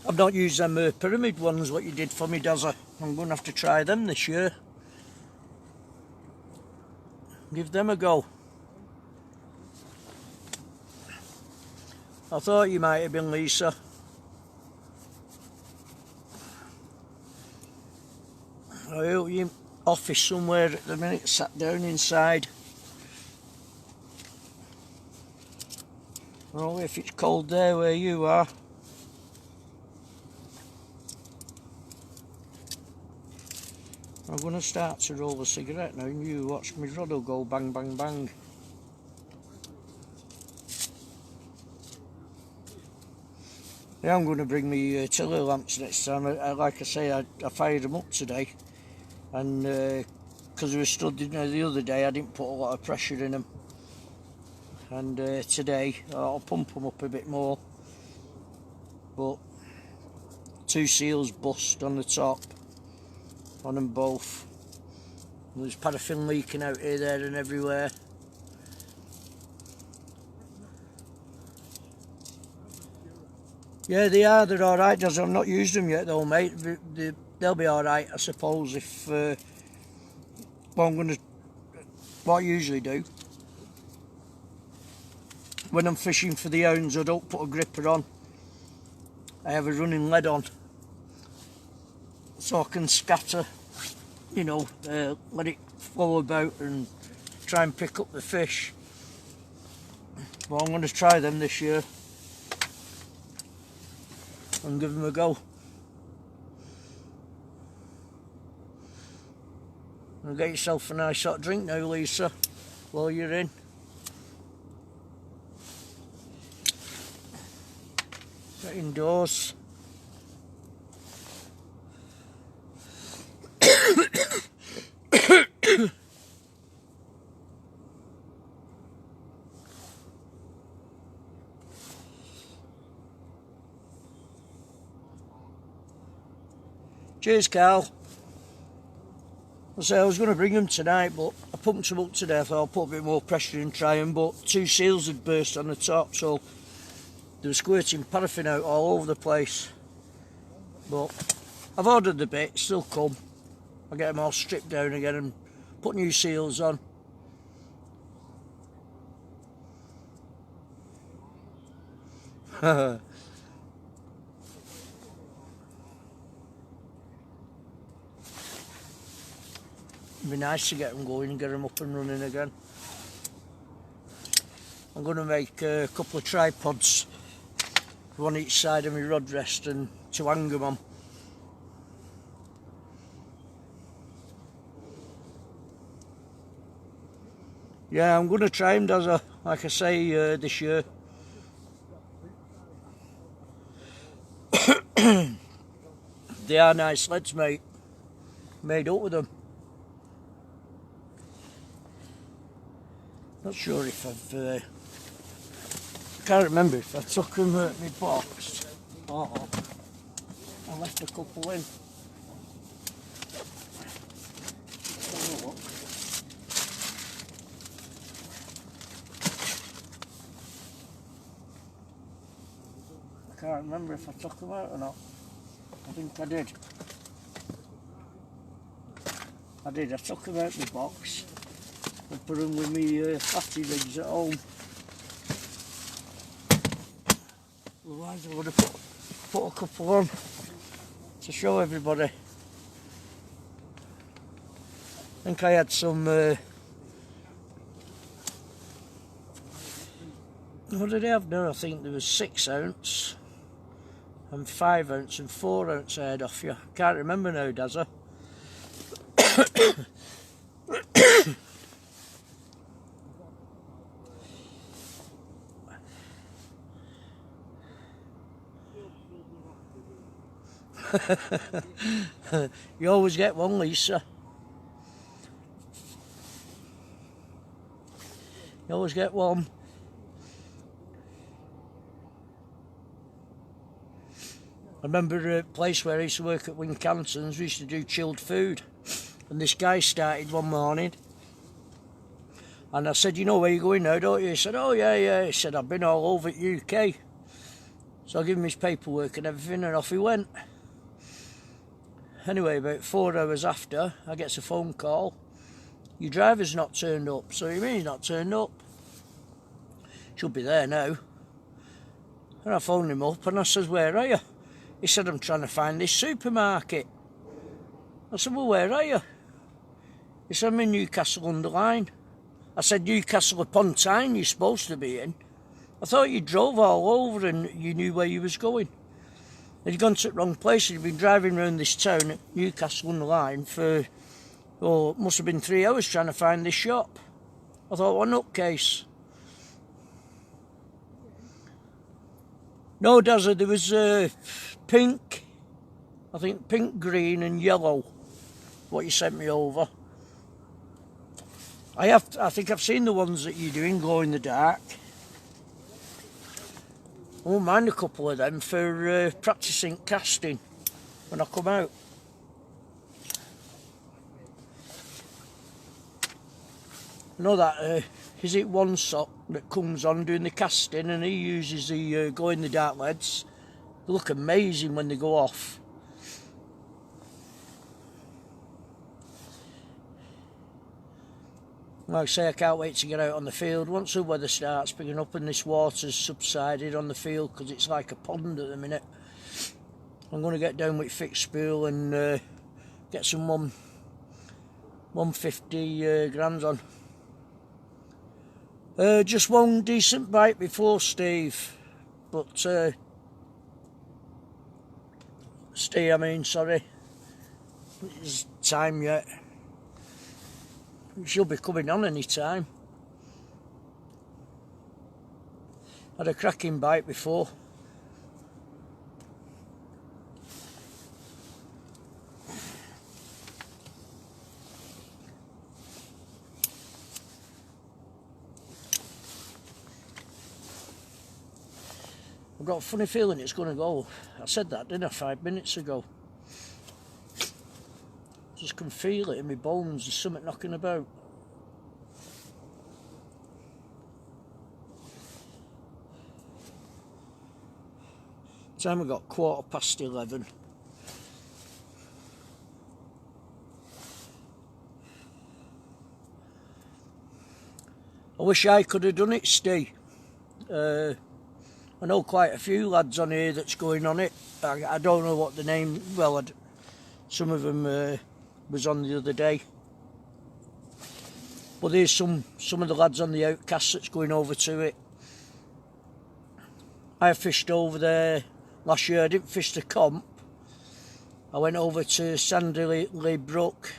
I've not used them pyramid ones what you did for me, Dazza. I'm going to have to try them this year. Give them a go. I thought you might have been, Lisa. I hope you're in office somewhere at the minute, sat down inside. I don't know if it's cold there where you are. I'm going to start to roll a cigarette now and you watch me rod go bang bang bang. Yeah, I'm going to bring me tiller lamps next time. Like I say, I fired them up today, and because we were stood the other day, I didn't put a lot of pressure in them, and today I'll pump them up a bit more. But 2 seals bust on the top, on them both. And there's paraffin leaking out here, there, and everywhere. Yeah, they are. They're all right, Jazz. I've not used them yet, though, mate. They'll be all right, I suppose. If what I usually do when I'm fishing for the hounds, I don't put a gripper on. I have a running lead on, so I can scatter. You know, let it flow about and try and pick up the fish. Well, I'm going to try them this year and give them a go. And get yourself a nice hot drink now, Lisa, while you're in. Get indoors. Cheers, Carl. I was going to bring them tonight, but I pumped them up today. I thought I'll put a bit more pressure and try them, but 2 seals had burst on the top, so they were squirting paraffin out all over the place. But I've ordered the bits, they'll come. I'll get them all stripped down again and put new seals on. It'd be nice to get them going and get them up and running again. I'm going to make a couple of tripods, one each side of my rod rest, and to hang them on. Yeah, I'm going to try them, Dazza, like I say, this year. They are nice sleds, mate. Made up with them. Not sure if I can't remember if I took them out of my box or I left a couple in. Let's have a look. I can't remember if I took them out or not. I think I did. I took them out of my box and put them with me fatty rigs at home. Otherwise I would have put a couple on to show everybody. I think I had some, what did I have now? I think there was 6 ounce. and 5 ounce and 4 ounce head off you. Can't remember now, does I? You always get one, Lisa. You always get one. I remember a place where I used to work at Wincanton's, we used to do chilled food. And this guy started one morning. And I said, you know where you're going now, don't you? He said, oh yeah, yeah. He said, I've been all over UK. So I gave him his paperwork and everything, and off he went. Anyway, about 4 hours after, I gets a phone call. Your driver's not turned up. So you mean he's not turned up? Should be there now. And I phoned him up and I says, where are you? He said, I'm trying to find this supermarket. I said, well, where are you? He said, I'm in Newcastle under Line. I said, Newcastle upon Tyne you're supposed to be in. I thought you drove all over and you knew where you was going. He'd gone to the wrong place. He'd been driving around this town at Newcastle on the Line for, oh, must have been 3 hours trying to find this shop. I thought, what nutcase. No, Dazza, there was pink, I think pink, green and yellow, what you sent me over. I think I've seen the ones that you're doing glow in the dark. I won't mind a couple of them for practising casting when I come out. I know that, is it one sock that comes on doing the casting and he uses the glow in the dark LEDs. They look amazing when they go off. Like I say, I can't wait to get out on the field once the weather starts picking up and this water's subsided on the field, because it's like a pond at the minute. I'm going to get down with fixed spool and get some 150 grams on. Just one decent bite before, Steve. But Steve, I mean, sorry. It's time yet. She'll be coming on any time. Had a cracking bite before. I've got a funny feeling it's going to go. I said that, didn't I, 5 minutes ago? Just can feel it in my bones, there's something knocking about. Time I got 11:15. I wish I could have done it, Steve. I know quite a few lads on here that's going on it. I don't know what the name, well, some of them was on the other day. But there's some of the lads on the Outcasts that's going over to it. I fished over there last year. I didn't fish the comp. I went over to Sandy Brook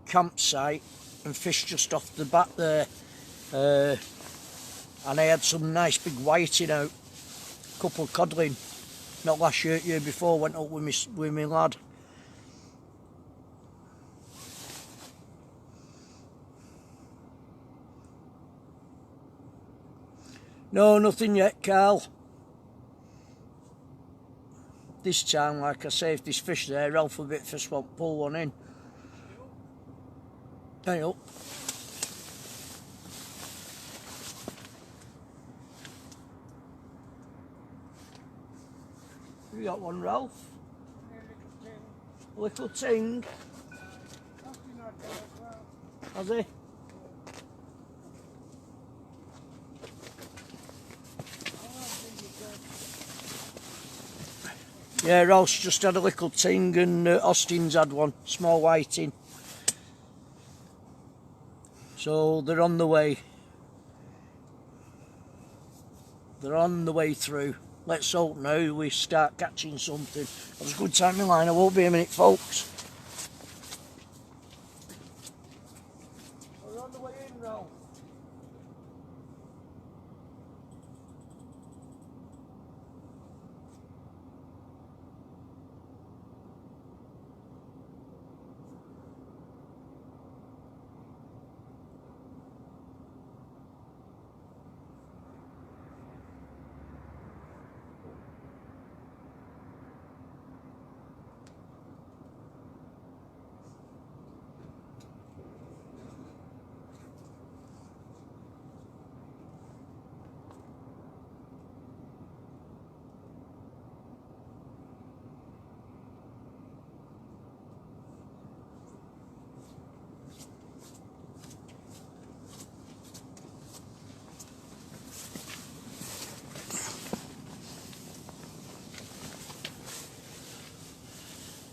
campsite and fished just off the back there. And I had some nice big whiting out. Couple codling. Not last year, year before, went up with my lad. No, nothing yet, Carl. This time, like I say, if there's fish there, alphabet fish won't pull one in. Hang up. You got one, Ralph? Little ting. Has he? Yeah, Ralph's just had a little ting and Austin's had one, small whiting. So they're on the way. They're on the way through. let's hope now we start catching something. That was a good timing line. I won't be a minute, folks. We're on the way in, Ralph.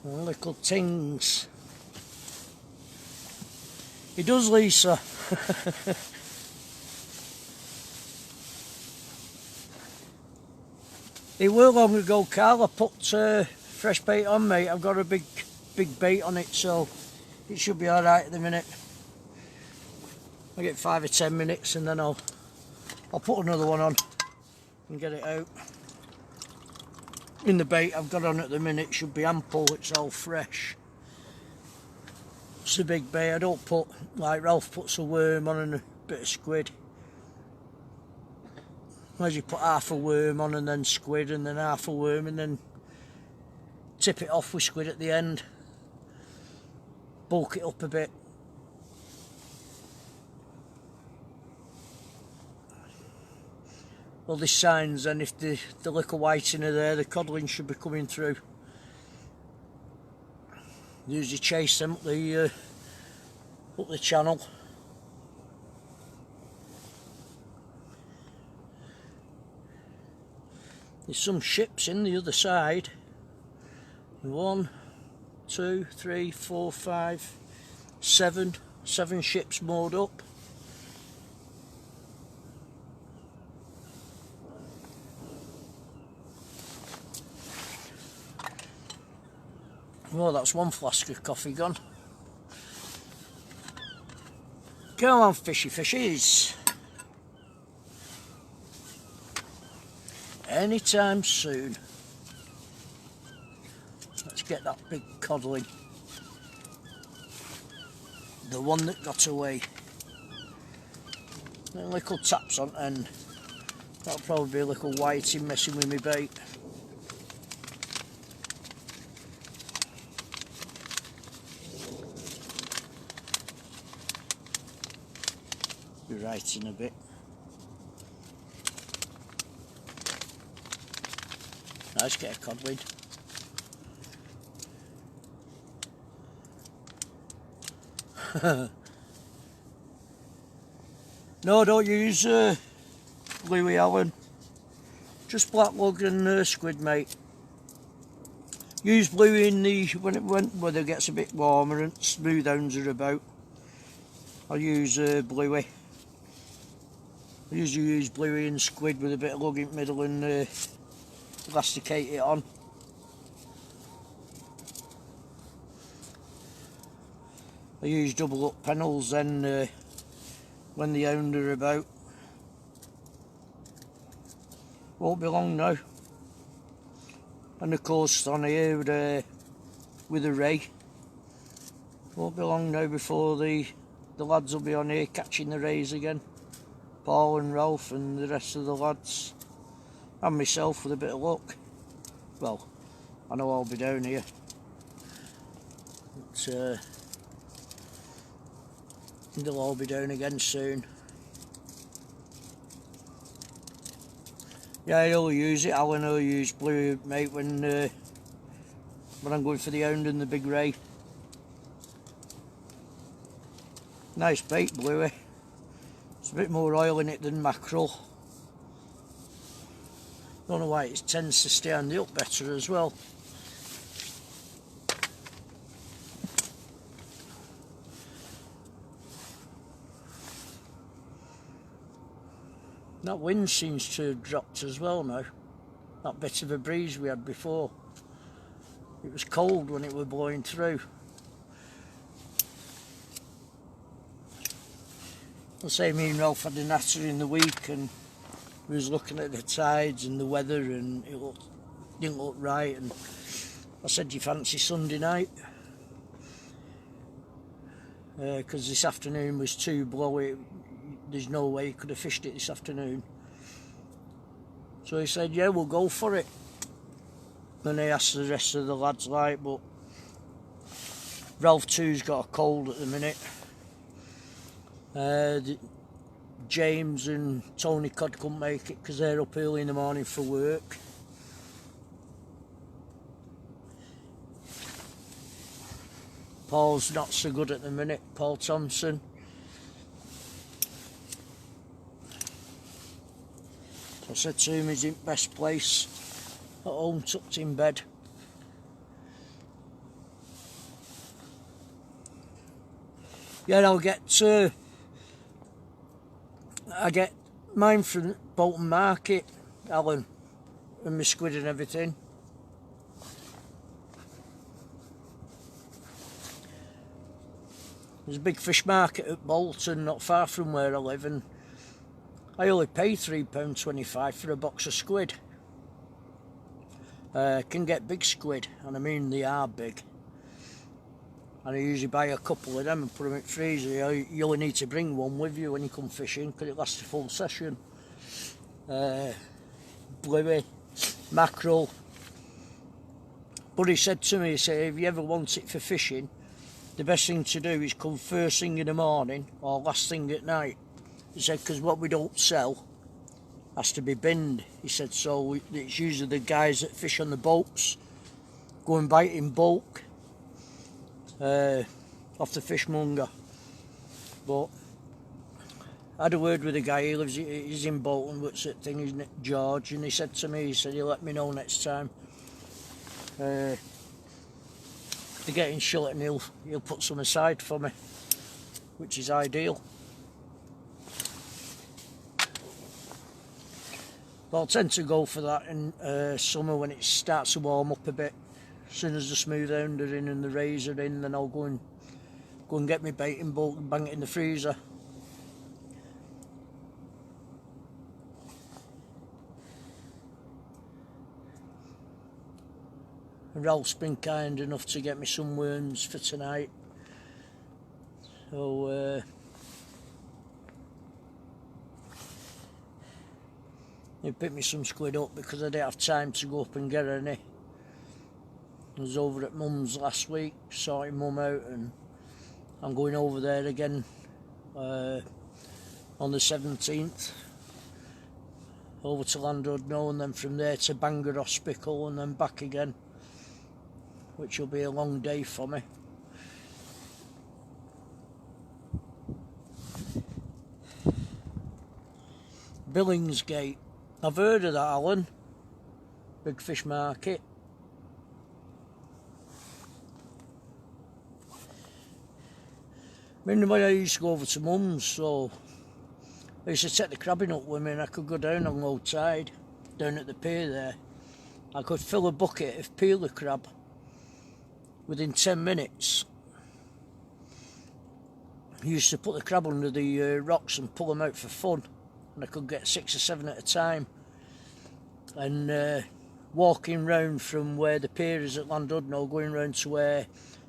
Little tings. He does, Lisa. It will long ago, Carl. I put fresh bait on, mate. I've got a big bait on it, so it should be alright at the minute. I'll get 5 or 10 minutes and then I'll put another one on and get it out. In the bait I've got on at the minute should be ample, it's all fresh. It's a big bait. I don't put, like Ralph puts a worm on and a bit of squid. Whereas you put half a worm on and then squid and then half a worm and then tip it off with squid at the end. Bulk it up a bit. Well, there's signs, and if the little whiting are there, the codling should be coming through. Usually chase them up the channel. There's some ships in the other side. 1, 2, 3, 4, 5, 7 ships moored up. Well, that's one flask of coffee gone. Come on, fishy fishies. Anytime soon. Let's get that big codling. The one that got away. Little taps on end. That'll probably be a little whitey messing with me bait. Be right in a bit. Let's get a codling. No, don't use Louis Allen. Just black lug and squid, mate. Use blue in the when it weather gets a bit warmer and smooth hounds are about. I'll use bluey. I usually use bluey and squid with a bit of lug in the middle and elasticate it on. I use double up pennels then when the hound are about. Won't be long now. And of course on here with a ray. Won't be long now before the lads will be on here catching the rays again. Paul and Ralph and the rest of the lads. And myself with a bit of luck. Well, I know I'll be down here. But, they'll all be down again soon. Yeah, I'll use it. Alan will use blue, mate, when I'm going for the hound and the big ray. Nice bait, bluey. It's a bit more oil in it than mackerel. Don't know why it tends to stay on the up better as well. That wind seems to have dropped as well now. that bit of a breeze we had before. It was cold when it was blowing through. I say me and Ralph had a natter in the week, and we was looking at the tides and the weather, and it didn't look right, and I said, do you fancy Sunday night? Because this afternoon was too blowy, there's no way he could have fished it this afternoon. So he said, yeah, we'll go for it. Then he asked the rest of the lads, like, but Ralph too's got a cold at the minute. James and Tony Cod couldn't make it because they're up early in the morning for work. Paul's not so good at the minute, Paul Thompson. So I said to him he's in best place at home, tucked in bed. Yeah, I get mine from Bolton Market, Alan, and my squid and everything. There's a big fish market at Bolton, not far from where I live, and I only pay £3.25 for a box of squid. Can get big squid, and I mean they are big. And I usually buy a couple of them and put them in the freezer. You only need to bring one with you when you come fishing because it lasts a full session. Bluey, mackerel. But he said to me, he said, if you ever want it for fishing, the best thing to do is come first thing in the morning or last thing at night. He said, because what we don't sell has to be binned. He said, so it's usually the guys that fish on the boats go and buy it in bulk. Off the fishmonger. But I had a word with a guy, he's in Bolton, what's that thing, isn't it, George, and he said to me, he said he'll let me know next time. They're getting short and he'll put some aside for me, which is ideal. But I'll tend to go for that in summer when it starts to warm up a bit. As soon as the smooth hound are in and the rays are in, then I'll go and get my bait in bulk and bang it in the freezer. And Ralph's been kind enough to get me some worms for tonight. So he picked me some squid up because I didn't have time to go up and get any. I was over at Mum's last week, sorting Mum out, and I'm going over there again on the 17th, over to Landudno, and then from there to Bangor Hospital and then back again, which will be a long day for me. Billingsgate, I've heard of that, Alan. Big fish market. I mean, when I used to go over to Mum's, so I used to take the crabbing up with me, and I could go down on low tide, down at the pier there. I could fill a bucket of peeler crab within 10 minutes. I used to put the crab under the rocks and pull them out for fun, and I could get 6 or 7 at a time. And walking round from where the pier is at Landudno, going round to where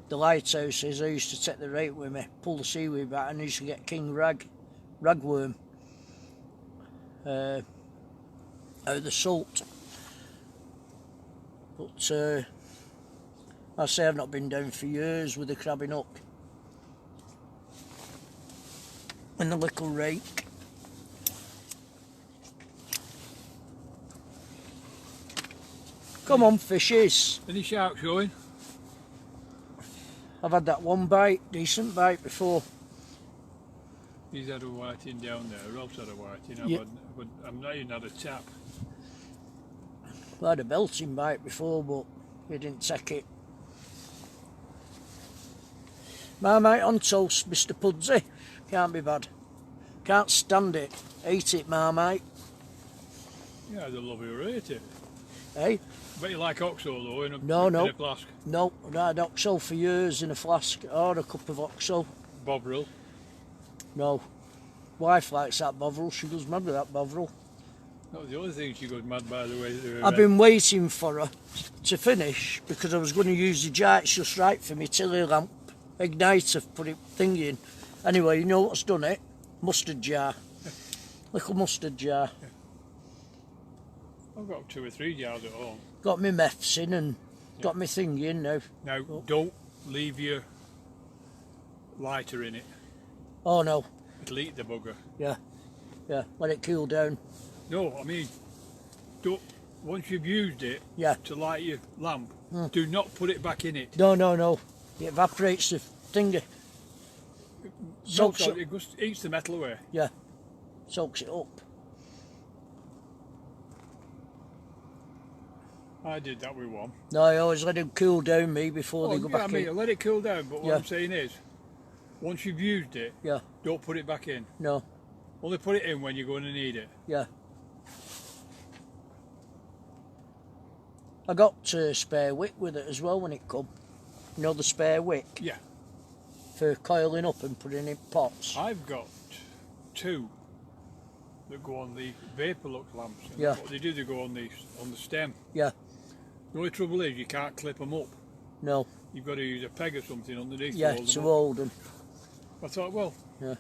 the lighthouse is, I used to take the rake with me, pull the seaweed back, and I used to get king ragworm out of the salt. But I say I've not been down for years with the crabbing up and the little rake. Come on, fishes. Any sharks showing? I've had that one bite, decent bite before. He's had a whiting down there, Rob's had a whiting, Yeah. I'm not even had a tap. I had a belting bite before, but he didn't take it. Marmite on toast, Mr. Pudsey. Can't be bad. Can't stand it. Hate it, Marmite. Yeah, the love you rate it. Eh? Bet you like Oxo though in a, No, no. in a flask. No, I had Oxo for years in a flask, or a cup of Oxo. Bovril. No. Wife likes that Bovril, she goes mad with that Bovril. That was the other thing she goes mad by the way. I've been waiting for her to finish because I was going to use the jar. It's just right for me tilly lamp igniter, put it thing in. Anyway, you know what's done it? Mustard jar. Little mustard jar. I've got 2 or 3 jars at home. Got me meths in and got me thing in now. Now, don't leave your lighter in it. Oh no. It'll eat the bugger. Yeah. Yeah. Let it cool down. No, I mean, don't. Once you've used it Yeah. to light your lamp, do not put it back in it. No, no, no. It evaporates the thingy. Soaks No, it. it just eats the metal away. Yeah. Soaks it up. I did that with one. No, I always let them cool down me before they go yeah, back I mean, in. let it cool down, but what Yeah. I'm saying is, once you've used it, Yeah. don't put it back in. No. Only put it in when you're going to need it. Yeah. I got spare wick with it as well when it come. You know the spare wick Yeah. for coiling up and putting in pots. I've got 2 that go on the vapor lux lamps. And Yeah. what they do, they go on the stem. Yeah. The only trouble is you can't clip them up. No. You've got to use a peg or something underneath Yeah, to hold to them up. hold them. I thought, well, Yeah.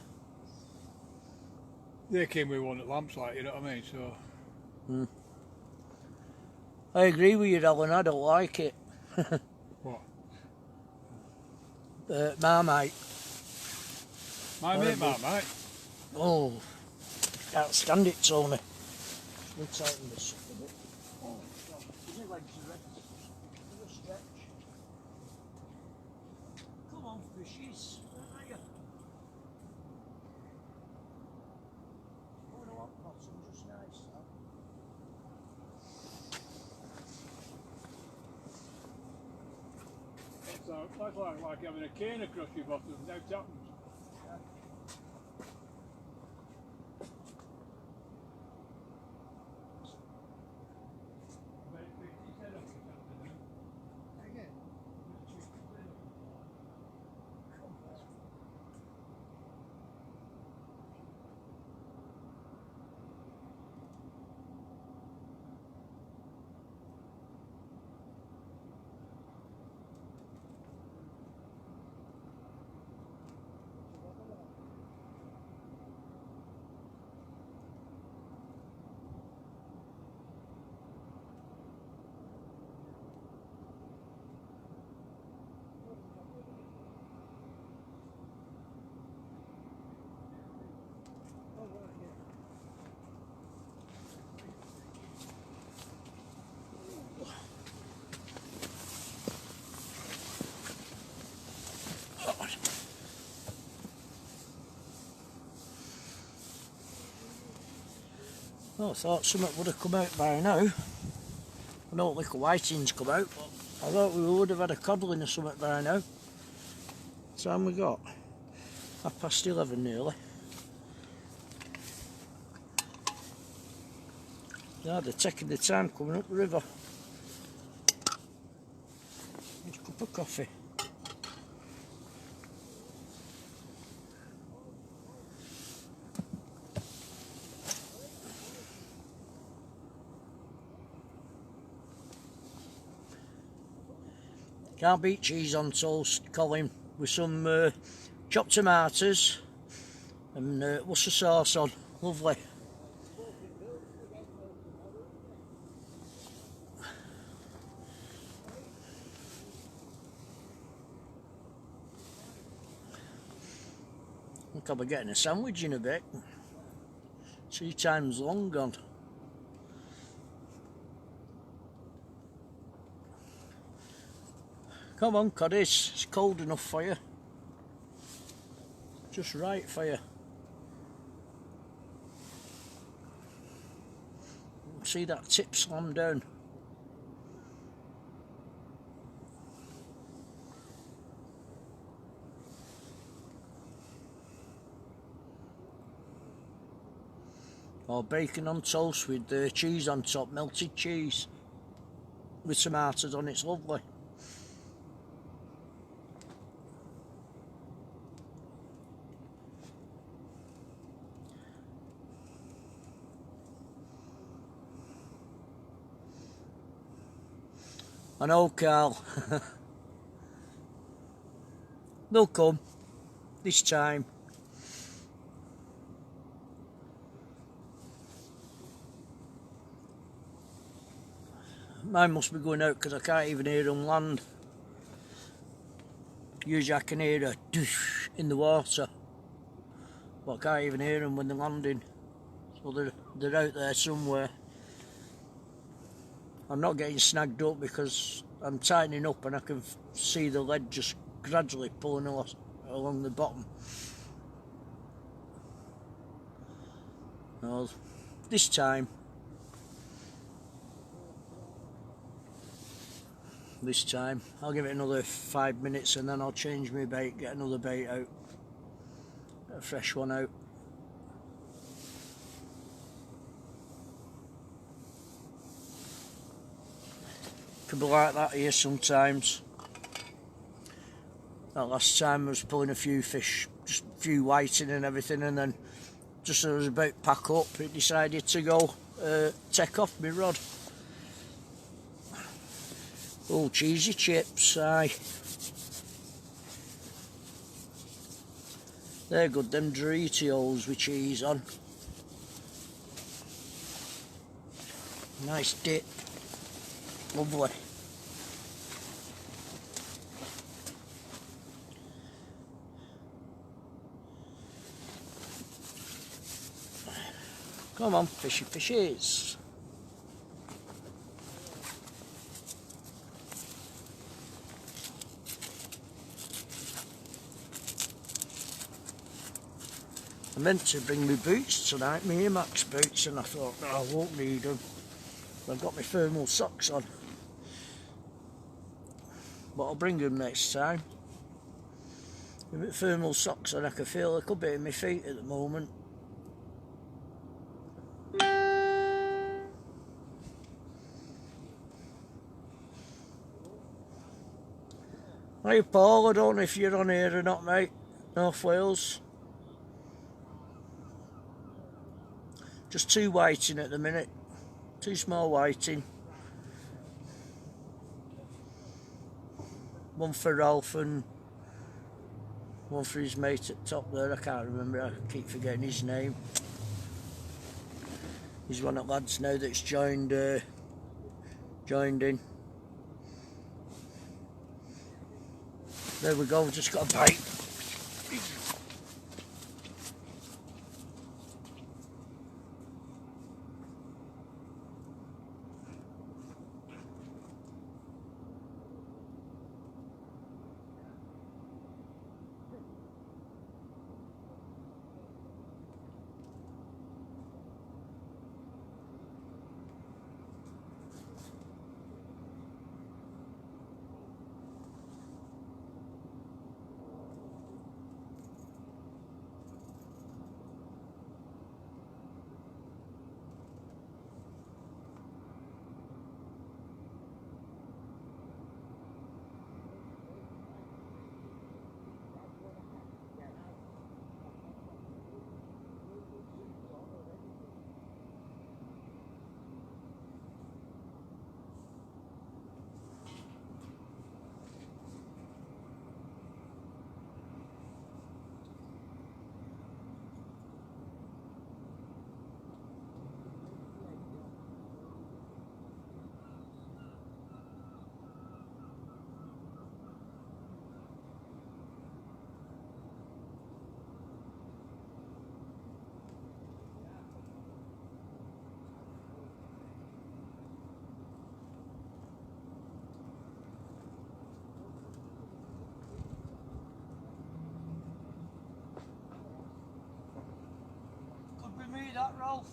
they came with one at lamps like, you know what I mean? So I agree with you, Alan. I don't like it. what? Marmite. My mate, mate. Oh, can't stand it, Tony. We'll tighten this up a bit. Oh, God. His legs are red. Have a stretch. Come on, fishies. Where are you? Oh, no, I'm not. I'm just nice. So that's like having a cane across your bottom. Now it happens. Oh, I thought something would have come out by now. I don't think a whiting's come out, but I thought we would have had a codling or something by now. What time we got? 11:30 nearly. Yeah, they're taking the time coming up the river. Just a cup of coffee. Can't beat cheese on toast, Colin, with some chopped tomatoes and Worcester sauce on. Lovely. I think I'll be getting a sandwich in a bit. 3 times long gone. Come on, Coddies, it's cold enough for you. Just right for you. See that tip slam down. Or bacon on toast with cheese on top, melted cheese. with tomatoes on. It's lovely. I know, Carl. They'll come this time. Mine must be going out because I can't even hear them land. Usually I can hear a doosh in the water, but I can't even hear them when they're landing. So they're out there somewhere. I'm not getting snagged up because I'm tightening up and I can see the lead just gradually pulling along the bottom. Well, this time I'll give it another 5 minutes and then I'll change my bait, get another bait out, get a fresh one out. Could be like that here sometimes. That last time I was pulling a few fish, just a few whiting and everything, and then just as I was about to pack up, it decided to go take off my rod. Oh, cheesy chips, aye. They're good, them Doritos with cheese on. Nice dip. Lovely. Come on, fishy fishies. I meant to bring my boots tonight, my Max boots, and I thought, no, I won't need them. I've got my thermal socks on. But I'll bring them next time. With my thermal socks on, I can feel a little bit in my feet at the moment. Hey Paul, I don't know if you're on here or not, mate. North Wales. Just 2 whiting at the minute. 2 small whiting. One for Ralph and one for his mate at top there. I can't remember, I keep forgetting his name. He's one of the lads now that's joined in. There we go, just got a bite. Could be me, that, Ralph.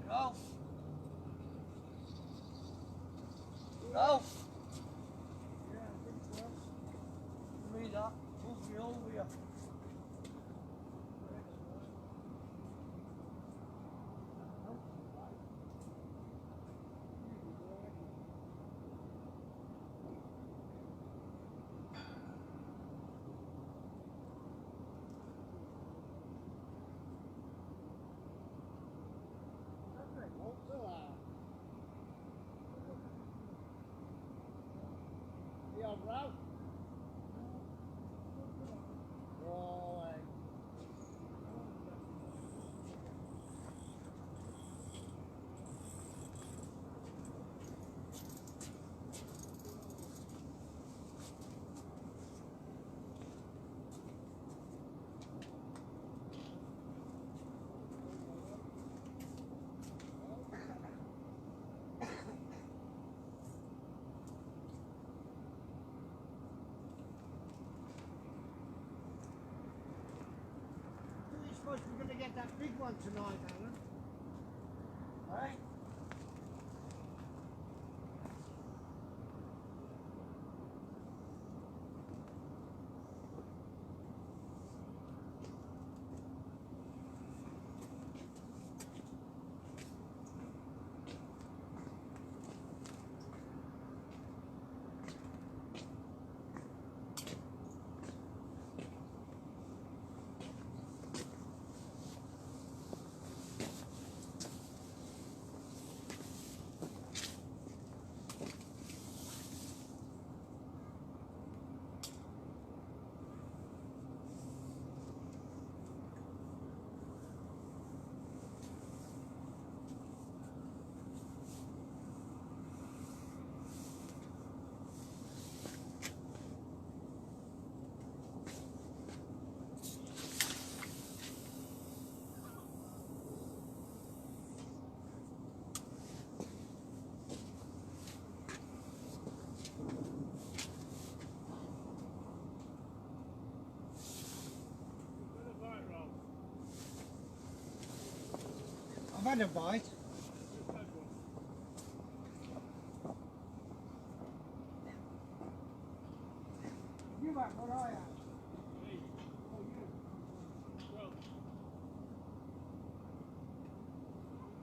Ralph. Ralph. Yeah, I think so. Could be me, that. Move me over here. that big one tonight, Alan. Hey? I've had a bite. You had what I had. Well,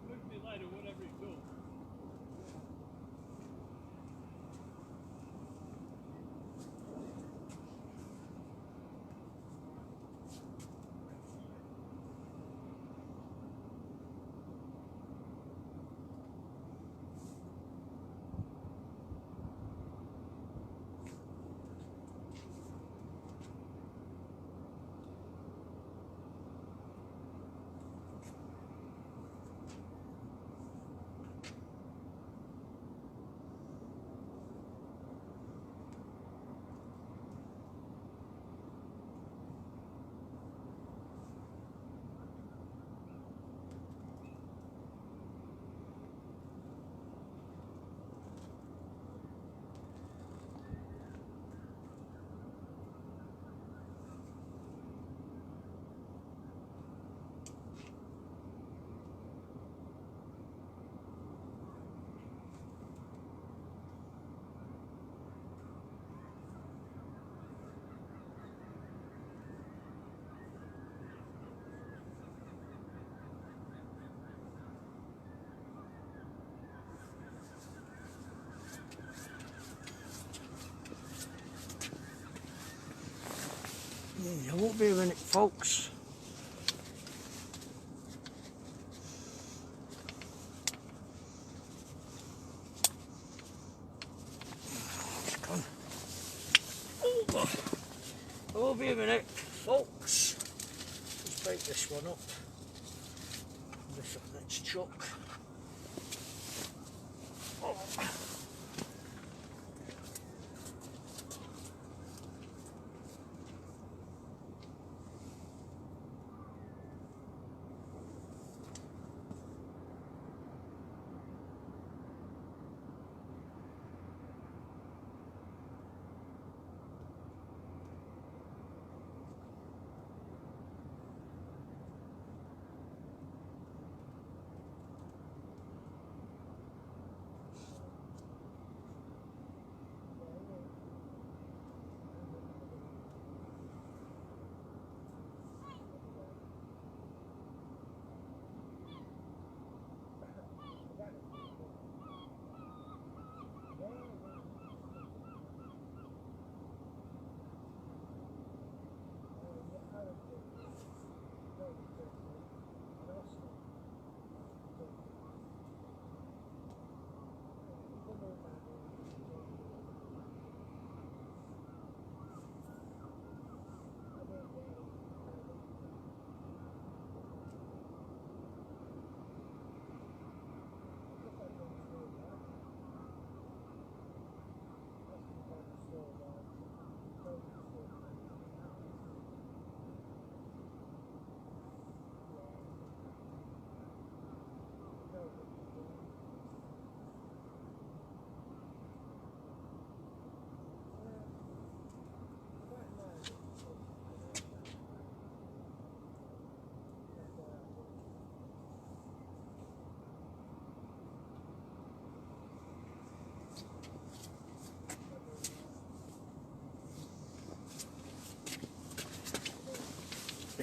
would be later, whatever it goes. I won't be a minute, folks. It's gone. I won't be a minute, folks. Let's break this one up. This next chuck. Oh.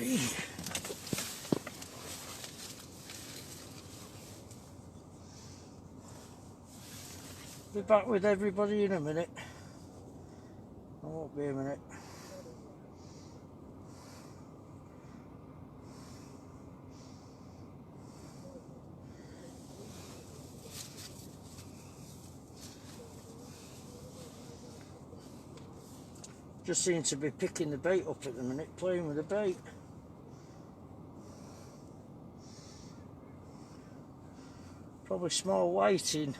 Be back with everybody in a minute. I won't be a minute. Just seem to be picking the bait up at the minute, playing with the bait. Probably small whiting.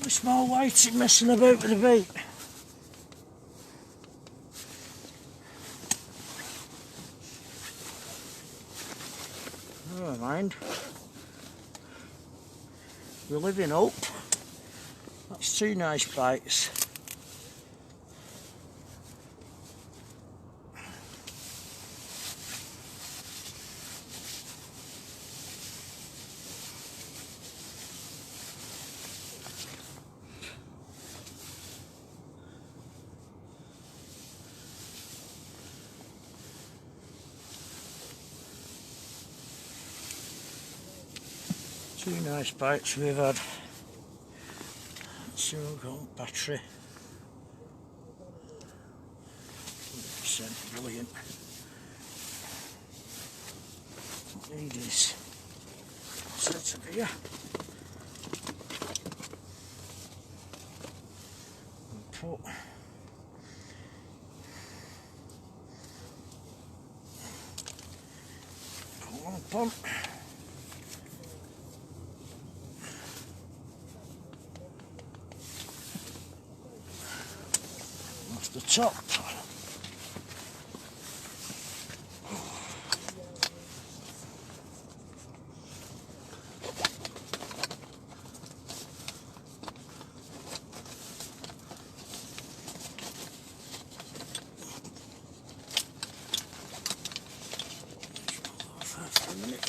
Small whiting messing about with the bait. Never mind. We live in hope. That's 2 nice bites. Two nice bites we've had. Let's see what we've got on battery. 100% brilliant. What need is set up here. And put one pump. The top. For a minute.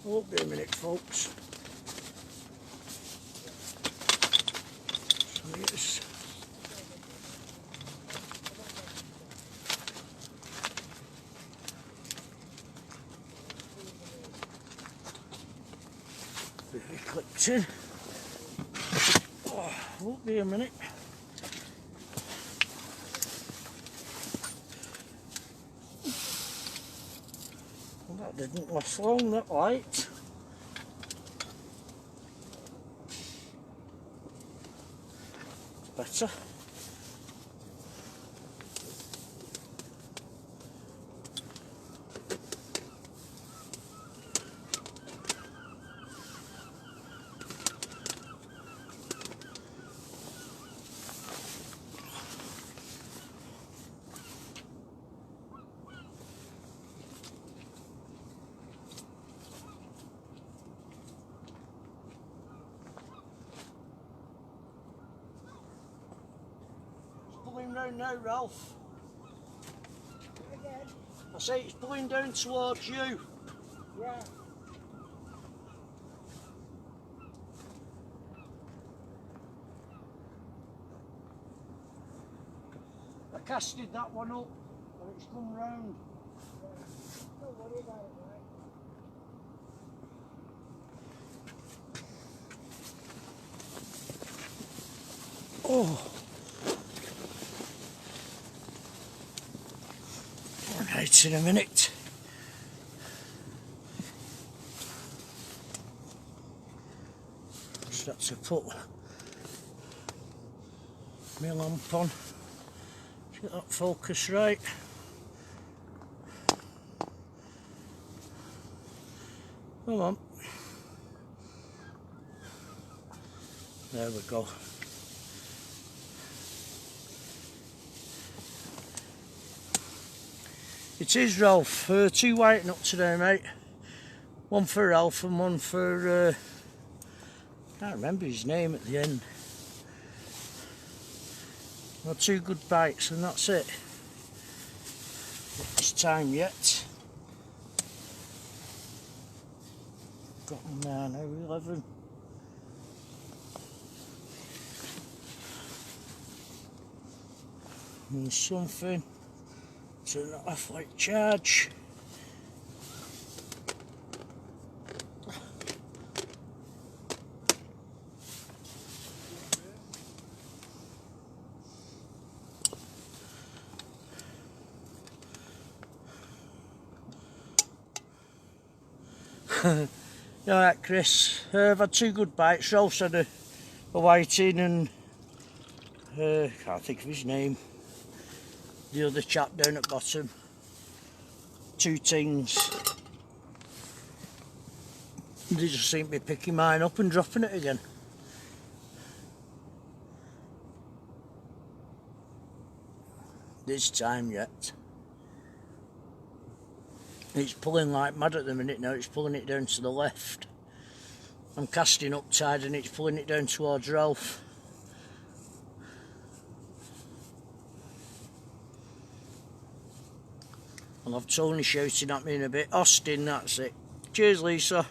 Won't be a minute, folks. So yes. Be clipped in. Oh, won't be a minute. Well, that didn't last long, that light. Better. Pulling round now, Ralph. Again? I say it's pulling down towards you. Yeah. I casted that one up, but it's come round. Don't worry about it, mate. Oh. Alright, in a minute. Start to put my lamp on. Get that focus right. Come on. There we go. It is Ralph. 2 whiting up today, mate. One for Ralph and one for can't remember his name at the end. Well, 2 good bites and that's it. It's time yet. Got them there now, 11. And something. Turn that off like charge. Alright Chris, I've had 2 good bites. Rolf's had a whiting and can't think of his name. The other chap down at bottom. 2 tings. They just seem to be picking mine up and dropping it again. This time yet. It's pulling like mad at the minute now, it's pulling it down to the left. I'm casting up tide and it's pulling it down towards Ralph. I'll have Tony shouting at me in a bit. Austin, that's it. Cheers, Lisa.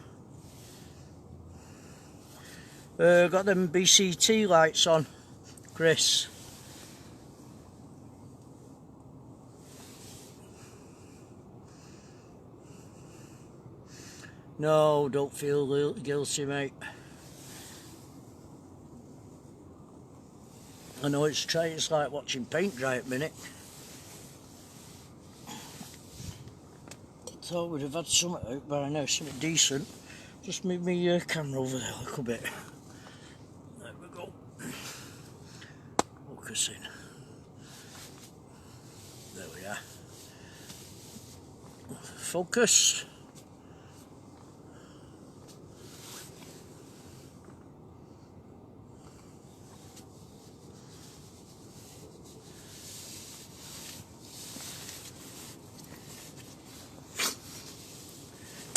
Got them BCT lights on, Chris. No, don't feel guilty, mate. I know it's like watching paint dry at the minute. Thought we'd have had something out by now, something decent. Just move my camera over there a little bit. There we go. Focusing. There we are. Focus.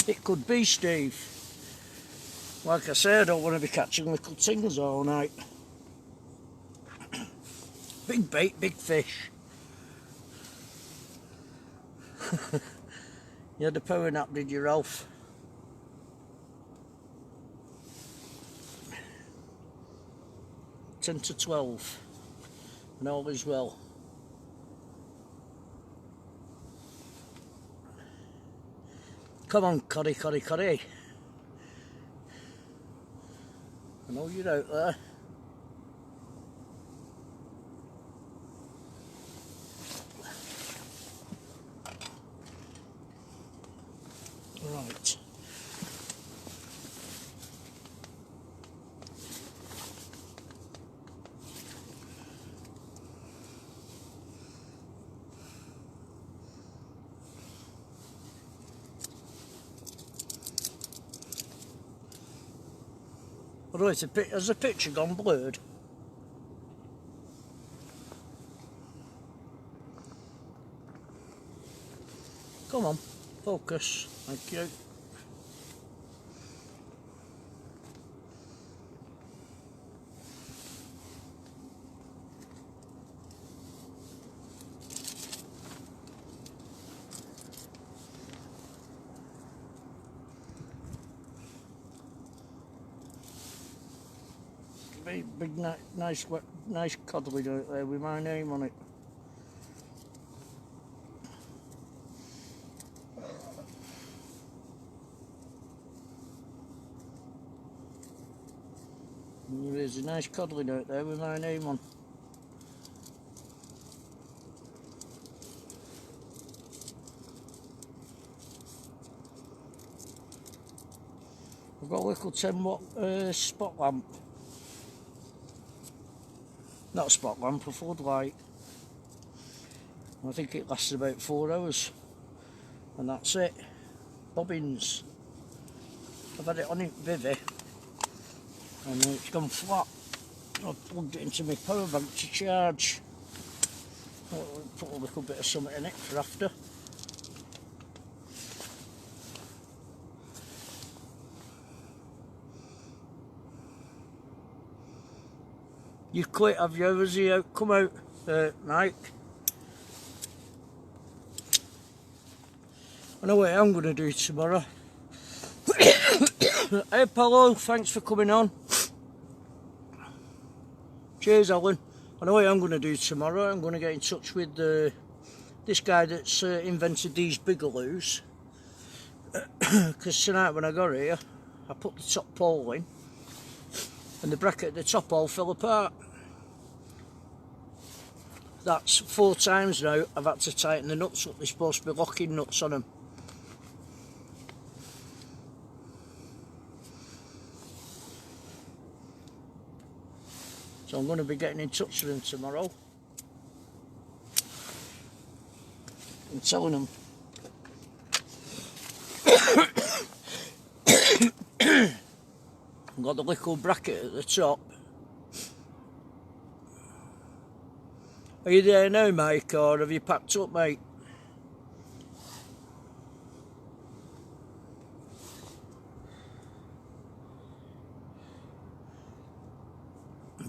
It could be, Steve. Like I said, I don't want to be catching little things all night. Big bait, big fish. You had a power nap, did you, Ralph? Ten to 12. And all is well. Come on, Coddy, Coddy, Coddy. I know you're out there. Right. Although has the picture gone blurred? Come on, focus. Thank you. Big, nice codling out there with my name on it. And there is a nice codling out there with my name on. I've got a little 10-watt spot lamp. Not a spot lamp, a floodlight. I think it lasts about 4 hours. And that's it. Bobbins. I've had it on it bivvy. And it's gone flat. I've plugged it into my power bank to charge. I'll put a little bit of something in it for after. You've quit, have you? Has he out? Come out, Mike. I know what I'm going to do tomorrow. Hey Paulo, thanks for coming on. Cheers Alan. I know what I'm going to do tomorrow. I'm going to get in touch with this guy that's invented these bigaloos. Because tonight when I got here, I put the top pole in and the bracket at the top all fell apart. That's 4 times now I've had to tighten the nuts up. They're supposed to be locking nuts on them. So I'm going to be getting in touch with them tomorrow and telling them I've got the little bracket at the top. Are you there now, Mike, or have you packed up, mate?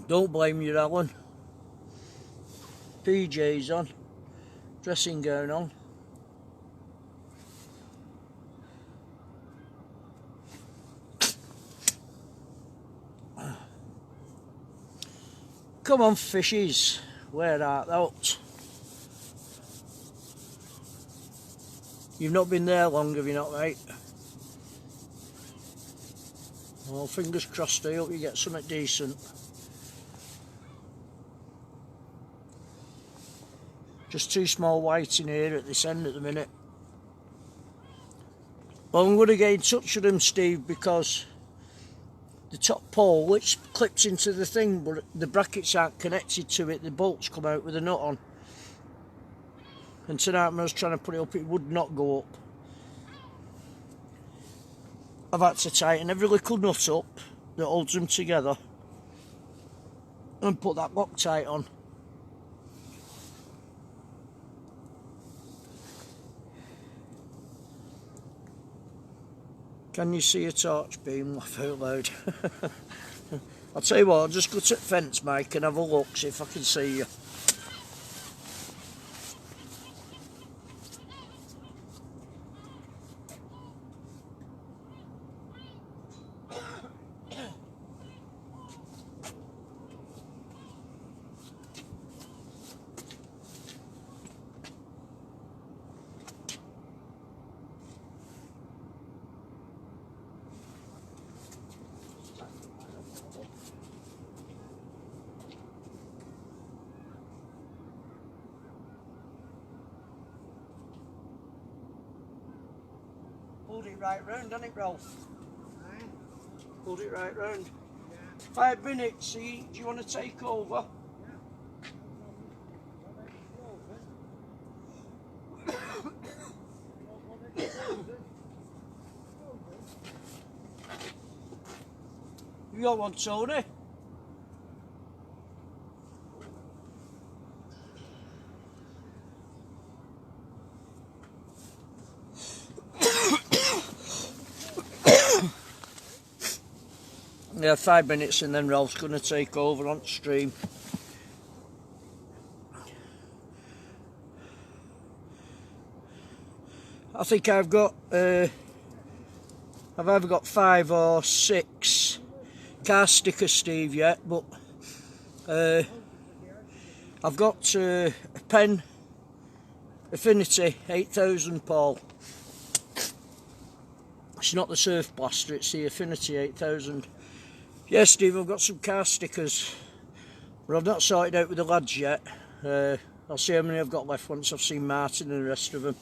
Don't blame you, Alan. PJs on, dressing gown on. Come on, fishies, where art thou? You've not been there long, have you not, mate? Well, fingers crossed, I hope you get something decent. Just 2 small whites in here at this end at the minute. Well, I'm going to get in touch with them, Steve, because the top pole, which clips into the thing, but the brackets aren't connected to it, the bolts come out with a nut on. And tonight when I was trying to put it up, it would not go up. I've had to tighten every little nut up that holds them together and put that Loctite on. Can you see a torch beam? Laugh out loud. I'll tell you what, I'll just go to the fence, Mike, and have a look, see if I can see you. Pulled it right round, didn't it, Ralph? Pulled it right round. Yeah. 5 minutes, see, do you want to take over? You got one, Tony? Yeah, 5 minutes and then Ralph's going to take over on stream. I think I've got, I've either got 5 or 6 car stickers, Steve, yet, but I've got a pen, Affinity 8000, Paul. It's not the Surf Blaster, it's the Affinity 8000. Yes, Steve, I've got some car stickers, but I've not sorted out with the lads yet. I'll see how many I've got left once I've seen Martin and the rest of them.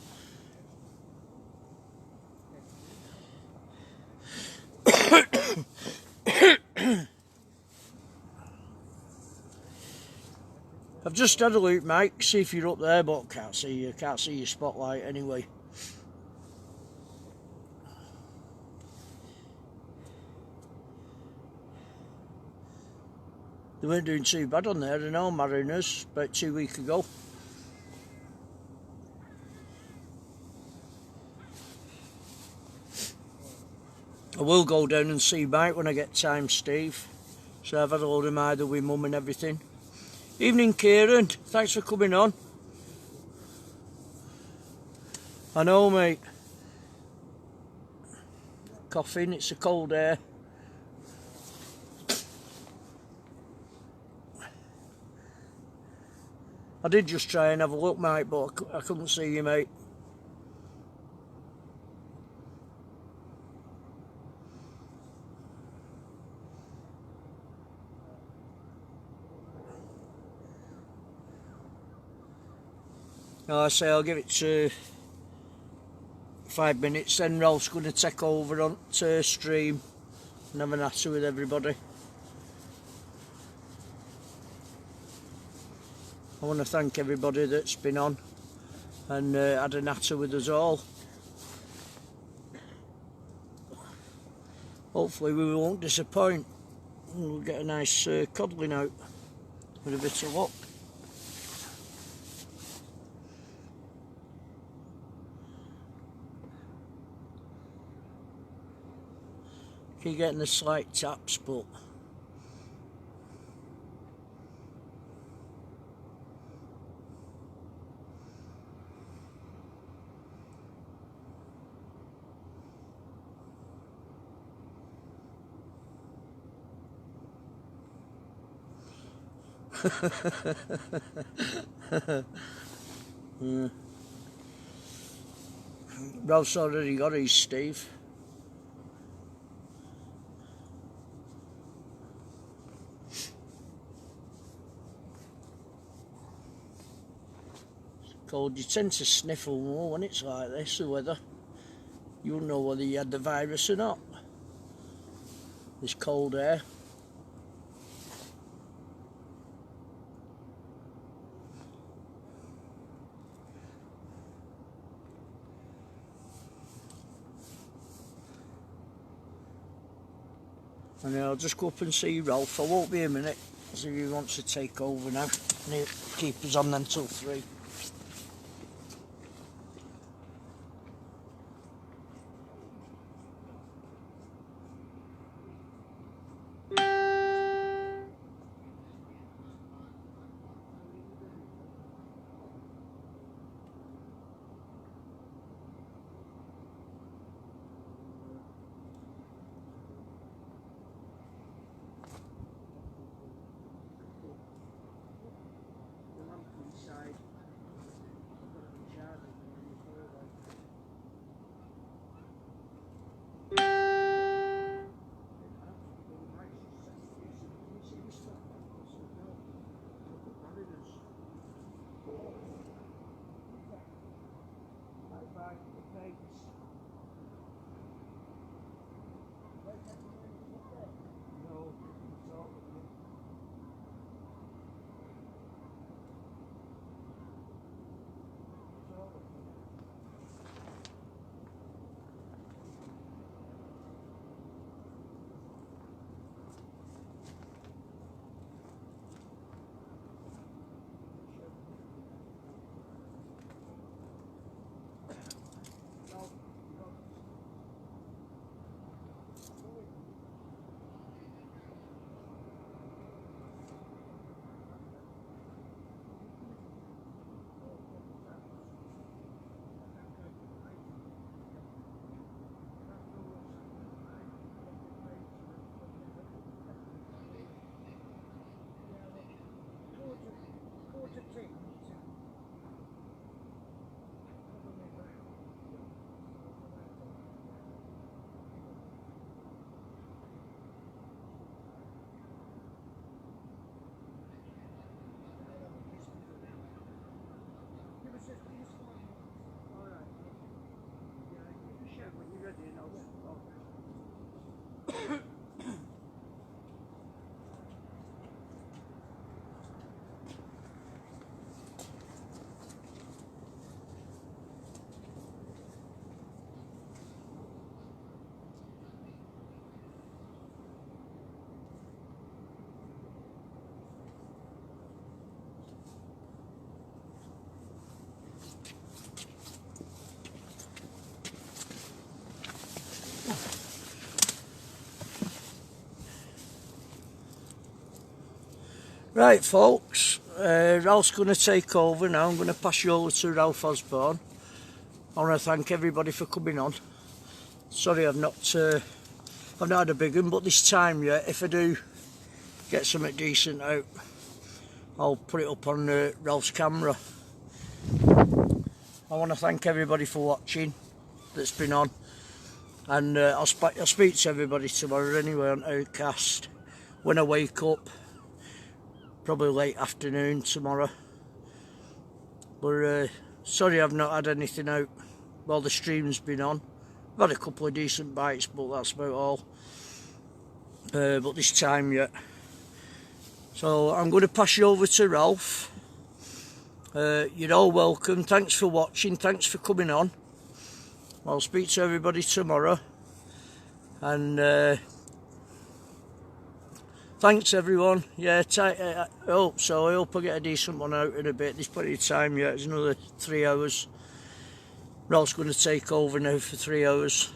I've just had a look, Mike, see if you're up there, but can't see you. Can't see your spotlight anyway. They weren't doing too bad on there, you know, Mariners, about 2 weeks ago. I will go down and see Mike when I get time, Steve. So I've had a load of either with Mum and everything. Evening, Kieran. Thanks for coming on. I know, mate. coughing, it's a cold air. I did just try and have a look, mate, but I couldn't see you, mate. Now I say I'll give it 5 minutes, then Ralph's going to take over on to stream and have a natter with everybody. I want to thank everybody that's been on and had a natter with us all. Hopefully we won't disappoint. We'll get a nice coddling out with a bit of luck. Keep getting the slight taps, but yeah. Ralph's already got his, Steve. Cold. You tend to sniffle more when it's like this, the weather. You wouldn't know whether you had the virus or not. This cold air. And I'll just go up and see Ralph. I won't be a minute. See if he wants to take over now. And he'll keep us on then till 3. Right folks, Ralph's going to take over now. I'm going to pass you over to Ralph Osborne. I want to thank everybody for coming on. sorry I've not had a big one, but this time, yeah, if I do get something decent out, I'll put it up on Ralph's camera. I want to thank everybody for watching that's been on, and I'll speak to everybody tomorrow anyway on Outcast when I wake up, probably late afternoon tomorrow. But sorry I've not had anything out while the stream's been on. I've had a couple of decent bites, but that's about all. But this time, yeah. So I'm going to pass you over to Ralph. You're all welcome. Thanks for watching. Thanks for coming on. I'll speak to everybody tomorrow. And thanks everyone. Yeah, I hope so. I hope I get a decent one out in a bit. There's plenty of time yet. It's another 3 hours. Ralph's going to take over now for 3 hours.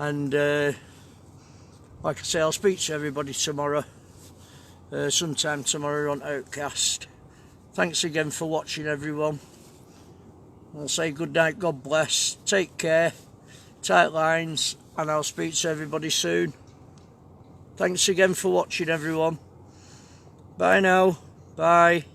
And like I say, I'll speak to everybody tomorrow. Sometime tomorrow on Outcast. Thanks again for watching, everyone. I'll say good night, God bless, take care, tight lines, and I'll speak to everybody soon. Thanks again for watching, everyone. Bye now. Bye.